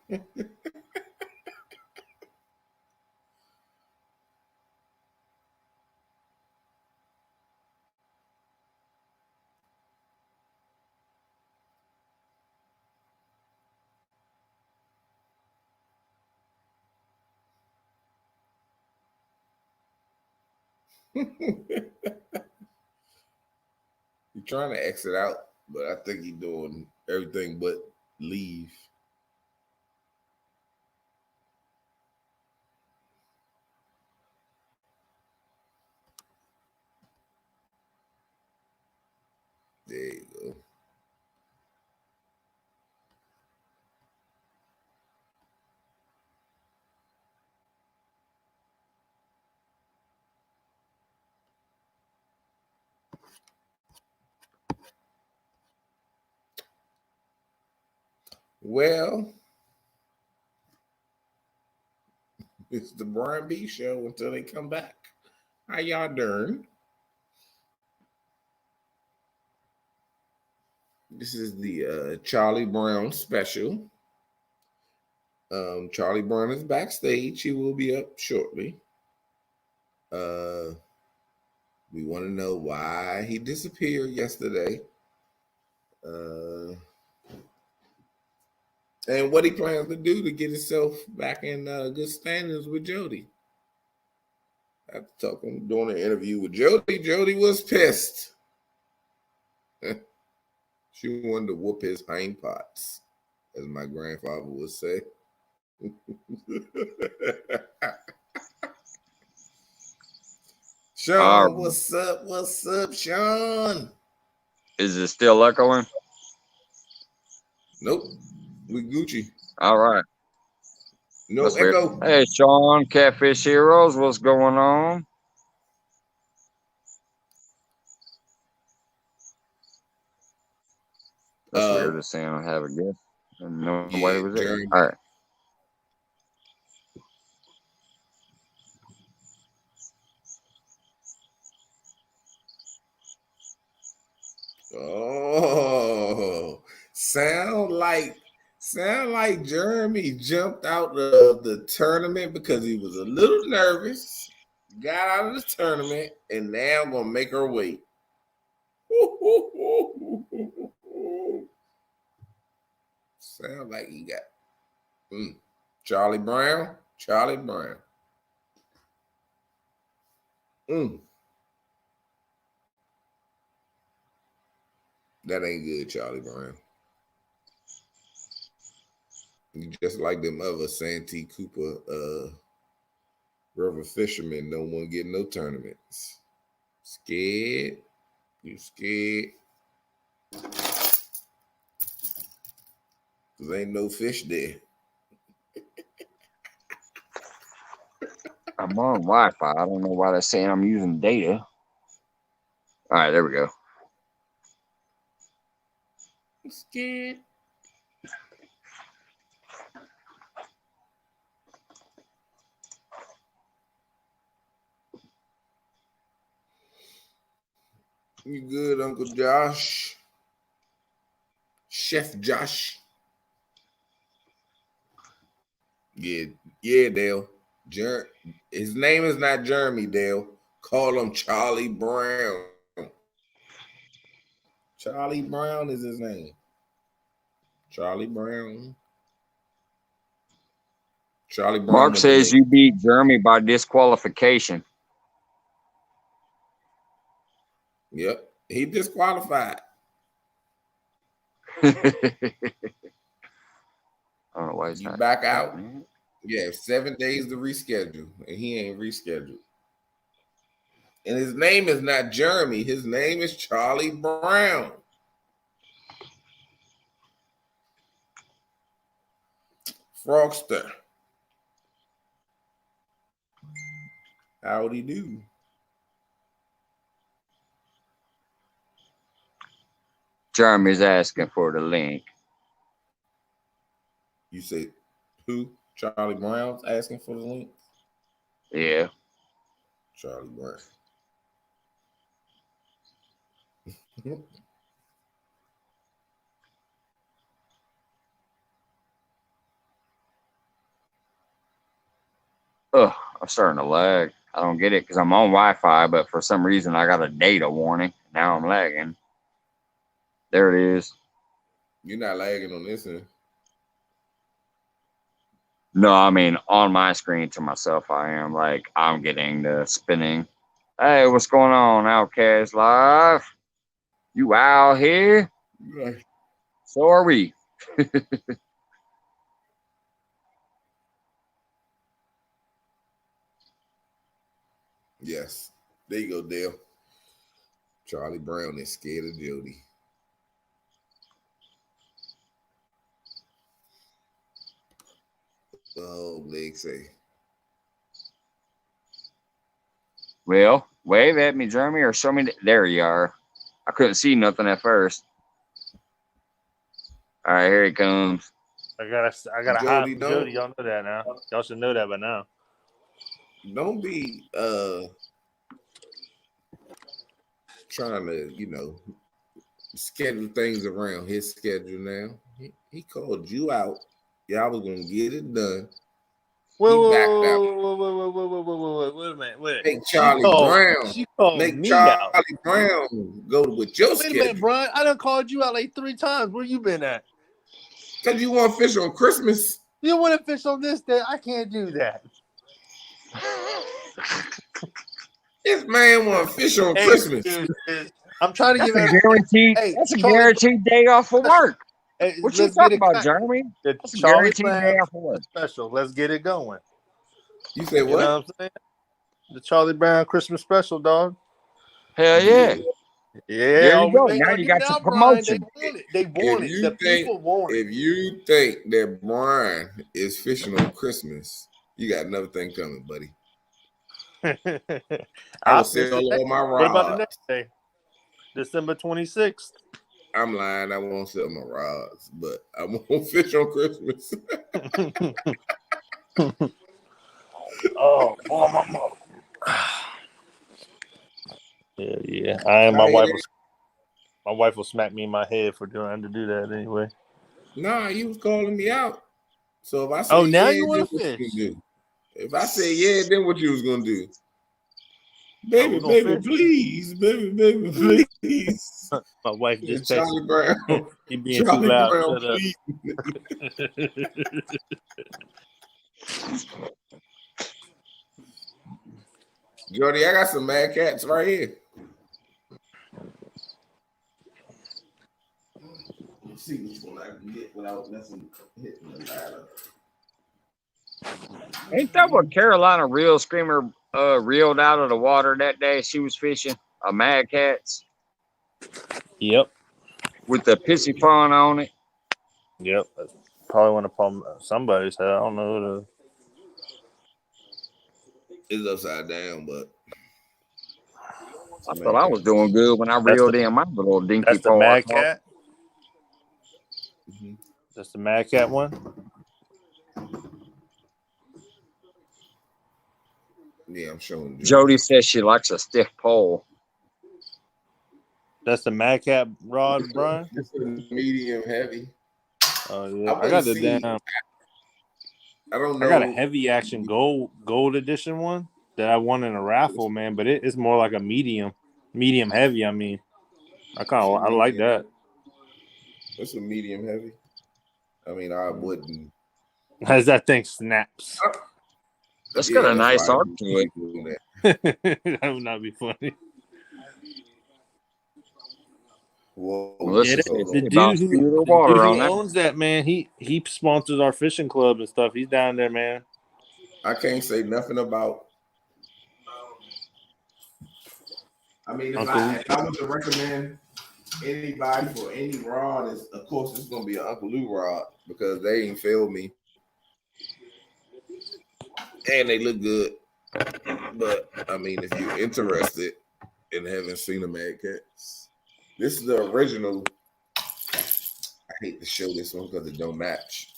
He's trying to exit out, but I think he's doing everything but leave. There you go. Well, it's the Brian B show until they come back. How y'all doing? This is the Charlie Brown special. Charlie Brown is backstage. He will be up shortly. We want to know why he disappeared yesterday. And what he plans to do to get himself back in good standings with Jody. After talking, doing an interview with Jody, Jody was pissed. She wanted to whoop his hind parts, as my grandfather would say. Sean, what's up? What's up, Sean? Is it still echoing? Nope. We Gucci. All right. No That's echo. Weird. Hey, Sean, Catfish Heroes, what's going on? That's weird to say I don't have a guest. Nobody was there. All right. Oh, sound like Jeremy jumped out of the tournament because he was a little nervous, got out of the tournament, and now gonna make her wait. Sound like he got Charlie Brown. Charlie Brown. That ain't good, Charlie Brown. You just like them other Santee Cooper river fishermen don't want to get no tournaments. Scared? You scared? Cause ain't no fish there. I'm on Wi-Fi. I don't know why they're saying I'm using data. All right, there we go. I'm scared. You good, Uncle Josh? Chef Josh? Yeah, Dale. His name is not Jeremy, Dale. Call him Charlie Brown. Charlie Brown is his name. Charlie Brown. Charlie Brown. Mark says you beat Jeremy by disqualification. Yep, he disqualified. I don't know why he's not back out. Yeah, 7 days to reschedule, and he ain't rescheduled. And his name is not Jeremy. His name is Charlie Brown. Frogster. Howdy do? Jeremy's asking for the link. You say who? Charlie Brown's asking for the link? Yeah. Charlie Brown. Ugh, I'm starting to lag. I don't get it because I'm on Wi-Fi, but for some reason I got a data warning. Now I'm lagging. There it is. You're not lagging on this end. No, I mean on my screen to myself I am. Like I'm getting the spinning. Hey, what's going on, Outcast Live? You out here? Right. So are we. Yes. There you go, Dale. Charlie Brown is scared of Jody. Oh, Blake say. Well, wave at me, Jeremy, or show me. There you are. I couldn't see nothing at first. All right, here he comes. I gotta hide from Jody. Y'all know that now. Y'all should know that by now. Don't be trying to, schedule things around his schedule now. He called you out. Y'all was gonna get it done. Wait a minute. Make Charlie Brown. She called make me Charlie out. Brown go with your schedule. Wait a minute, Brian. I done called you out like 3 times. Where you been at? Because you want fish on Christmas. You want to fish on this day? I can't do that. This man want fish on Christmas. I'm trying to give a guaranteed. That's a guaranteed day off of work. Hey, what you talking about, Jeremy? That's a guaranteed day off of work. Special. Let's get it going. You say what? You know what I'm saying? The Charlie Brown Christmas special, dog. Hell yeah. Yeah. There you go. Now you got your promotion. They want it. The people want it. If you think that Brian is fishing on Christmas, you got another thing coming, buddy. I will sell all my rods. What about the next day? December 26th. I'm lying. I won't sell my rods, but I won't fish on Christmas. Oh, my mother. Yeah. My wife will smack me in my head for trying to do that anyway. Nah, you was calling me out. So if I say now yeah, you want to fish? If I say yeah, then what you was gonna do? Baby, please. Baby, please. My wife just Charlie Brown. He being Charlie too loud. Brown, Shut up. Jody, I got some Mad Cats right here. Let's see which one I can get without messing hitting the ladder. Ain't that what Carolina Reel Screamer reeled out of the water that day she was fishing? Mad Cats Yep. with the pissy fawn on it. Yep. That's probably one of somebody's head. I don't know who the. It's upside down, but I thought I was doing good when I That's reeled the- in my little dinky That's the paw. Mad Cat. Mhm. That's the Mad Cat one. Yeah, I'm showing Jody says she likes a stiff pole. That's the Mad Cat rod, Brian. This is medium heavy. Oh yeah, I wouldn't got the see- damn. I don't know. I got a heavy action gold edition one that I won in a raffle, man. But it's more like a medium heavy. I mean, I like that. It's a medium heavy. I mean, I wouldn't. As that thing snaps, It's got a nice why I arc do to it. doing that. that would not be funny. Whoa, Well, Yeah, this hold is the on. about dude speed who of water on that. owns that, man, he sponsors our fishing club and stuff. He's down there, man. I can't say nothing about. I mean, if I was to recommend anybody for any rod, of course it's gonna be an Uncle Lou rod because they ain't failed me, and they look good. But I mean, if you're interested in having seen a Mad Cats, this is the original. I hate to show this one because it don't match,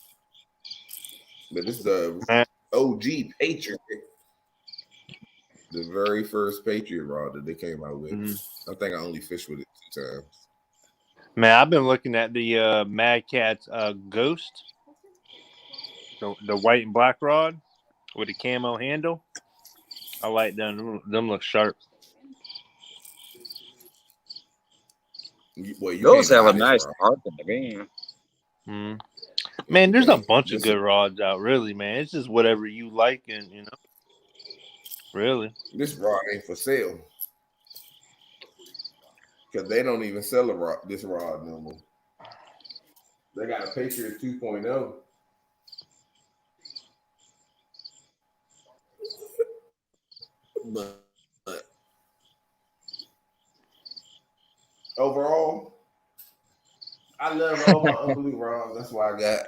but this is the OG Patriot. The very first Patriot rod that they came out with. I think I only fished with it 2 times. Man, I've been looking at the Mad Cat's Ghost, the white and black rod with the camo handle. I like them. Them look sharp. Those have a nice arc in the beam. Man, there's a bunch of good rods out, really, man. It's just whatever you like, and really. This rod ain't for sale because they don't even sell this rod no more. They got a Patriot 2.0. But overall, I love all my Uncle Lou rods. That's why I got.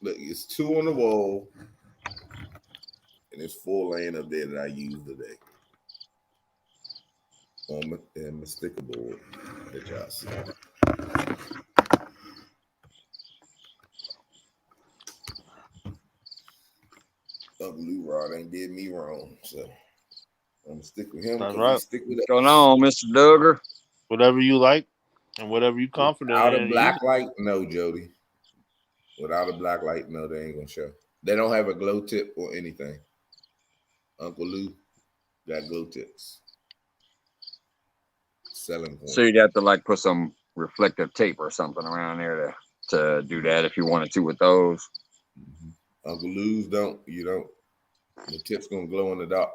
Look, it's 2 on the wall, and it's 4 laying up there that I use today on my sticker board that y'all see. Uncle Lou rod ain't did me wrong, so I'm gonna stick with him. That's right. Stick with What's going on, Mr. Duggar? Whatever you like and whatever you confident Without in. a black light, no, Jody. Without a black light, no, they ain't gonna show. They don't have a glow tip or anything. Uncle Lou got glow tips. Selling point. So you'd have to like put some reflective tape or something around there to do that if you wanted to with those. Uncle Lou's don't. You don't. The tip's gonna glow in the dark.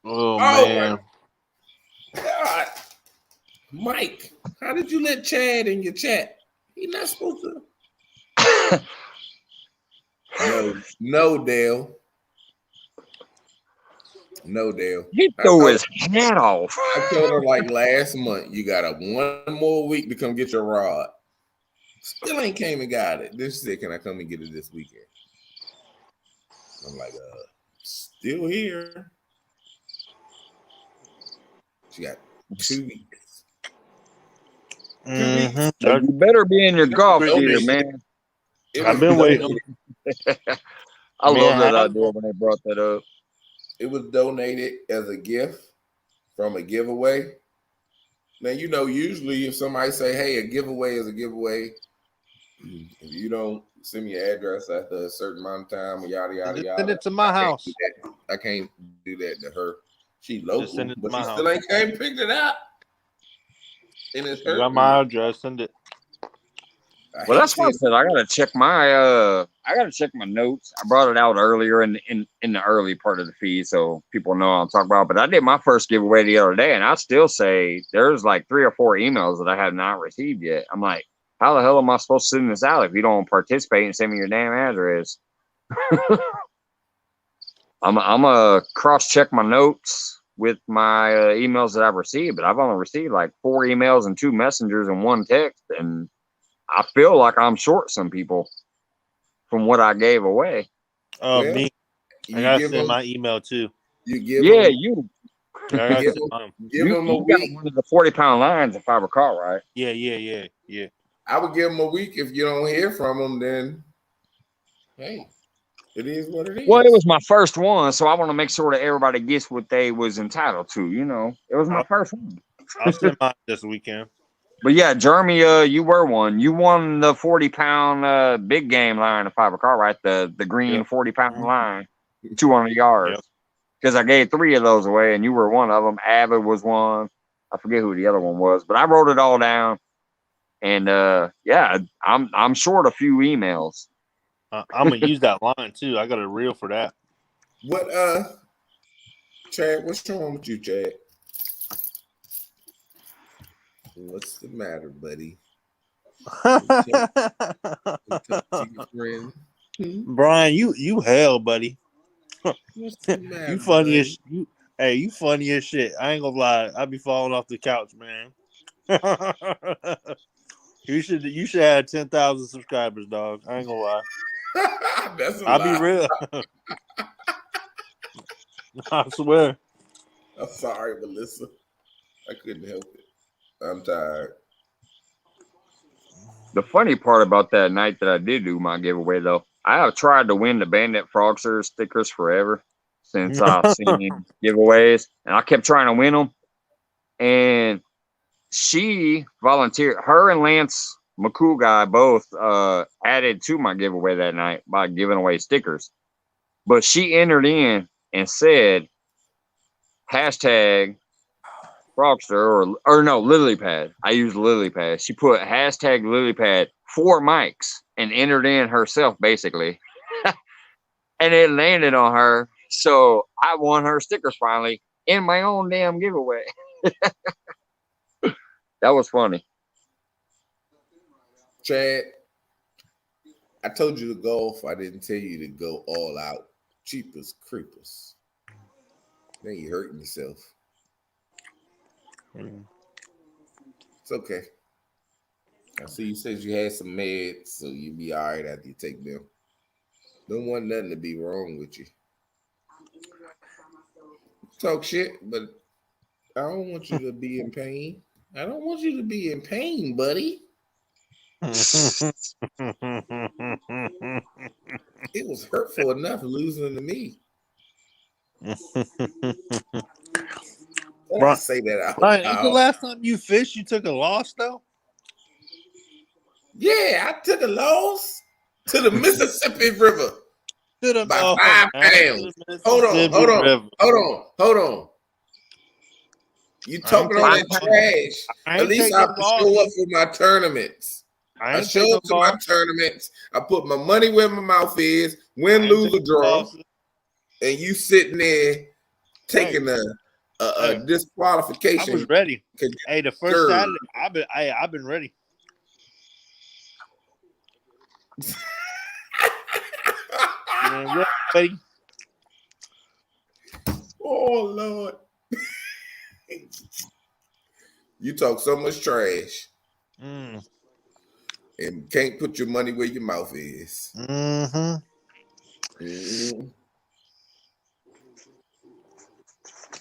Oh man. My God. Mike, how did you let Chad in your chat? He's not supposed to. No, Dale. No, Dale. He threw his hat off. I told her like last month, you got 1 more week to come get your rod. Still ain't came and got it. This said, can I come and get it this weekend? I'm like, still here. She got 2 weeks. You better be in your golf gear, man. I've been waiting. I love that idea when they brought that up. It was donated as a gift from a giveaway. Now, usually if somebody say, hey, a giveaway is a giveaway, if you don't send me your address after a certain amount of time, yada, yada, yada. Send it to my house. I can't do that to her. She local, send it to but my she house. still ain't came and picked it up. And it's You got my address. Send it. Well, that's why I said I gotta check my notes. I brought it out earlier in the early part of the feed, so people know what I'm talking about. But I did my first giveaway the other day, and I still say there's like 3 or 4 emails that I have not received yet. I'm like, how the hell am I supposed to sit in this alley if you don't participate and send me your damn address? I'm gonna cross check my notes with my emails that I've received, but I've only received like 4 emails and 2 messengers and 1 text, and I feel like I'm short some people from what I gave away. Oh, Well, me. I you gotta give send them, my email too. you give Yeah, them, you Yeah, I gotta give send mine. give them a you got week. one of the 40-pound lines if I recall right. Yeah. I would give them a week. If you don't hear from them, then hey, it is what it is. Well, it was my first one, so I want to make sure that everybody gets what they was entitled to. You know, it was my first one. I'll send mine this weekend. But yeah, Jeremy, you were one. You won the 40-pound big game line if I recall right. The green 40-pound line, 200 yards. Yep. Because I gave 3 of those away, and you were one of them. Avid was one. I forget who the other one was, but I wrote it all down. And yeah, I'm short a few emails. I'm gonna use that line too. I got a reel for that. What Chad, what's wrong with you, Chad? What's the matter, buddy? Talk to your friend. Brian, you hell, buddy. What's the matter, You funny buddy? as you. Hey, you funny as shit. I ain't gonna lie. I be falling off the couch, man. you should have 10,000 subscribers, dog. I ain't gonna lie. That's a I'll lie. be real. I swear. I'm sorry, Melissa. I couldn't help it. I'm tired. The funny part about that night that I did do my giveaway, though, I have tried to win the Bandit Frogster stickers forever since I've seen giveaways, and I kept trying to win them. And she volunteered. Her and Lance McCool guy both added to my giveaway that night by giving away stickers. But she entered in and said hashtag Frogster or no, Lily Pad. I used Lily Pad. She put hashtag Lily Pad 4 mics and entered in herself basically. And it landed on her. So I won her stickers finally in my own damn giveaway. That was funny. Chad, I told you to golf. I didn't tell you to go all out. Cheapers creepers. Then you hurting yourself. It's okay. I see you said you had some meds, so you'll be all right after you take them. Don't want nothing to be wrong with you. Talk shit, but I don't want you to be in pain. I don't want you to be in pain, buddy. It was hurtful enough losing to me. I say that out Brian, ain't the loud. last time you fished, you took a loss though? Yeah, I took a loss to the Mississippi River by 5 pounds. Hold on. You talking all that trash? At least I show up for my tournaments. I show up to my tournaments. I put my money where my mouth is, win, lose, or draw. And you sitting there taking a disqualification. I was ready. Hey, the first Saturday, I've been ready. Ready. Oh Lord. You talk so much trash. And can't put your money where your mouth is.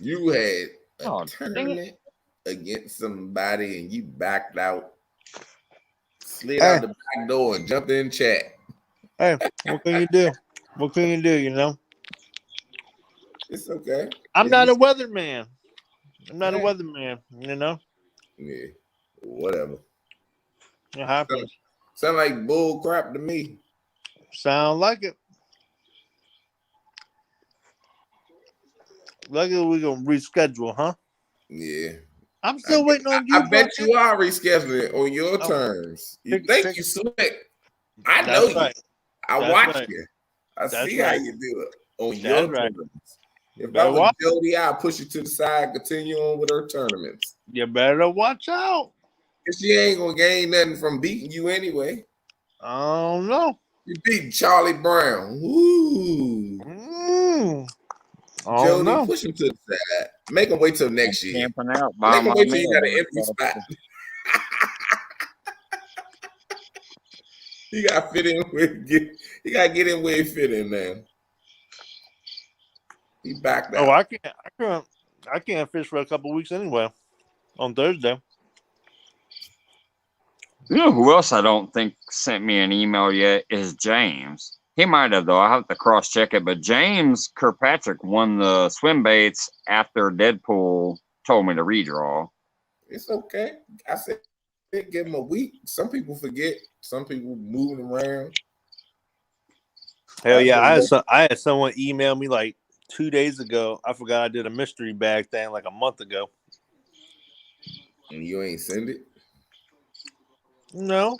You had a tournament against somebody and you backed out, slid out the back door and jumped in chat. Hey, what can you do? What can you do, you know? It's okay. I'm not a weatherman. I'm not a weatherman, you know? Yeah, whatever. It happens. Sound like bull crap to me. Sound like it. Luckily, we're going to reschedule, huh? Yeah. I'm still waiting on you. I bet you are rescheduling on your terms. You think you slick. I know you. I watch you. I see how you do it on your terms. If I was Jody, I'd push you to the side, continue on with her tournaments. You better watch out. She ain't gonna gain nothing from beating you anyway. I don't know. You beat Charlie Brown. Ooh. I don't Jody, know. push him to the side. Make him wait till next year. Camping out by Make him my wait till you got mail. an empty spot. He got fit in with he got to get in where he fit in now. He backed out. Oh, I can't fish for a couple weeks anyway. On Thursday. You know who else I don't think sent me an email yet is James. He might have, though. I have to cross check it. But James Kirkpatrick won the swim baits after Deadpool told me to redraw. It's okay. I said give him a week. Some people forget. Some people moving around. Hell yeah, I had someone email me like 2 days ago. I forgot I did a mystery bag thing like a month ago. And you ain't send it? No.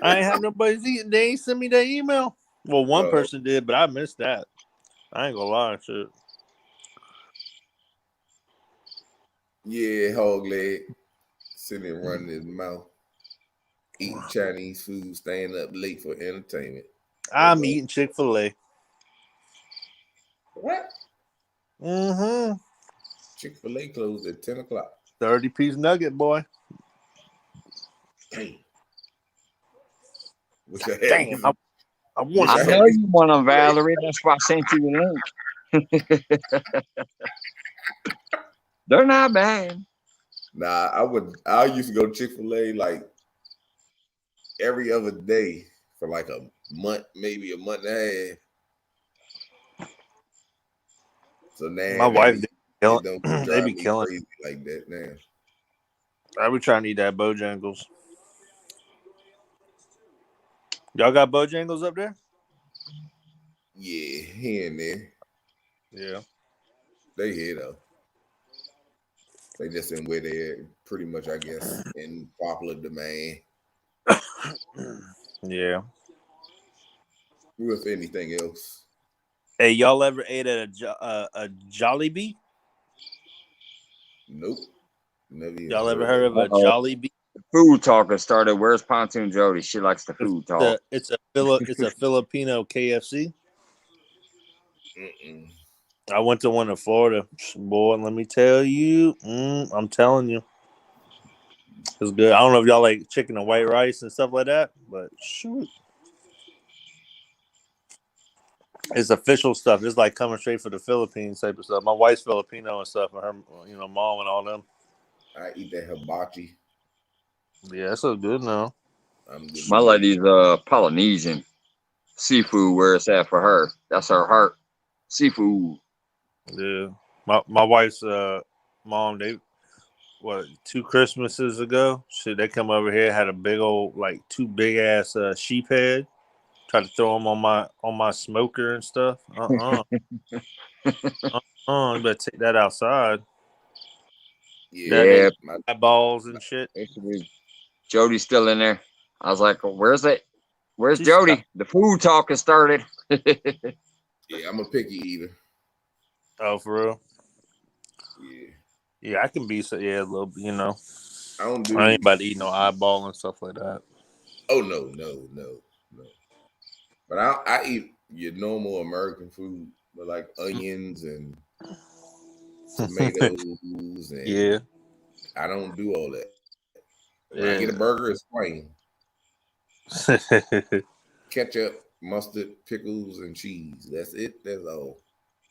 I ain't have nobody. They ain't send me that email. Well, one person did, but I missed that. I ain't gonna lie, shit. Yeah, hog leg. Sitting there running his mouth. Eating Chinese food, staying up late for entertainment. I'm eating Chick-fil-A. What? Mm-hmm. Chick-fil-A closed at 10 o'clock. 30-piece nugget, boy. Damn. Damn. I want I know you want them, Valerie. That's why I sent you the link. They're not bad. Nah, I used to go to Chick-fil-A like every other day for like a month, maybe a month and a half. So now my wife they be killing crazy like that now. I be trying to eat that Bojangles. Y'all got Bojangles up there? Yeah, here and there. Yeah. They here though. They just in where they're pretty much, I guess, in popular demand. Yeah. With anything else. Hey, y'all ever ate at a Jollibee? Nope. Never even Y'all ever heard of a Jollibee? Food talker started. Where's Pontoon Jody? She likes the food talk. It's a Filipino KFC. Mm-mm. I went to one in Florida. Boy, let me tell you. I'm telling you. It's good. I don't know if y'all like chicken and white rice and stuff like that, but shoot. It's official stuff. It's like coming straight from the Philippines type of stuff. My wife's Filipino and stuff, and her, mom and all them. I eat that hibachi. Yeah, that's so good now. My lady's Polynesian. Seafood, where it's at for her. That's her heart. Seafood. Yeah. My wife's mom, 2 Christmases ago, they come over here, had a big old, like 2 big ass sheep head. Tried to throw them on my smoker and stuff. You better take that outside. Yeah. Eyeballs and shit. Jody's still in there. I was like, where's it? Where's Jody? The food talk has started. Yeah, I'm a picky eater. Oh, for real? Yeah. Yeah, I can be a little, I don't do. I ain't about to eat no eyeball and stuff like that. Oh no. But I eat your normal American food, but like onions and tomatoes and yeah. I don't do all that. When I get a burger, it's plain. Ketchup, mustard, pickles, and cheese. That's it. That's all.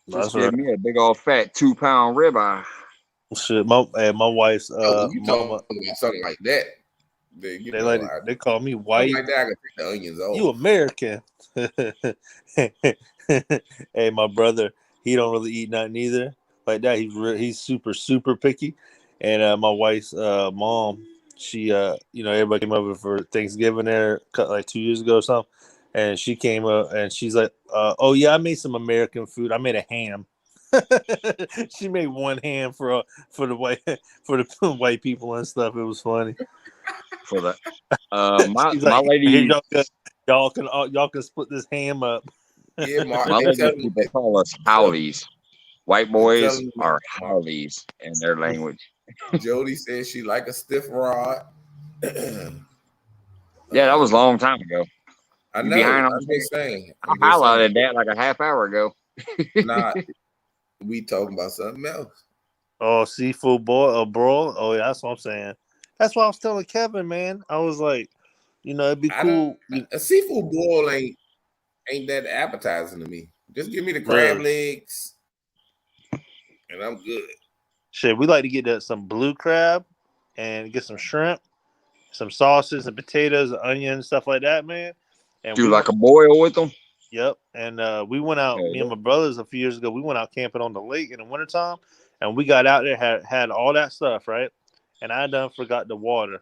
Just give me a big old fat 2-pound ribeye. Shit, my wife's you mama. About something like that. They call me white. Like that, I can take the onions off. You American. Hey, my brother, he don't really eat nothing either. Like that, he's super, super picky. And my wife's mom, she everybody came over for Thanksgiving there like 2 years ago or something. And she came up and she's like, oh yeah, I made some American food. I made a ham. She made one ham for the white people and stuff. It was funny. For that, my lady, y'all can split this ham up. Yeah, my lady people call us howlies. White boys are howlies in their language. Jody said she like a stiff rod. Yeah, that was a long time ago. I You know. behind on I'm just saying. I highlighted that like a half hour ago. Nah, we talking about something else. Oh, seafood boil or broil. Oh, yeah, that's what I'm saying. That's what I was telling Kevin, man. I was like, it'd be cool. A seafood boil ain't that appetizing to me. Just give me the crab Really? legs, and I'm good. Shit, we like to get some blue crab and get some shrimp, some sauces and potatoes, and onions, stuff like that, man. And Do like a boil with them. Yep. And we went out, me and my brothers a few years ago, we went out camping on the lake in the wintertime, and we got out there, had all that stuff, right? And I done forgot the water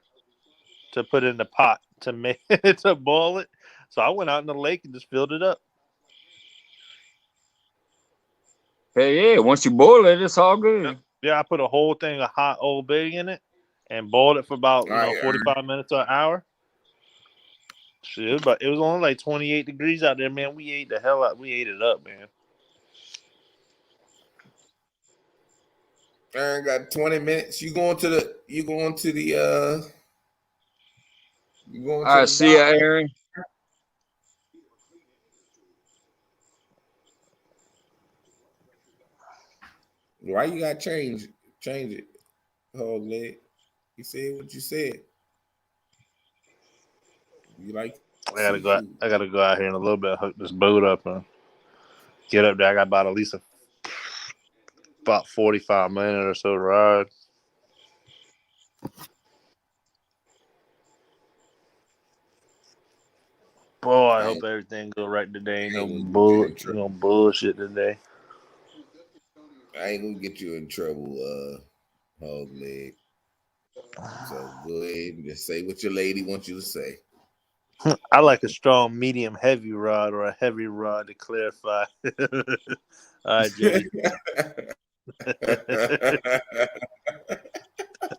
to put in the pot to make to boil it. So I went out in the lake and just filled it up. Hey, yeah, once you boil it, it's all good. Yeah, I put a whole thing of hot Old Bay in it and boiled it for about 45 minutes to an hour. Shit, but it was only like 28 degrees out there, man. We ate it up, man. I got 20 minutes. You going to the All right, see ya, Aaron. Why you gotta change it? Hog leg. You said what you said. You like I gotta go out here in a little bit, hook this boat up and get up there. I got about at least about 45 minutes or so to ride. Boy, I hope everything go right today. Ain't no bullshit today. I ain't gonna get you in trouble, hog leg. So go ahead and just say what your lady wants you to say. I like a strong, medium, heavy rod or a heavy rod to clarify. All right, Jody.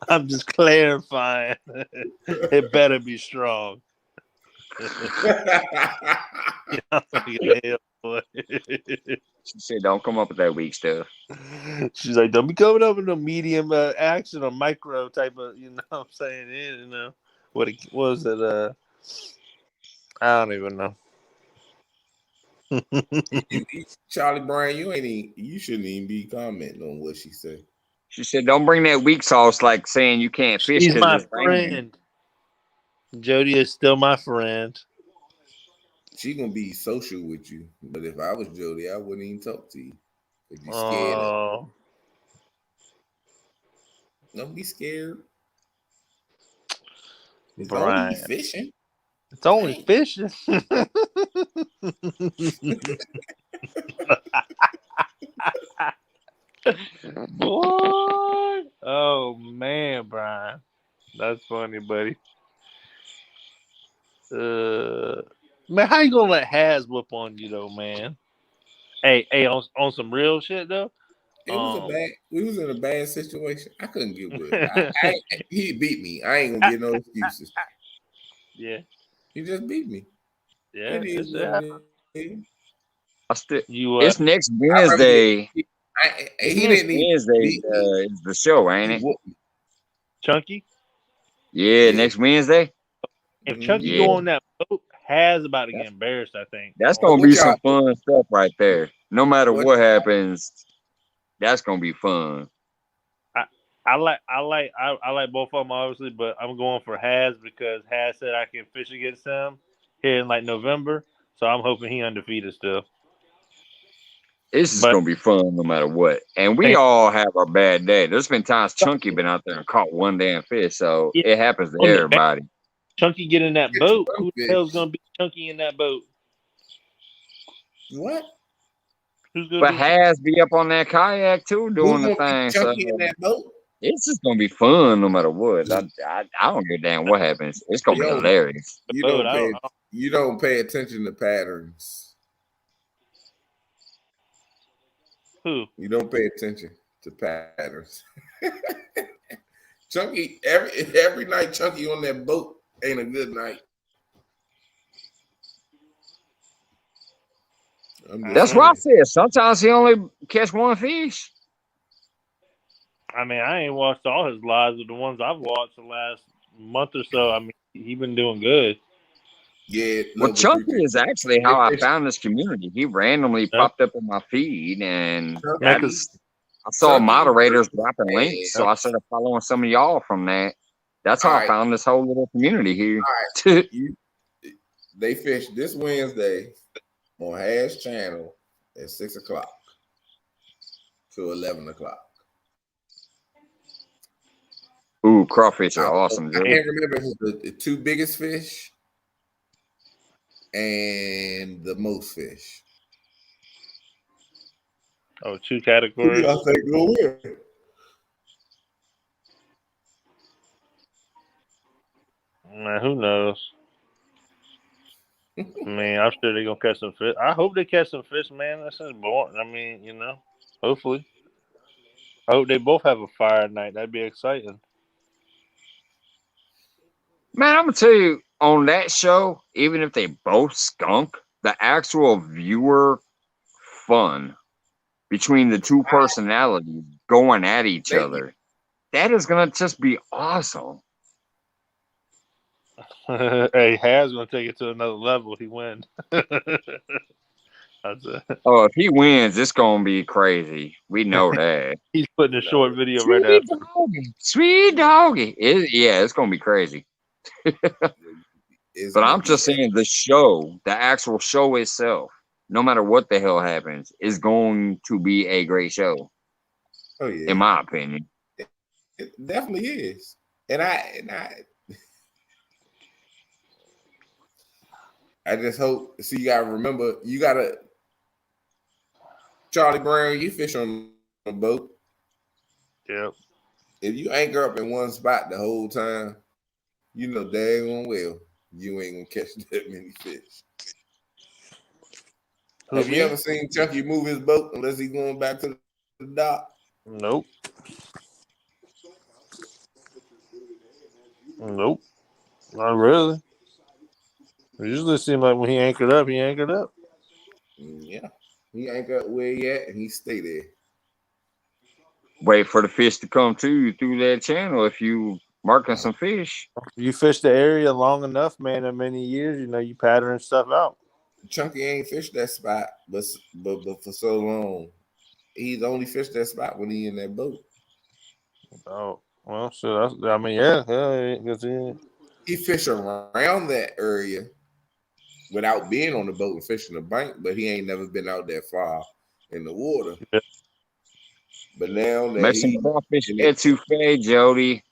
I'm just clarifying. It better be strong. She said, "Don't come up with that weak stuff." She's like, "Don't be coming up with no medium action or micro type of, what I'm saying, what was it? I don't even know." Charlie Brown, you shouldn't even be commenting on what she said. She said, "Don't bring that weak sauce like saying you can't fish She's my because it's friend. raining." Jody is still my friend. She gonna be social with you, but if I was Jody, I wouldn't even talk to you. If you scared, don't be scared. It's only fishing. It's only fishing. What? Oh man, Brian, that's funny, buddy. Man, how you gonna let Has whoop on you though, man? Hey, on some real shit though. We was in a bad situation. I couldn't get with it. He beat me. I ain't gonna get no excuses. Yeah, he just beat me. Yeah, it's next Wednesday. Wednesday is the show, ain't it? Chunky? Yeah, next Wednesday. If Chunky go on that boat, Has about to get embarrassed, I think. That's gonna be some fun stuff right there. No matter what happens, that's gonna be fun. I like both of them obviously, but I'm going for Has because Has said I can fish against him here in like November, so I'm hoping he undefeated still. This is gonna be fun no matter what, and we all have our bad day. There's been times Chunky been out there and caught one damn fish, so it happens to everybody. Chunky get in that boat. Who the hell's gonna be Chunky in that boat? What? Who's gonna but Has be up on that kayak too, doing the thing. Chunky in that boat? It's just gonna be fun no matter what. I don't give a damn what happens. It's gonna be hilarious. You don't pay attention to patterns. Who? You don't pay attention to patterns. Chunky, every night Chunky on that boat ain't a good night. That's what I said. Sometimes he only catch one fish. I mean, I ain't watched all his lives, but the ones I've watched the last month or so, I mean, he been doing good. Yeah, Well, level three Chunky fish. is actually how I They fish found this community. He randomly Yep. popped up on my feed, and Man, Chunky, cause I saw Chunky, moderators dropping and links, so I started following some of y'all from that. That's all how I right, found this whole little community here. you they fish this Wednesday on Hash Channel at 6:00 to 11:00. Ooh, crawfish I, are awesome, I Joe. can't remember if it was the two biggest fish and the most fish. oh, 2 Who do categories. y'all think will win? Man, who knows? I mean, I'm sure they're gonna catch some fish. I hope they catch some fish, man. That's just boring. I mean, hopefully. I hope they both have a fire night. That'd be exciting. Man, I'm gonna tell you, on that show, even if they both skunk, the actual viewer fun between the two personalities going at each They, other, that is gonna just be awesome. Hey, Has gonna take it to another level. He wins. That's it. Oh, if he wins, it's gonna be crazy. We know that. He's putting a short video right Sweet after. doggy, sweet doggy. Yeah, it's gonna be crazy. it's But gonna I'm be just saying, the show, the actual show itself, no matter what the hell happens, is going to be a great show, oh in yeah, my opinion. it definitely is. And I just hope. See, you gotta remember, Charlie Brown. You fish on a boat. Yep. If you anchor up in one spot the whole time, you know daggone well you ain't gonna catch that many fish. Who, Have you me? ever seen Chucky move his boat unless he's going back to the dock? Nope. Nope. Not really. It usually seems like when he anchored up, he anchored up. Yeah, he anchor up where he at and he stay there. Wait for the fish to come to you through that channel if you marking some fish. You fish the area long enough, man, in many years, you pattern stuff out. Chunky ain't fished that spot, but for so long, he's only fished that spot when he in that boat. Oh, well, so I mean, yeah. He fish around that area without being on the boat and fishing the bank, but he ain't never been out that far in the water. Yeah. But now that Make some he crawfish in it, etouffee, Jody.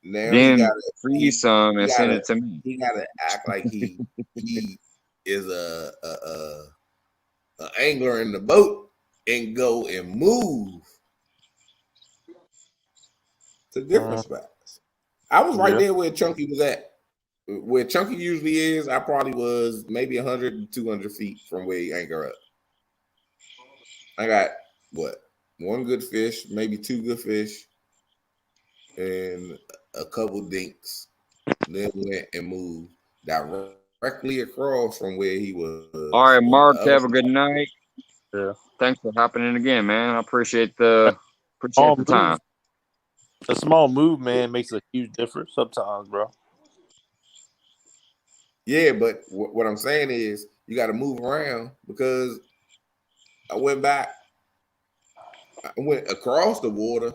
now Then freeze some and send it to me. he gotta act like he is a angler in the boat and go and move to different spots. I was right there where Chunky was at. Where Chunky usually is, I probably was maybe 100 to 200 feet from where he anchor up. I got one good fish, maybe two good fish, and a couple dinks. Then went and moved directly across from where he was. All right, Mark, have a good night. Yeah. Thanks for hopping in again, man. I appreciate the time. A small move, man, makes a huge difference sometimes, bro. Yeah, but what I'm saying is you got to move around because I went across the water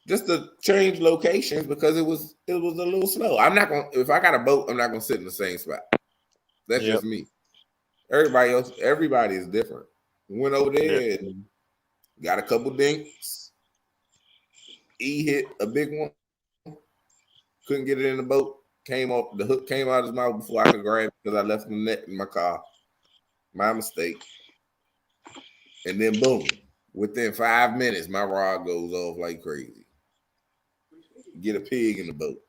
just to change locations because it was a little slow. If I got a boat, I'm not gonna sit in the same spot. That's just me. Everybody is different. Went over there and got a couple dinks. E hit a big one. Couldn't get it in the boat. The hook came out of his mouth before I could grab it because I left the net in my car. My mistake. And then boom, within 5 minutes, my rod goes off like crazy. Get a pig in the boat.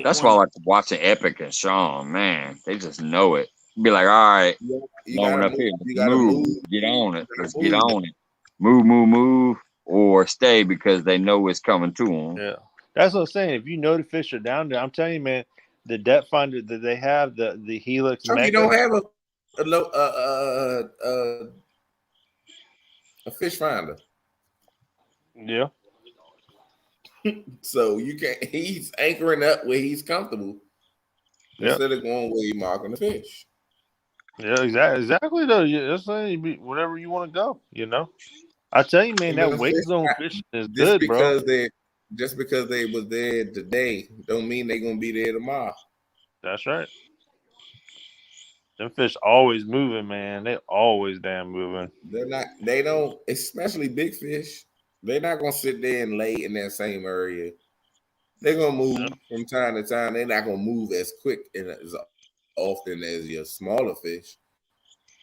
That's why I like watching Epic and Sean, man. They just know it. Be like, all right, long enough here. Move. Get on it. Let's get on it. Move, or stay because they know it's coming to them. Yeah. That's what I'm saying. If you know the fish are down there, I'm telling you, man, the depth finder that they have, the Helix Chunky Mega. don't have a a fish finder. Yeah. So you can't. He's anchoring up where he's comfortable Yeah. instead of going where he's marking the fish. Yeah, exactly though. Yeah, that's saying you be wherever you want to go, you know. I tell you, man, And then that the wake fish zone not- fishing is just good, bro. because they was there today, don't mean they're gonna be there tomorrow. That's right. Them fish always moving, man. They always damn moving. They're not. They don't. Especially big fish. They're not gonna sit there and lay in that same area. They're gonna move from time to time. They're not gonna move as quick and as often as your smaller fish.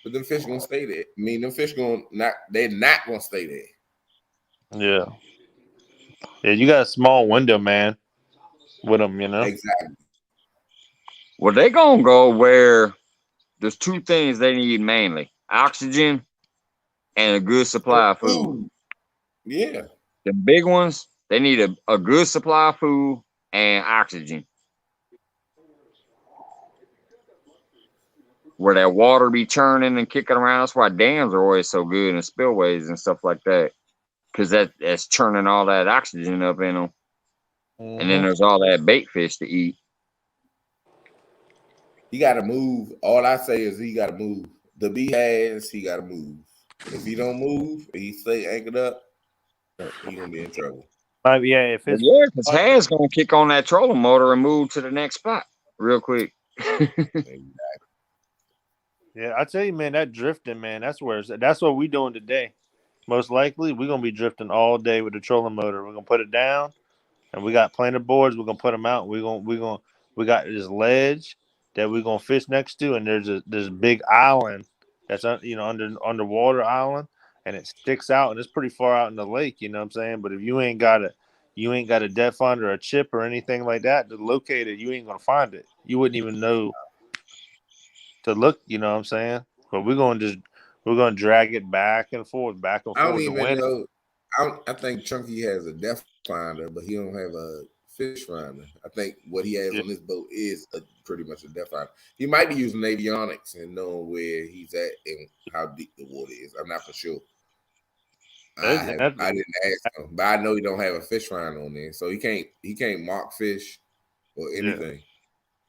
But them fish gonna stay there. I mean, them fish gonna not. They're not gonna stay there. Yeah. Yeah, you got a small window, man, with them, you know. Exactly. Well, they gonna go where there's two things they need mainly: oxygen and a good supply of food. Yeah. The big ones, they need a good supply of food and oxygen. Where that water be churning and kicking around. That's why dams are always so good and spillways and stuff like that. Because that's churning all that oxygen up in them. And then there's all that bait fish to eat. He got to move. All I say is he got to move. The bee has, he got to move. If he don't move, and he stay anchored up, he gonna be in trouble. Yeah, if Well, it's yeah, because Has gonna kick on that trolling motor and move to the next spot real quick. yeah, I tell you, man, that drifting, man, that's what we doing today. Most likely, we're gonna be drifting all day with the trolling motor. We're gonna put it down, and we got planer boards. We're gonna put them out. We got this ledge that we're gonna fish next to, and there's this big island that's underwater island, and it sticks out, and it's pretty far out in the lake. You know what I'm saying? But if you ain't got a depth finder or a chip or anything like that to locate it, you ain't gonna find it. You wouldn't even know to look. You know what I'm saying? But we're gonna drag it back and forth. I don't The even wind. know. I think Chunky has a depth finder, but he don't have a fish finder. I think what he has on his boat is pretty much a depth finder. He might be using avionics and knowing where he's at and how deep the water is. I'm not for sure. I didn't ask him, but I know he don't have a fish finder on there, so he can't mark fish or anything.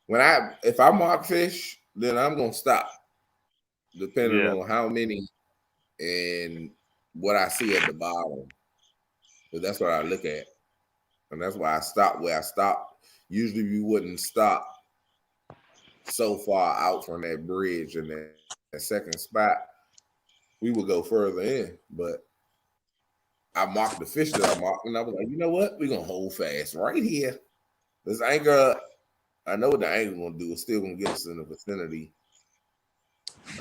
If I mark fish, then I'm gonna stop, depending on how many and what I see at the bottom. But that's what I look at, and that's why I stop where I stop. Usually, we wouldn't stop so far out from that bridge and that second spot. We would go further in, but I marked the fish that I marked, and I was like, you know what? We're gonna hold fast right here. This anchor, I know what the anchor gonna do. It's still gonna get us in the vicinity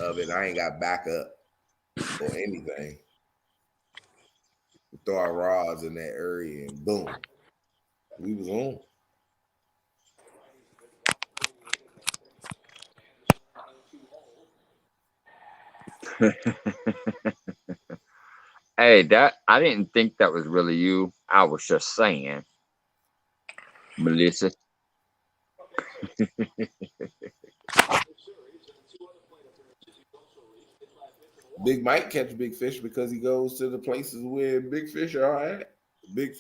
of it. I ain't got backup or anything. We throw our rods in that area, and boom, we was on. Hey, that I didn't think that was really you. I was just saying, Melissa. Big Mike catch big fish because he goes to the places where big fish are at. Big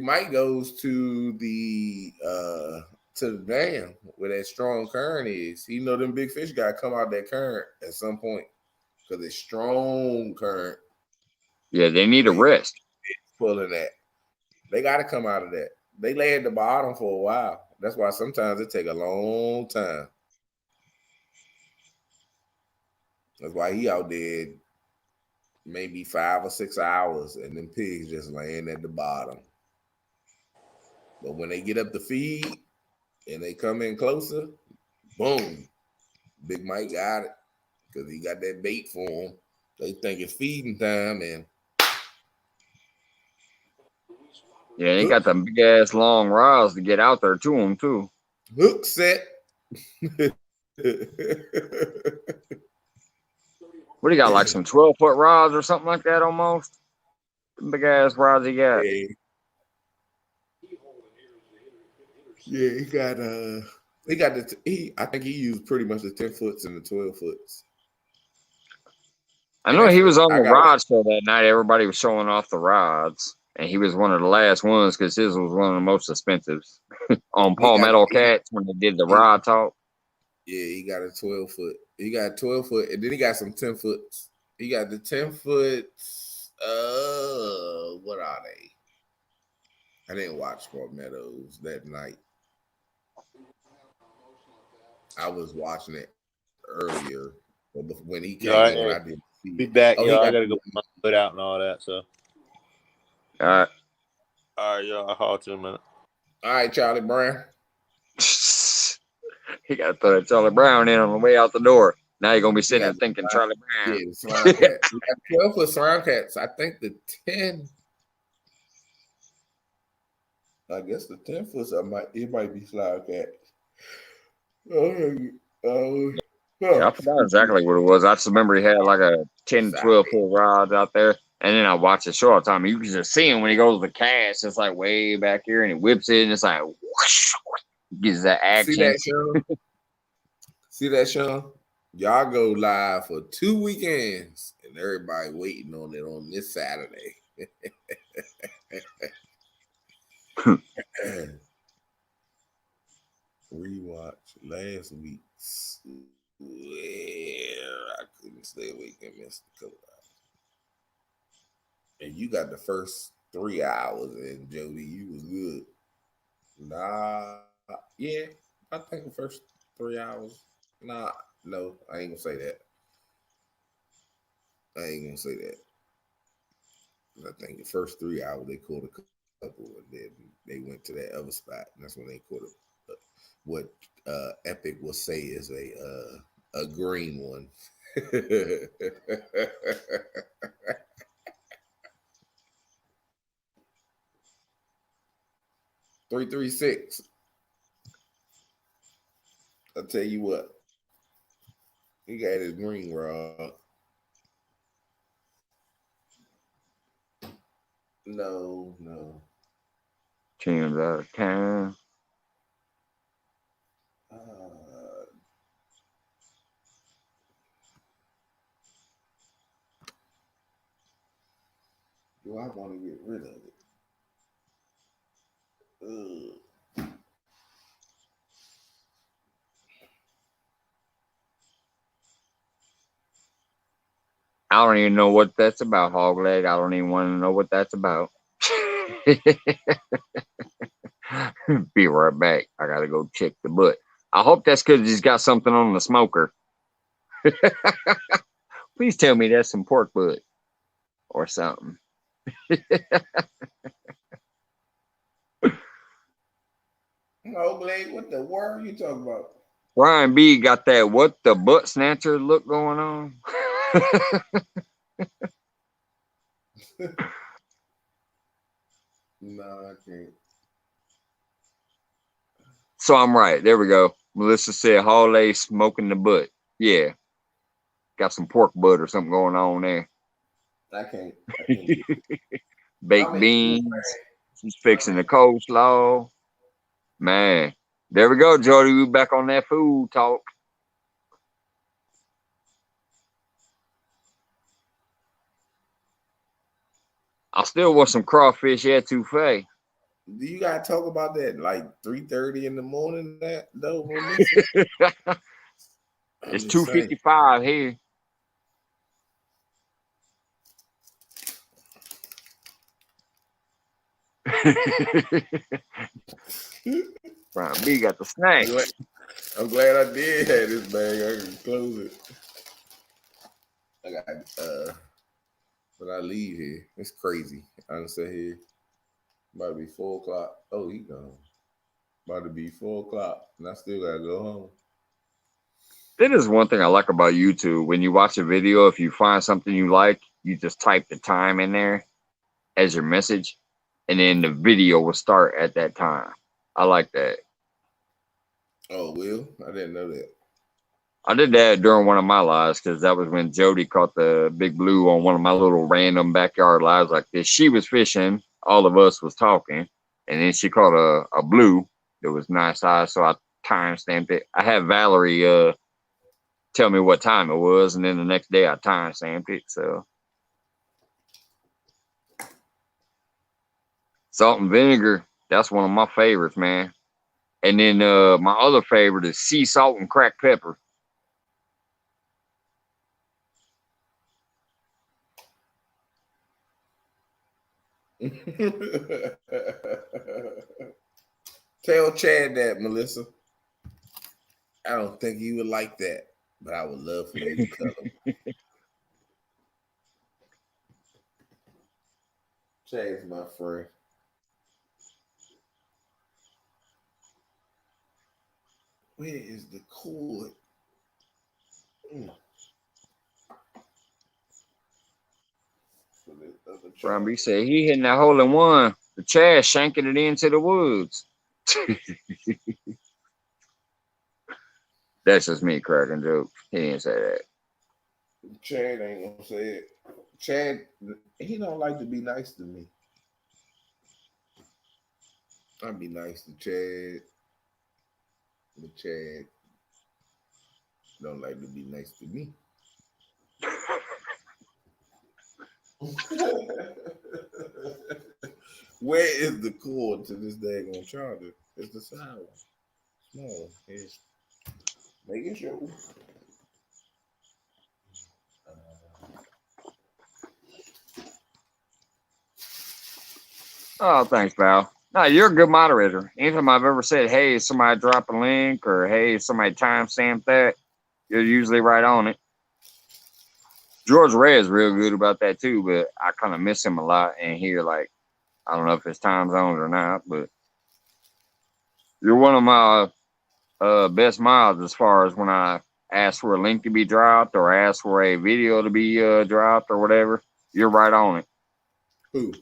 Mike goes to the dam where that strong current is. He know them big fish gotta come out that current at some point because it's strong current. Yeah, they need a rest. Pulling that. They gotta come out of that. They lay at the bottom for a while. That's why sometimes it take a long time. That's why he out there maybe 5 or 6 hours, and them pigs just laying at the bottom. But when they get up to feed and they come in closer, boom, Big Mike got it because he got that bait for them. They think it's feeding time, and Yeah, they got them big ass long rods to get out there to them too. Hook set. What do you got? Like some 12-foot rods or something like that almost? Big ass rods he got. Yeah, he got He got I think he used pretty much the 10-foots and the 12-foots. I And know that's he was what on I the got. rod show that night. Everybody was showing off the rods, and he was one of the last ones because his was one of the most expensive on He got Palmetto Cats when they did the he, rod talk. yeah, he got a 12-foot. He got a 12-foot, and then he got some 10-foots. He got the 10-foots. What are they? I didn't watch Palmetto's that night. I was watching it earlier when he Yeah, came on. I didn't see be it. back. Oh, Yo, he I got gotta go put my foot out and all that. So, All all right, yo, I'll call you in a minute. all right, Charlie Brown. right. He got to throw that Charlie Brown in on the way out the door. Now you're gonna be He sitting there got thinking Charlie yeah, Brown. the slime cats. He got 12-foot slime cats. I think the 10. I guess the 10-foots it might be slime cats. Yeah, I forgot exactly what it was. I just remember he had like a 10 to 12 foot rods out there. And then I watched the show all the time. You can just see him when he goes to the cast. It's like way back here and he whips it and it's like whoosh, gives that action. See that, Sean? See that, Sean? Y'all go live for 2 weekends and everybody waiting on it on this Saturday. Rewatch last week's. I couldn't stay awake and miss the couple hours. And you got the first 3 hours, and Jody, you was good. Nah, yeah, I think the first 3 hours. Nah, no, I ain't gonna say that. I ain't gonna say that. I think the first 3 hours they caught a couple, and then they went to that other spot, and that's when they caught what Epic will say is a green one. 336. I'll tell you what. He got his green rod. No. 10 out of 10. Do I want to get rid of it? I don't even know what that's about, hog leg. I don't even want to know what that's about. Be right back. I gotta go check the butt. I hope that's because he's got something on the smoker. Please tell me that's some pork butt or something. No, Blade, what the word are you talking about? Ryan B got that what the butt snatcher look going on. No, I can't. So I'm right. There we go. Melissa said Holiday smoking the butt. Yeah. Got some pork butt or something going on there. I can't. Baked beans. She's fixing the coleslaw. Man. There we go, Jody. We back on that food talk. I still want some crawfish etouffee. Do you gotta talk about that like 3:30 in the morning? That though, It's 2:55 here. Brian B got the snacks. I'm glad I did have this bag. I can close it. I got when I leave here, it's crazy. I'm sitting here. About to be 4 o'clock. Oh, he gone. About to be 4 o'clock, and I still gotta go home. That is one thing I like about YouTube. When you watch a video, if you find something you like, you just type the time in there as your message, and then the video will start at that time. I like that. Oh, Will? I didn't know that. I did that during one of my lives because that was when Jody caught the big blue on one of my little random backyard lives like this. She was fishing, all of us was talking, and then she caught a blue that was nice size. So I time stamped it. I had Valerie tell me what time it was, and then the next day I time stamped it. So salt and vinegar, that's one of my favorites, man. And then my other favorite is sea salt and cracked pepper. Tell Chad that, Melissa. I don't think he would like that, but I would love for you to cut him. Chad's my friend. Where is the cord? Brian B said he hitting that hole in one. The Chad shanking it into the woods. That's just me cracking jokes. He didn't say that. Chad ain't gonna say it. Chad, he don't like to be nice to me. I'd be nice to Chad. But Chad don't like to be nice to me. Where is the cord to this daggone charger? It's the side one. Small. It's making sure. Oh, thanks, pal. No, you're a good moderator. Anytime I've ever said, hey, somebody drop a link, or hey, somebody timestamp that, you're usually right on it. George Ray is real good about that too, but I kind of miss him a lot. And here, like, I don't know if it's time zones or not, but you're one of my best mods as far as when I ask for a link to be dropped or ask for a video to be dropped or whatever. You're right on it. Who?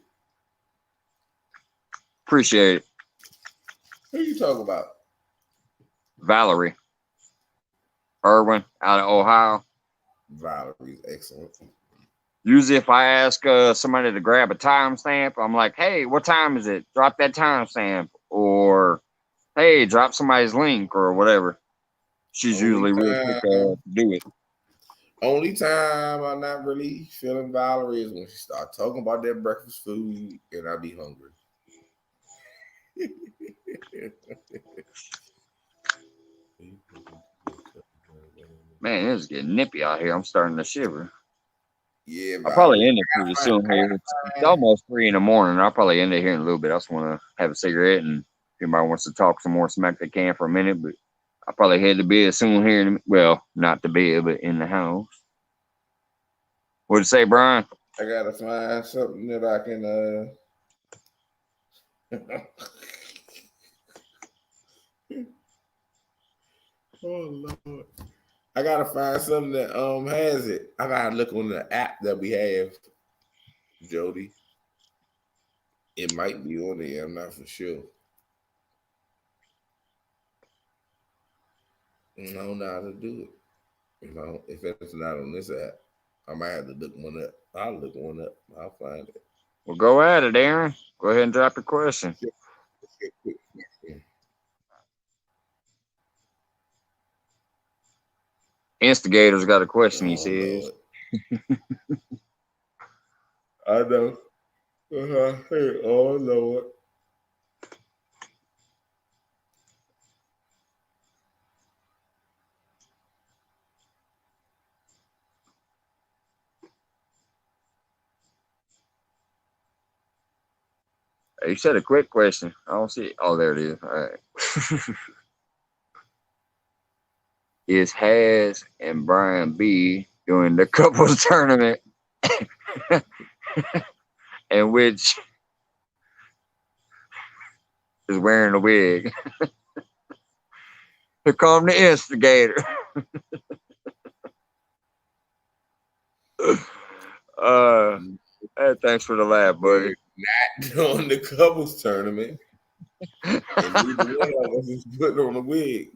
Appreciate it. Who you talking about? Valerie Irwin out of Ohio. Valerie's excellent. Usually if I ask somebody to grab a timestamp, I'm like, hey, what time is it? Drop that timestamp. Or, hey, drop somebody's link or whatever. She's usually real quick to do it. Only time I'm not really feeling Valerie is when she starts talking about that breakfast food and I be hungry. Man, it's getting nippy out here. I'm starting to shiver. Yeah, I'll probably end it pretty soon here. It's almost 3 in the morning. I'll probably end it here in a little bit. I just want to have a cigarette, and if anybody wants to talk some more smack, they can for a minute. But I'll probably head to bed soon here. Well, not to bed, but in the house. What'd you say, Brian? I gotta find something that I can oh Lord. I gotta find something that has it. I gotta look on the app that we have, Jody. It might be on there, I'm not for sure. I don't know how to do it. If it's not on this app, I might have to look one up. I'll look one up. I'll find it. Well, go at it, Aaron. Go ahead and drop your question. Instigator's got a question, he says. I know. Hey, oh, Lord. You said a quick question. I don't see it. Oh, there it is. All right. Is Haz and Brian B doing the couples tournament? And which is wearing a wig? Here come the instigator. Hey, thanks for the laugh, buddy. Not doing the couples tournament. And neither one of us is putting on a wig.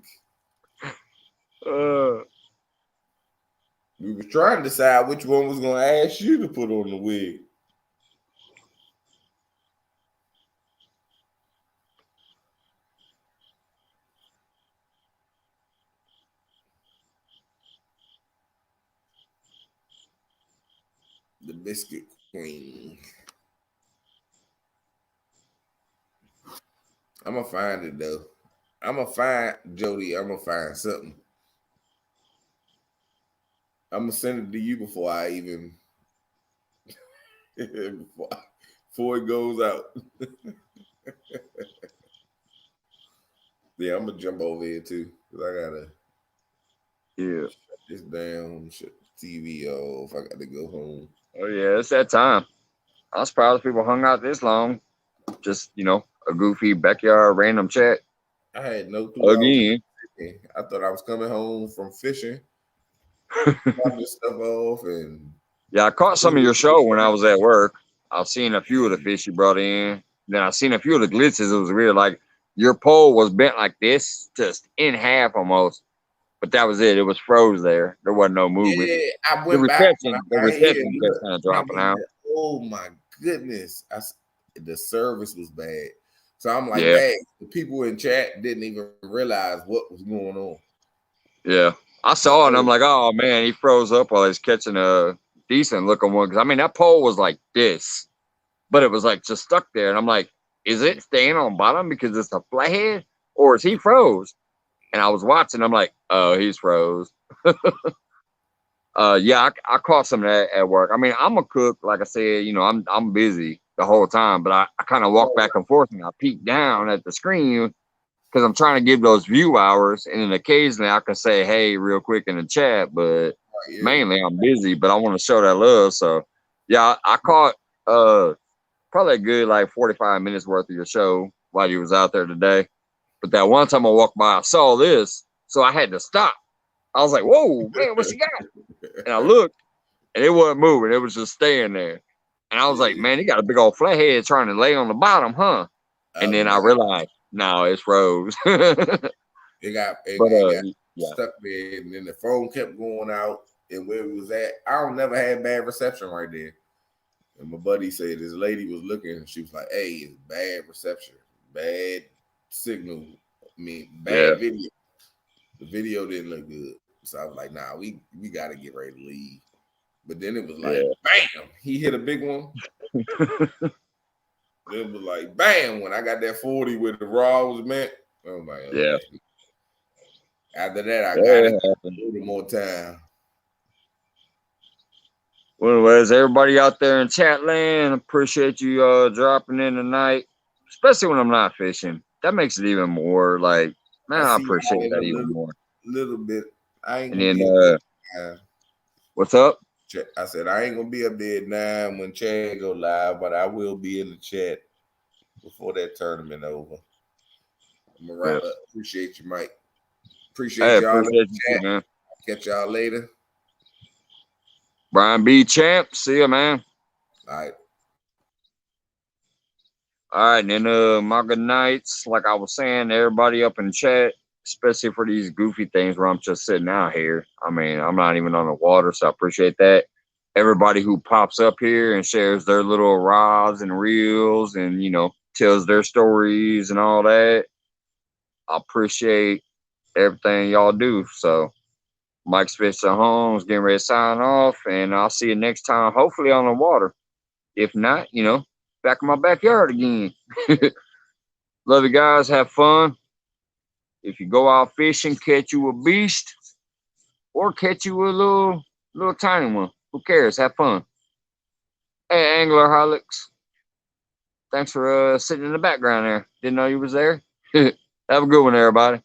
We were trying to decide which one was going to ask you to put on the wig. The Biscuit Queen. I'm gonna find it though. I'm gonna find Jody. I'm gonna find something. I'm gonna send it to you before I even before it goes out. Yeah, I'm gonna jump over here too because I gotta shut this down, shut the TV off. I gotta go home. Oh yeah, it's that time. I was surprised people hung out this long. Just a goofy backyard random chat I had no clue I was again. fishing. I thought I was coming home from fishing, dropping this stuff off, and Yeah, I caught some of your show when I was at work. I've seen a few of the fish you brought in. Then I seen a few of the glitches. It was weird. Like your pole was bent like this, just in half almost. But that was it. It was froze there. There wasn't no movement. yeah, I The went back when reception, the I got here. reception kept kind of When I dropping get out. there, oh my goodness, the service was bad. So I'm like, Yeah, dang, the people in chat didn't even realize what was going on. yeah. I saw it and I'm like, oh man, he froze up while he's catching a decent looking one. Cause I mean, that pole was like this, but it was like just stuck there. And I'm like, is it staying on bottom because it's a flathead or is he froze? And I was watching. I'm like, oh, he's froze. Yeah, I caught some of that at work. I mean, I'm a cook. Like I said, I'm busy the whole time, but I kind of walk back and forth and I peek down at the screen because I'm trying to give those view hours. And then occasionally I can say, hey, real quick in the chat, but mainly I'm busy, but I want to show that love. So yeah, I caught probably a good like 45 minutes worth of your show while you was out there today. But that one time I walked by, I saw this, so I had to stop. I was like, whoa, man, what she got? And I looked, and it wasn't moving. It was just staying there. And I was like, man, he got a big old flathead trying to lay on the bottom, huh? And then I realized, no, it's froze. But It got yeah, stuck there, and then the phone kept going out. And where it was at, I don't never had bad reception right there. And my buddy said this lady was looking, and she was like, "Hey, it's bad reception, bad signal. I mean, bad video. The video didn't look good." So I was like, "Nah, we got to get ready to leave." But then it was like, bam, he hit a big one. It was like, bam, when I got that 40 where the raw was meant. I was like, okay. Yeah. After that, I got it a little more time. Well, anyways, everybody out there in chat land, appreciate you dropping in tonight, especially when I'm not fishing. That makes it even more like, man, I appreciate that even more. Little bit. I ain't gonna be up there. What's up? I said I ain't gonna be up there at 9 when Chad go live, but I will be in the chat before that tournament over. I'm gonna wrap up. Appreciate you, Mike. Appreciate y'all. Appreciate you too, man. Catch y'all later. Brian B. Champ, see ya, man. All right. All right, and then my good nights, like I was saying, everybody up in chat, especially for these goofy things where I'm just sitting out here. I mean, I'm not even on the water, so I appreciate that. Everybody who pops up here and shares their little rods and reels and, tells their stories and all that. I appreciate everything y'all do. So Mike's Fish at Home's getting ready to sign off, and I'll see you next time, hopefully on the water. If not, back in my backyard again. Love you guys. Have fun. If you go out fishing, catch you a beast or catch you a little tiny one. Who cares? Have fun. Hey, Angler Holics. Thanks for sitting in the background there. Didn't know you was there. Have a good one, everybody.